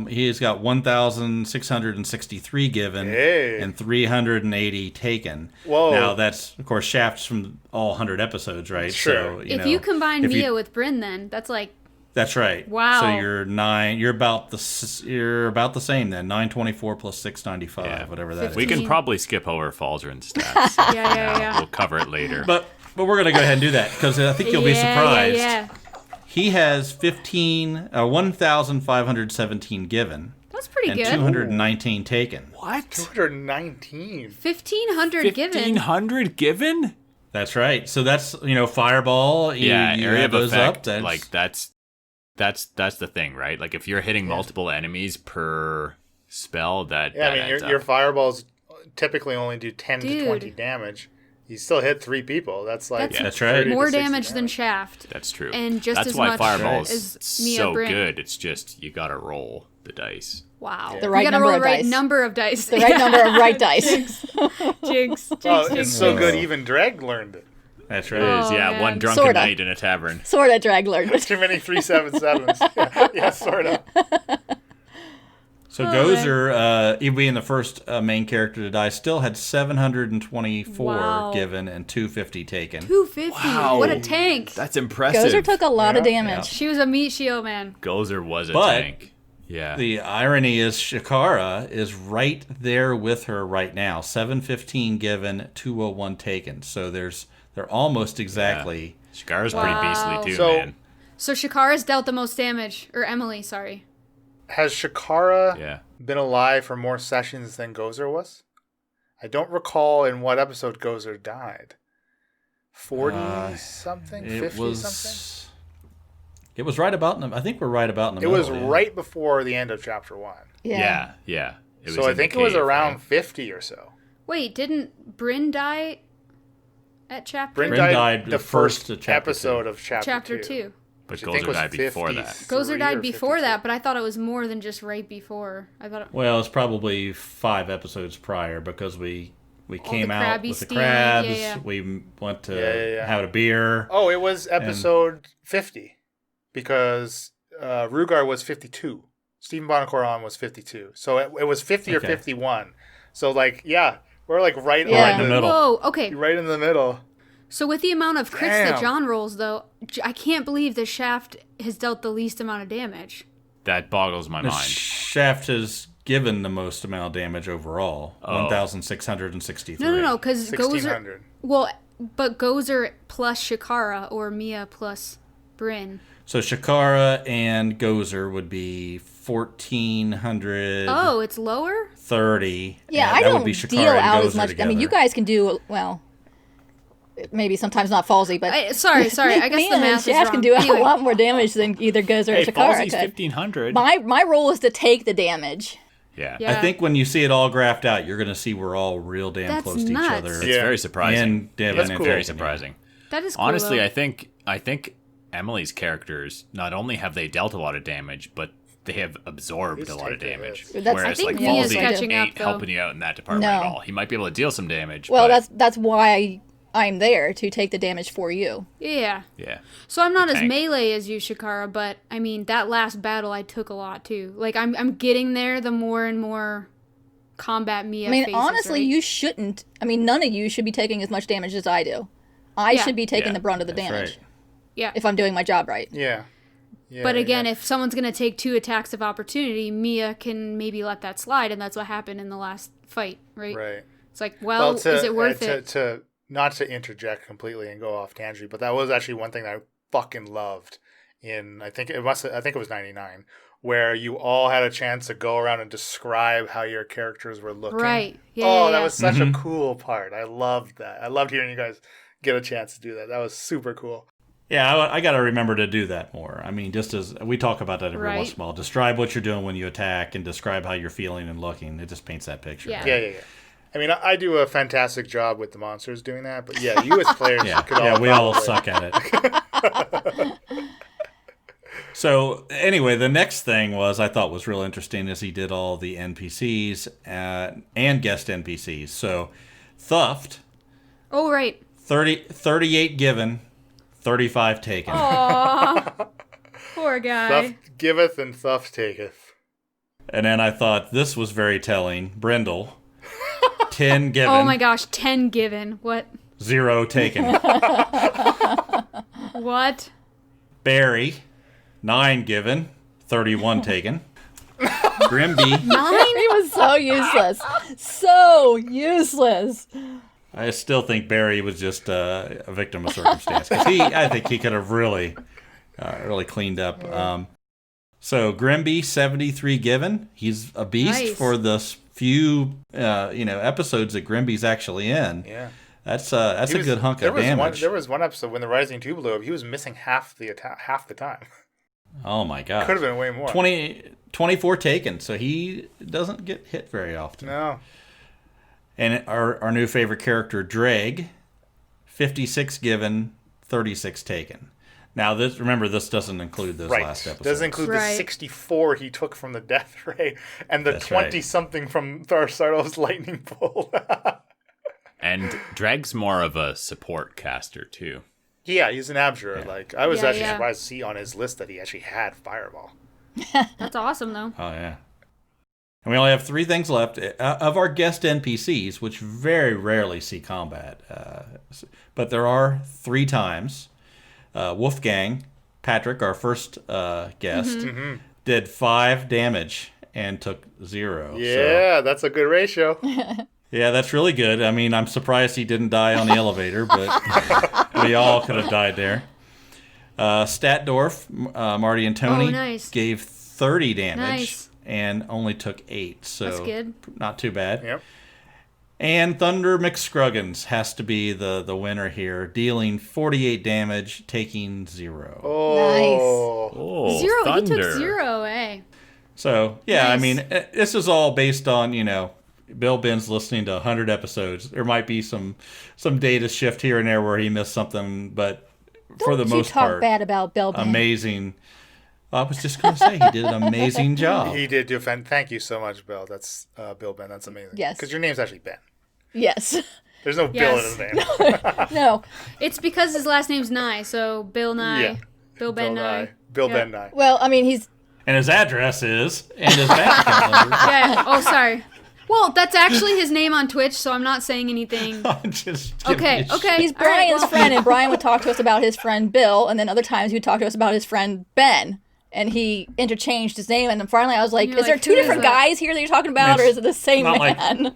He's got 1,663 given Hey. and 380 taken. Whoa. Now, that's, of course, Shaft's from all 100 episodes, right? Sure. So, If you combine if you- Mia with Bryn, then that's like That's right. Wow. So you're about the same then. 924 plus 695, Yeah. whatever that is. We can probably skip over Falzarin stats. yeah. We'll cover it later. But we're gonna go ahead and do that because I think you'll be surprised. Yeah. He has 1,517 given That's pretty and good. 219 taken. What? 219. 1,500 given. 1,500 given? That's right. So that's Fireball. Yeah, you area add of those effect. up. Like that's the thing, right? Like if you're hitting multiple enemies per spell, that Yeah, that I mean, adds your up. fireballs typically only do 10 to Dude. 20 damage. You still hit 3 people. That's like That's right. 30 to More 60 damage than Shaft. That's true. And just That's as why much Fireball's as Mia so Bryn. good. It's just you gotta roll the dice. Wow. The right you gotta number roll of the right dice. number of dice. The right number of right dice. Jinx. Well, Jinx. it's so good even Dreg learned it. That's It right. is, Oh, yeah, man. one drunken Sorta. night in a tavern. Sort of drag learned. Too many 377s. Yeah, sort of. So Oh, Gozer, he being the first main character to die, still had 724 Wow. given and 250 taken. 250. Wow. What a tank. That's impressive. Gozer took a lot of Yeah. damage. She was a meat shield, man. Gozer was a But- tank. Yeah. The irony is Shakara is right there with her right now. 715 given, 201 taken. So they're almost exactly. Shakara's Wow. pretty beastly too, So- man. So Shakara's dealt the most damage. Or Emily, sorry. Has Shakara Yeah. been alive for more sessions than Gozer was? I don't recall in what episode Gozer died. 40 something? 50 something? It was right about. I think we're right about in the It middle. was yeah. right before the end of chapter 1. Yeah. It So I in the think it was cave, around right? 50 or so. Wait, didn't Bryn die at chapter Bryn Bryn died, died the the first first of chapter episode two. of chapter, chapter 2. 2? But which I think Gozer was died before that. 53 Gozer or died before 52. that, but I thought it was more than just right before. I thought it, Well, it's probably 5 episodes prior because we came the out crabby with the steam, crabs. yeah. We went to Yeah. have a beer. Oh, it was episode 50 because Rugar was 52. Stephen Bonacoron was 52. So it was 50 or Okay. 51. So, like, yeah, we're like right Yeah. on in the middle. Whoa, okay. Right in the middle. So with the amount of crits that Damn. John rolls, though, I can't believe that Shaft has dealt the least amount of damage. That boggles my The mind. Shaft has given the most amount of damage overall, Oh. 1,663. No, because Gozer. 1600. Well, but Gozer plus Shakara or Mia plus Bryn. So Shakara and Gozer would be 1,430. Oh, it's lower? Yeah, and I that would don't be Shakara deal and out as Gozer much. I mean, together. you guys can do, well, maybe sometimes not Falsey, but Sorry. I guess me the and math is Shaft wrong. can do Anyway, a lot more damage than either Gozer Hey, or Shakara Falsey's could. 1,500. My role is to take the damage. Yeah. Yeah. I think when you see it all graphed out, you're going to see we're all real damn That's close to nuts. each other. It's Yeah. very surprising. And Devin That's and cool. Very Colton, surprising. that is cool, Honestly, though. I think Emily's characters, not only have they dealt a lot of damage, but they have absorbed He's a lot of taken damage. hits. That's- Whereas I think like Mia's Falsey catching up, ain't though. helping you out in that department No. at all. He might be able to deal some damage. Well, but, that's why I'm there, to take the damage for you. Yeah. yeah. So I'm not as tank. melee as you, Shakara, but I mean that last battle I took a lot too. Like I'm getting there the more and more combat Mia. I mean, faces, honestly, right? you shouldn't. I mean, none of you should be taking as much damage as I do. I Yeah. should be taking Yeah, the brunt of the That's damage right. Yeah. if I'm doing my job right. Yeah. Yeah, But again, yeah. if someone's gonna take 2 attacks of opportunity, Mia can maybe let that slide, and that's what happened in the last fight, right? Right. It's like, well, is it worth it? To not to interject completely and go off tangent, but that was actually one thing that I fucking loved in I think it was 99, where you all had a chance to go around and describe how your characters were looking. Right. Yeah. Oh, yeah, that yeah. was such a cool part. I loved that. I loved hearing you guys get a chance to do that. That was super cool. Yeah, I got to remember to do that more. I mean, just as we talk about that every Right. once in a while. Describe what you're doing when you attack and describe how you're feeling and looking. It just paints that picture. Yeah. Yeah. I mean, I do a fantastic job with the monsters doing that, but yeah, you as players could we all probably- suck at it. So anyway, the next thing I thought was real interesting is he did all the NPCs and guest NPCs. So Thuft, Oh, right. 38 given, 35 taken. Aw. Poor guy. Thuft giveth and Thuft taketh. And then I thought this was very telling. Brindle, 10 given, Oh my gosh, 10 given. What? 0 taken. What? Barry, 9 given, 31 taken. Grimby, He was so useless. So useless. I still think Barry was just a victim of circumstance. 'Cause I think he could have really cleaned up. So Grimby, 73 given. He's a beast Nice. for the few episodes that Grimby's actually in. Yeah. That's a good hunk of damage. There was one episode when the Rising 2 blew up, he was missing half the time. Oh my god. Could have been way more. 24 taken, so he doesn't get hit very often. No. And our new favorite character, Dreg, 56 given, 36 taken. Now, this doesn't include those Right. last episodes. Doesn't include the Right. 64 he took from the Death Ray and the That's right. 20-something from Tharsardo's Lightning Bolt. And Dreg's more of a support caster too. Yeah, he's an Abjurer. Like, I was Yeah, actually yeah. surprised to see on his list that he actually had Fireball. That's awesome, though. Oh, yeah. And we only have 3 things left of our guest NPCs, which very rarely see combat. But there are 3 times. Wolfgang, Patrick, our first guest, did 5 damage and took 0. Yeah, that's a good ratio. Yeah, that's really good. I mean, I'm surprised he didn't die on the elevator, but we all could have died there. Statdorf, Marty and Tony, nice. gave 30 damage Nice. and only took 8. So That's good. not too bad. Yep. And Thunder McScruggins has to be the winner here, dealing 48 damage, taking 0. Oh. Oh, 0. Thunder. He took 0, eh? So, yeah, I Nice. mean, this is all based on, Bill Ben's listening to 100 episodes. There might be some data shift here and there where he missed something, but for the Don't you most talk part, bad about Bill Ben. amazing. I was just going to say, he did an amazing job. He did do thank you so much, Bill. That's Bill Ben. That's amazing. Yes. Because your name's actually Ben. Yes. There's no Bill in his Yes. name. No. It's because his last name's Nye, so Bill Nye. Yeah. Bill Ben Nye. Bill Yeah. Ben Nye. Well, I mean, he's And his address is, and his bank account number. Yeah. Oh, sorry. Well, that's actually his name on Twitch, so I'm not saying anything. I'm just giving Okay, you okay. he's All right, Brian's well- friend, and Brian would talk to us about his friend Bill, and then other times he would talk to us about his friend Ben. And he interchanged his name, and then finally I was like, You're is there like, 2 who is different that? guys here that you're talking about, or It's is it the same not like- man?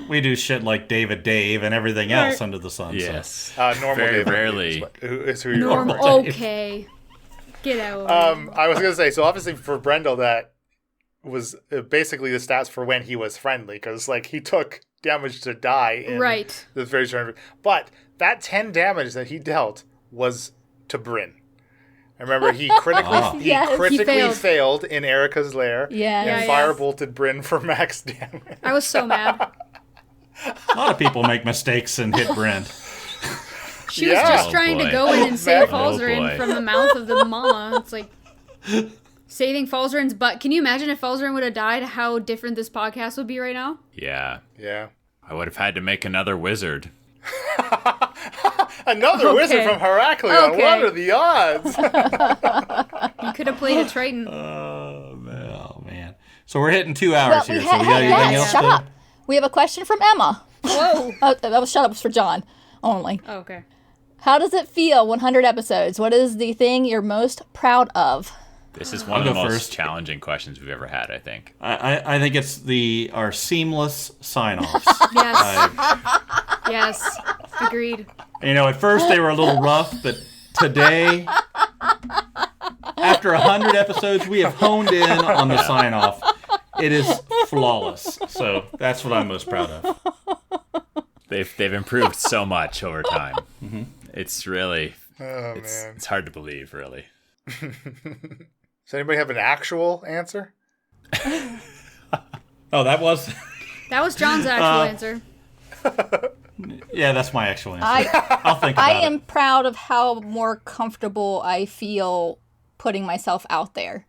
We do shit like David Dave and everything else under the sun. Yes. Normal Very David rarely. is who you're Normal. talking Okay. Get out. about. I was going to say, so obviously for Brendel, that was basically the stats for when he was friendly, because like he took damage to die in Right. the very short. But that 10 damage that he dealt was to Bryn. I remember he critically Yes. he critically He failed in Erica's lair. Yeah. And Yeah, yeah. firebolted Bryn for max damage. I was so mad. A lot of people make mistakes and hit Brent. She was Yeah. just Oh, trying to boy. go in and save Oh, Falzarin boy. from the mouth of the mama. It's like saving Falzarin's butt. Can you imagine if Falzarin would have died, how different this podcast would be right now? Yeah. Yeah. I would have had to make another wizard. Another wizard from Heraklion. Okay. What are the odds? You could have played a Triton. Oh, man. So we're hitting 2 hours Well, here. So we got hey, anything guys, else? shut to- up. We have a question from Emma. Whoa. That was shut up for John only. Oh, okay. How does it feel 100 episodes? What is the thing you're most proud of? This is one I'll of the go most first. challenging questions we've ever had, I think. I think it's our seamless sign-offs. Yes. Yes. Agreed. At first they were a little rough, but today, after 100 episodes, we have honed in on the sign-off. It is flawless. So that's what I'm most proud of. They've improved so much over time. It's really Oh, It's man. it's hard to believe, really. Does anybody have an actual answer? Oh, that was. That was John's actual answer. Yeah, that's my actual answer. I I'll think about I am it. proud of how more comfortable I feel putting myself out there.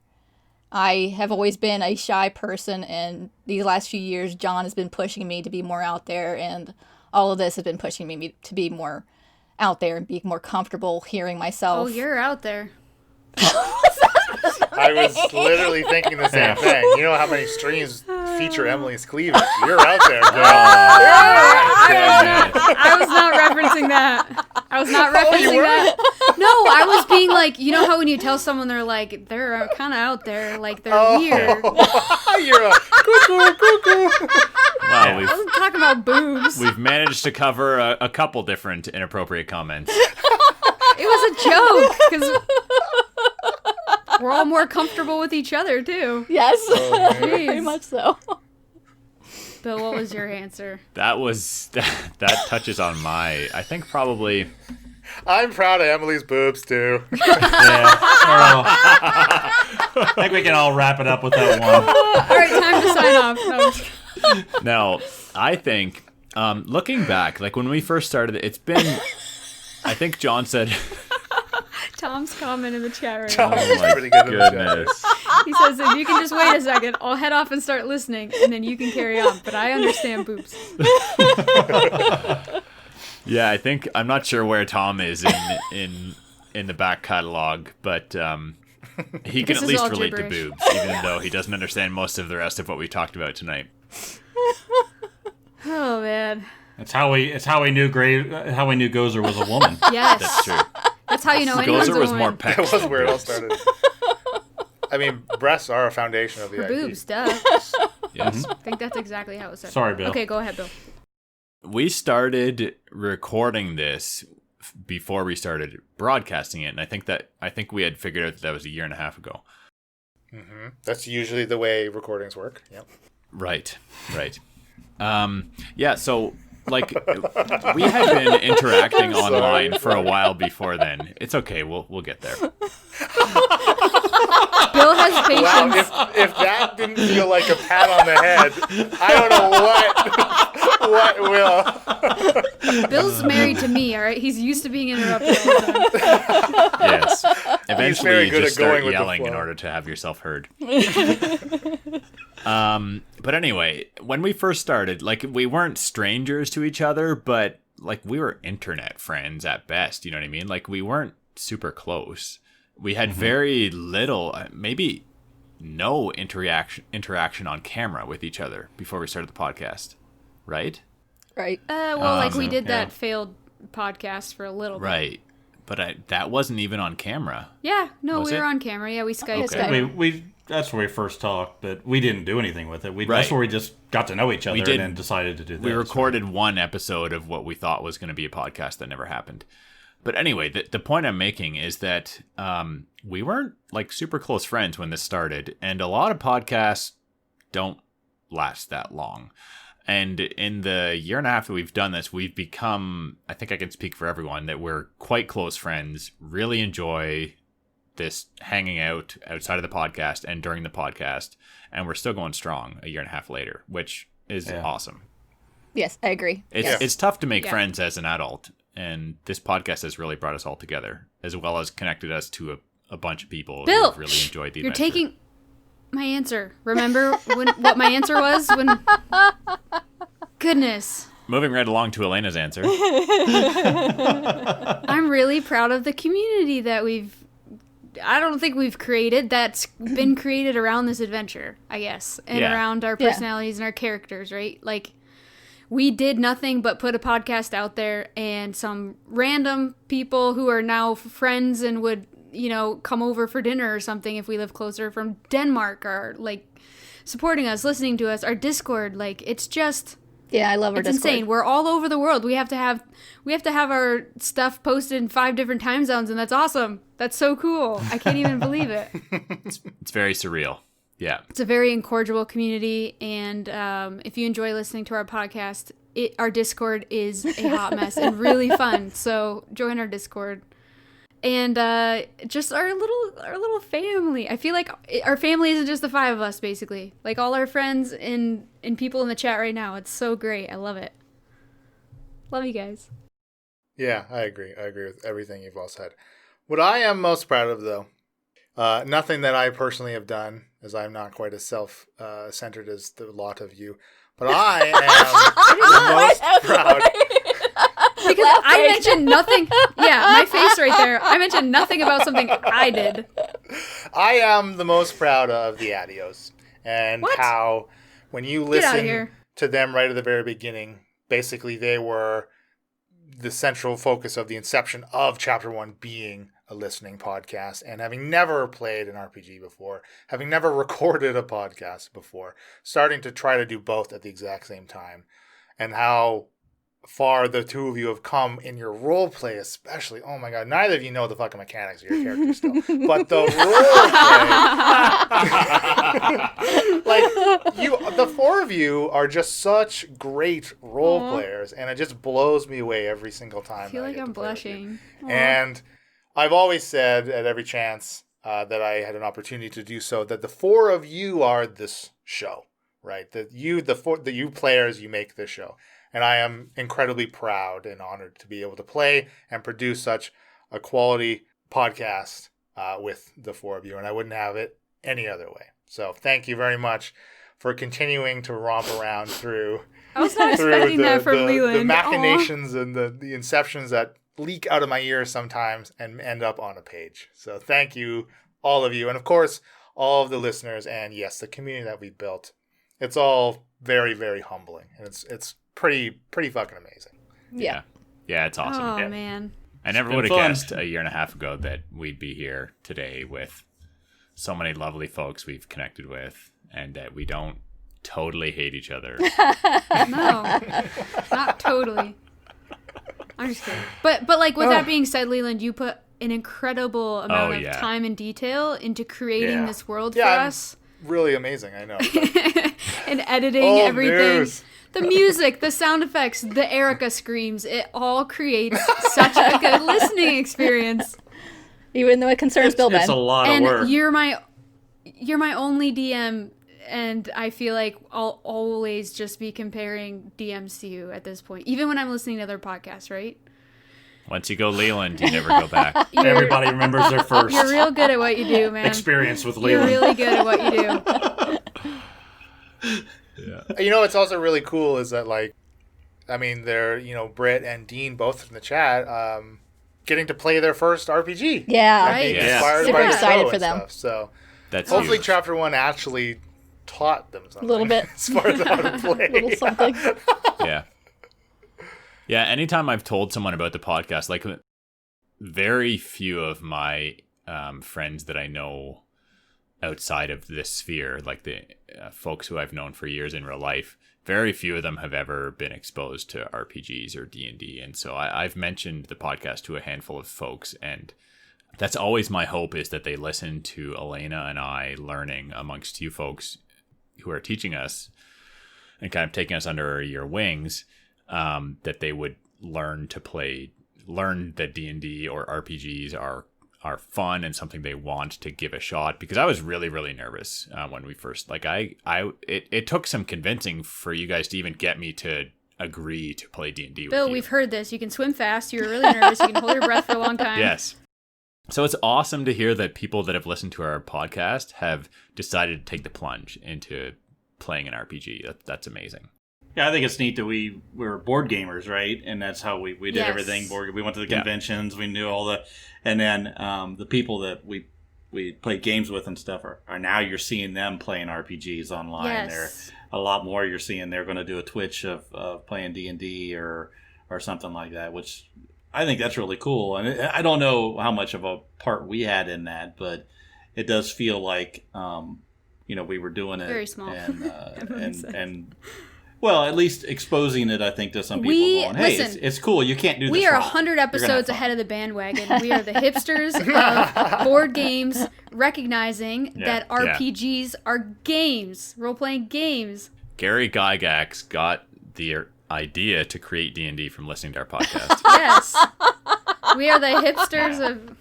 I have always been a shy person, and these last few years, John has been pushing me to be more out there, and all of this has been pushing me to be more out there and be more comfortable hearing myself. Oh, you're out there. I was literally thinking the same thing. You know how many streams feature Emily's cleavage? You're out there, girl. I was not referencing that. I was not referencing were? that. No, I was being like, you know how when you tell someone they're like, they're kind of out there, like they're weird. You're a cuckoo. Wow, I wasn't talking about boobs. we've managed to cover a couple different inappropriate comments. It was a joke because we're all more comfortable with each other too. Yes, Jeez. very much so. Bill, what was your answer? That touches on I think probably. I'm proud of Emily's boobs, too. Yeah. I think we can all wrap it up with that one. All right, time to sign off. No, I'm just kidding. Now, I think, looking back, like when we first started, it's been, I think John said, Tom's comment in the chat right now. Tom's pretty good in the chat. goodness. He says, if you can just wait a second, I'll head off and start listening, and then you can carry on. But I understand boobs. Yeah, I think, I'm not sure where Tom is in the back catalog, but he can This at is least all relate gibberish. to boobs, even though he doesn't understand most of the rest of what we talked about tonight. Oh man, It's how we knew Gozer was a woman. yes, That's true. that's how you know anyone's Gozer a was woman. more That pecs. was than where it all boobs. started. I mean, breasts are a foundation of the For IP. boobs, duh. Yes. I think that's exactly how it started. Sorry, Bill. Okay, go ahead, Bill. We started recording this before we started broadcasting it, and I think we had figured out that was a year and a half ago. Mm-hmm. That's usually the way recordings work. Yep. Right. Yeah, so like we had been interacting online for a while before then. It's okay, we'll get there. Bill has patience. Wow, if that didn't feel like a pat on the head, I don't know what will. Bill's married to me, all right? He's used to being interrupted all the time. Yes. Eventually very you good just at going start with the yelling in flow. order to have yourself heard. But anyway, when we first started, like we weren't strangers to each other, but like we were internet friends at best, you know what I mean? Like we weren't super close. We had very little, maybe no interaction on camera with each other before we started the podcast, right? Right. Like we did yeah. that failed podcast for a little bit. Right. But that wasn't even on camera. Yeah, no, Was we it? were on camera. Yeah, we Skyped. Okay. We that's where we first talked, but we didn't do anything with it. That's Right. where we just got to know each other did- and then decided to do this. We recorded one episode of what we thought was going to be a podcast that never happened. But anyway, the point I'm making is that we weren't like super close friends when this started, and a lot of podcasts don't last that long. And in the year and a half that we've done this, we've become, I think I can speak for everyone, that we're quite close friends, really enjoy this hanging out outside of the podcast and during the podcast, and we're still going strong a year and a half later, which is awesome. Yes, I agree. It's tough to make Yeah. friends as an adult, and this podcast has really brought us all together, as well as connected us to a bunch of people Bill, who really enjoyed the You're adventure. taking my answer. Remember what my answer was? When Goodness. Moving right along to Elena's answer. I'm really proud of the community that I don't think we've created, that's been created around this adventure, I guess, and Yeah. around our Yeah. personalities and our characters, right? Like, we did nothing but put a podcast out there, and some random people who are now friends and would, come over for dinner or something if we live closer, from Denmark, are like supporting us, listening to us, our Discord. Like, it's just, Yeah, I love our it's Discord. insane. We're all over the world. We have to have our stuff posted in 5 different time zones, and that's awesome. That's so cool. I can't even believe it. It's very surreal. Yeah. It's a very incorrigible community, and if you enjoy listening to our podcast, our Discord is a hot mess and really fun. So join our Discord. and just our little family. I feel like our family isn't just the 5 of us, basically. Like all our friends and people in the chat right now. It's so great. I love it. Love you guys. Yeah, I agree. I agree with everything you've all said. What I am most proud of, though, nothing that I personally have done, as I'm not quite as self-centered as the lot of you, but I am the most proud. Because I mentioned nothing. Yeah, my face right there. I mentioned nothing about something I did. I am the most proud of the Adios and What? how when you Get outta listen here. to them right at the very beginning, basically they were the central focus of the inception of Chapter 1 being a listening podcast, and having never played an RPG before, having never recorded a podcast before, starting to try to do both at the exact same time, and how far the two of you have come in your role play, especially. Oh my god, neither of you know the fucking mechanics of your character still, but the role play, like the 4 of you are just such great role players, and it just blows me away every single time. I feel like get I'm to play with you. blushing. Aw. And I've always said at every chance that I had an opportunity to do so that the 4 of you are this show, right? That you players, you make this show. And I am incredibly proud and honored to be able to play and produce such a quality podcast with the 4 of you. And I wouldn't have it any other way. So thank you very much for continuing to romp around through I was not expecting that from Leland. the machinations and the inceptions that leak out of my ears sometimes and end up on a page. So thank you, all of you. And of course, all of the listeners and yes, the community that we built. It's all very, very humbling. And it's pretty fucking amazing. Yeah. Yeah, it's awesome. Oh, Yeah. man. I never been would have fun. guessed a year and a half ago that we'd be here today with so many lovely folks we've connected with, and that we don't totally hate each other. No, not totally. I'm just kidding. But like with that being said, Leland, you put an incredible amount of time and detail into creating this world for us. Really amazing, I know. And editing everything. News. The music, the sound effects, the Erica screams, it all creates such a good listening experience. Even though it concerns Bill It's Ben. a lot And of work. you're my only DM, and I feel like I'll always just be comparing DMs to you at this point, even when I'm listening to other podcasts, right? Once you go Leland, you never go back. Everybody remembers their first You're real good at what you do, man. experience with You're Leland. really good at what you do. You know, what's also really cool is that, like, I mean, they're, Britt and Dean both in the chat, getting to play their first RPG. Yeah. Right? Yeah. Inspired Super by the excited show for and them. stuff. So That's hopefully huge. Chapter 1 actually taught them something. A little bit. As far as how to play. Little something. Yeah. Yeah, anytime I've told someone about the podcast, like very few of my friends that I know outside of this sphere, like the folks who I've known for years in real life, very few of them have ever been exposed to RPGs or D&D. And so I've mentioned the podcast to a handful of folks, and that's always my hope, is that they listen to Elena and I learning amongst you folks who are teaching us and kind of taking us under your wings, that they would learn that D&D or RPGs are fun and something they want to give a shot. Because I was really, really nervous when we first, like, it took some convincing for you guys to even get me to agree to play D&D with Bill, you. we've heard this. You can swim fast. You're really nervous. You can hold your breath for a long time. Yes. So it's awesome to hear that people that have listened to our podcast have decided to take the plunge into playing an RPG. That's amazing. Yeah, I think it's neat that we were board gamers, right? And that's how we did Yes. everything. We went to the conventions. We knew all the... And then the people that we played games with and stuff are now you're seeing them playing RPGs online. Yes. They're a lot more you're seeing. They're going to do a Twitch of playing D&D or something like that, which I think that's really cool. And I don't know how much of a part we had in that, but it does feel like, we were doing it. Very small. And well, at least exposing it, I think, to some people going, hey, listen, it's cool. You can't do this We are wrong. 100 You're gonna have episodes fun." ahead of the bandwagon. We are the hipsters of board games, recognizing that RPGs are games, role-playing games. Gary Gygax got the idea to create D&D from listening to our podcast. Yes. We are the hipsters of.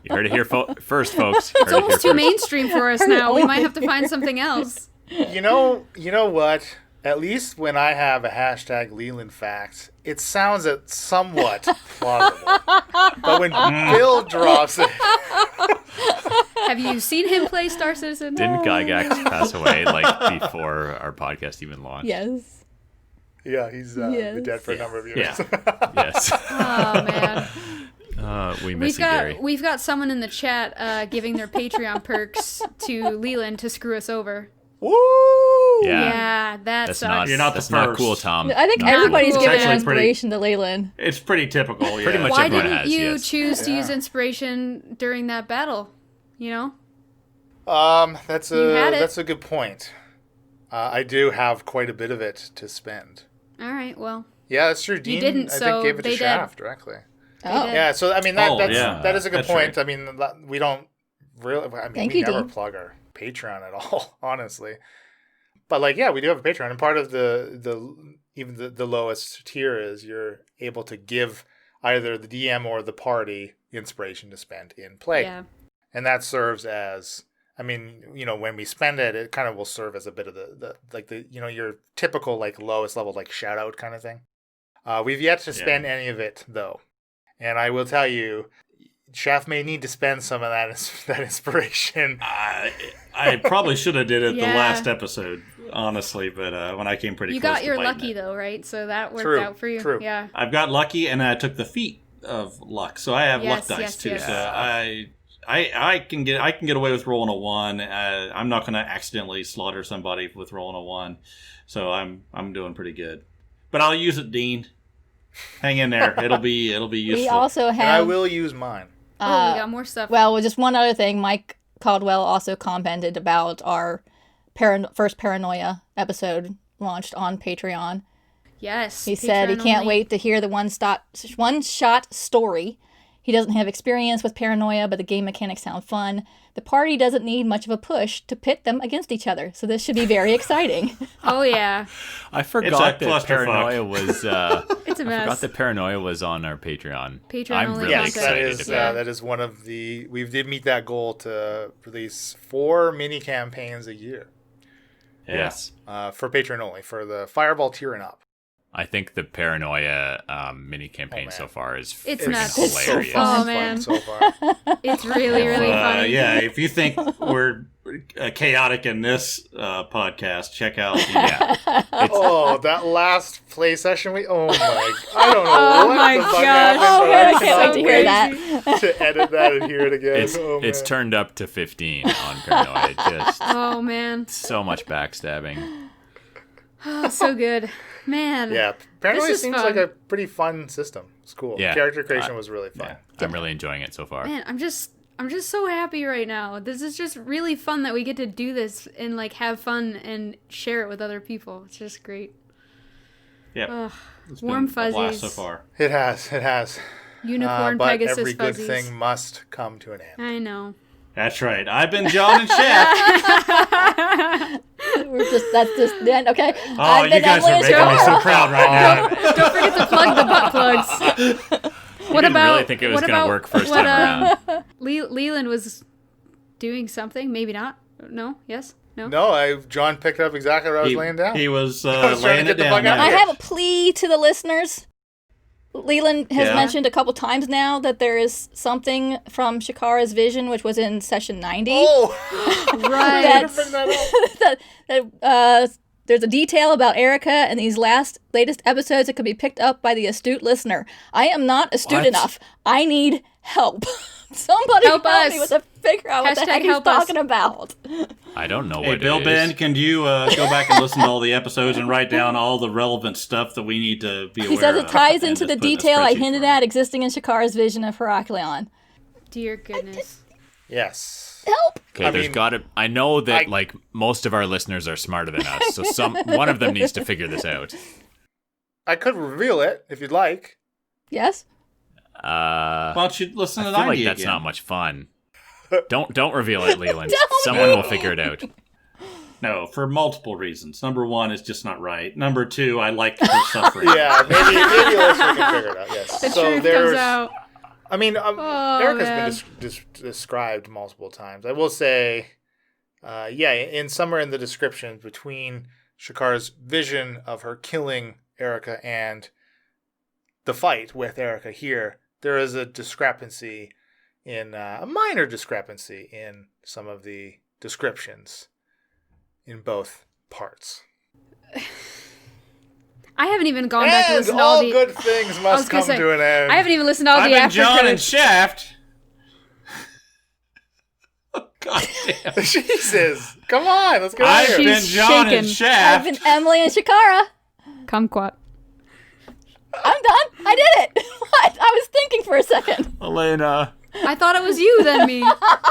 You heard it here first, folks. It's almost too mainstream for us now. We might have to find something else. You know what? At least when I have a hashtag Leland Facts, it sounds somewhat plausible. But when Bill drops it... Have you seen him play Star Citizen? Didn't Gygax pass away before our podcast even launched? Yes. Yeah, he's been dead for a number of years. Yeah. Yes. Oh, man. We miss you, Gary. We've got someone in the chat giving their Patreon perks to Leland to screw us over. Woo! Yeah, that sucks. You're not the That's not first. cool, Tom. I think Not everybody's cool. giving It's actually inspiration to Leyland. It's pretty typical. Yeah. Pretty much Why everyone didn't has, you yes. choose to Yeah. use inspiration during that battle? You know? That's You had it. that's a good point. I do have quite a bit of it to spend. All right, well. Yeah, that's true. Dean, didn't, I so think, gave it they to did. Shaft directly. Oh. did. Yeah, so I mean that is a good that's point. right. I mean, we don't really. I mean, Thank we you, never Dean. plug our Patreon at all, honestly. But like, yeah, we do have a Patreon, and part of the lowest tier is you're able to give either the DM or the party inspiration to spend in play, Yeah. and that serves as. I mean, when we spend it, it kind of will serve as a bit of the your typical like lowest level like shout out kind of thing. We've yet to spend any of it though, and I will tell you, Shaft may need to spend some of that inspiration. I probably should have did it Yeah. the last episode, honestly, but when I came pretty You close got to your biting lucky it. though, right? So that worked True, out for you. true. Yeah. I've got lucky, and I took the feat of luck, so I have luck Yes, dice yes, too. yes. So I can get away with rolling a 1. I'm not going to accidentally slaughter somebody with rolling a 1, so I'm doing pretty good. But I'll use it, Dean. Hang in there. It'll be useful. We also And I have. will use mine. We got more stuff. Well, just one other thing. Mike Caldwell also commented about our first Paranoia episode launched on Patreon. Yes. He said he Patreon can't only. wait to hear the one-shot story. He doesn't have experience with Paranoia, but the game mechanics sound fun. The party doesn't need much of a push to pit them against each other, so this should be very exciting. Oh yeah. I forgot a that clusterfuck. Paranoia was. It's a I mess. forgot that Paranoia was on our Patreon. Patreon I'm only really content. excited that is about it. that is one of the we did meet that goal to release 4 mini campaigns a year Yes. for Patreon only for the Fireball tier and up. I think the Paranoia mini campaign man. so far is It's freaking nuts. It's so hilarious. fun, Oh, man. so far. It's really, really funny. Yeah, if you think we're chaotic in this podcast, check out the Yeah. Oh, that last play session I don't know Oh what my the fuck gosh. happened, Oh, but man, I I can't wait to hear cannot that. to edit that and hear it again. It's man. turned up to 15 on Paranoia. Just Oh man. so much backstabbing. Oh, so good. Man. Yeah, Paranoia This is seems fun. like a pretty fun system. It's cool. Yeah. Character creation was really fun. Yeah, I'm really enjoying it so far. Man, I'm just so happy right now. This is just really fun that we get to do this and like have fun and share it with other people. It's just great. Yep. Ugh, It's warm been a blast fuzzies. so far. It has. Unicorn But Pegasus every good fuzzies. thing must come to an end. I know. That's right. I've been John and Shaft. That's just the end. Okay. Oh, I've you been guys are Emily making me so Stroh. proud right now. Don't forget to plug the butt plugs. What didn't about? really think it was what gonna about work first what, time around. Leland was doing something. Maybe not. No. Yes. No. No, John picked up exactly what I was laying down. He was I was trying to laying get it the down. fuck out yeah. I of have a plea to the listeners. Leland has Yeah. mentioned a couple times now that there is something from Shakara's vision, which was in session 90. Oh, Right. That's- bring that up. There's a detail about Erica in these latest episodes that could be picked up by the astute listener. I am not astute What? enough. I need help. Somebody Help us. me with a figure out what the Hashtag heck he's help us. talking about. I don't know Hey, what Bill it Ben, is. can you go back and listen to all the episodes and write down all the relevant stuff that we need to be aware of? He says it ties and into the just put in a detail I spreadsheet hinted for him? at existing in Shakara's vision of Heraklion. Dear goodness. Yes. Help! Okay, I there's mean, got to. I know that I- like most of our listeners are smarter than us, so one of them needs to figure this out. I could reveal it if you'd like. Yes? Why Why don't you listen to I feel 90 like that's again? not much fun. Don't reveal it, Leland. Don't. Someone will figure it out. No, for multiple reasons. Number one, it's just not right. Number two, I like her suffering. Yeah, maybe listener can figure it out. Yes. The So truth there's. comes out. I mean, Oh, Erica's man. been described multiple times. I will say, in somewhere in the description between Shakar's vision of her killing Erica and the fight with Erica here, there is a discrepancy a minor discrepancy in some of the descriptions in both parts. I haven't even gone back to And listen to all all the. good things I was must gonna come say, to an end. I haven't even listened to all I've the been after John and credits. Shaft. Oh, God damn. Jesus, come on, let's get out I've of here. been She's John and shaken. I've Shaft. been Emily and Shakara. Kumquat. I'm done. I did it. What? I was thinking for a second. Elena. I thought it was you, then me.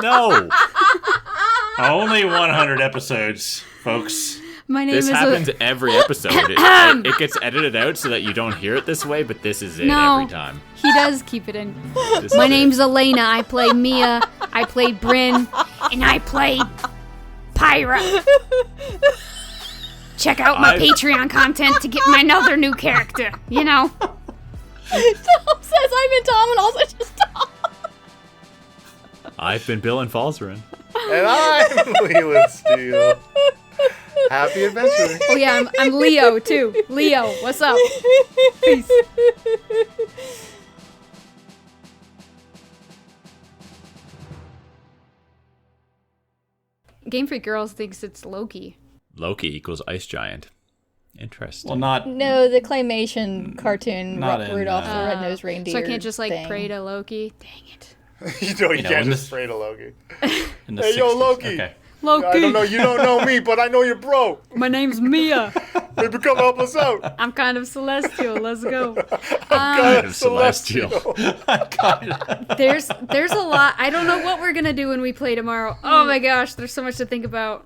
No. Only 100 episodes, folks. My name This is. happens every episode. It gets edited out so that you don't hear it this way, but this is it No. every time. He does keep it in. This My is name's it. Elena. I play Mia. I played Bryn. And I played Pyra. Check out my Patreon content to get my another new character. You know? Tom says I've been Tom and also just Tom. I've been Bill and Falzarin. And I'm Leland Steele. Happy adventuring. Oh yeah, I'm Leo too. Leo, what's up? Peace. Game Freak Girls thinks it's Loki. Loki equals Ice Giant. Interesting. Well, not. No, the claymation cartoon Not in, Rudolph the Red-Nosed Reindeer. So I can't just like thing. pray to Loki. Dang it. You You know, can't in just this- pray to Loki. In the Hey, yo, 60s. Loki. Okay. Loki. I don't know, you don't know me, but I know your bro. My name's Mia. Maybe come help us out. I'm kind of celestial. Let's go. Kind of celestial. There's a lot. I don't know what we're gonna do when we play tomorrow. Oh my gosh, there's so much to think about.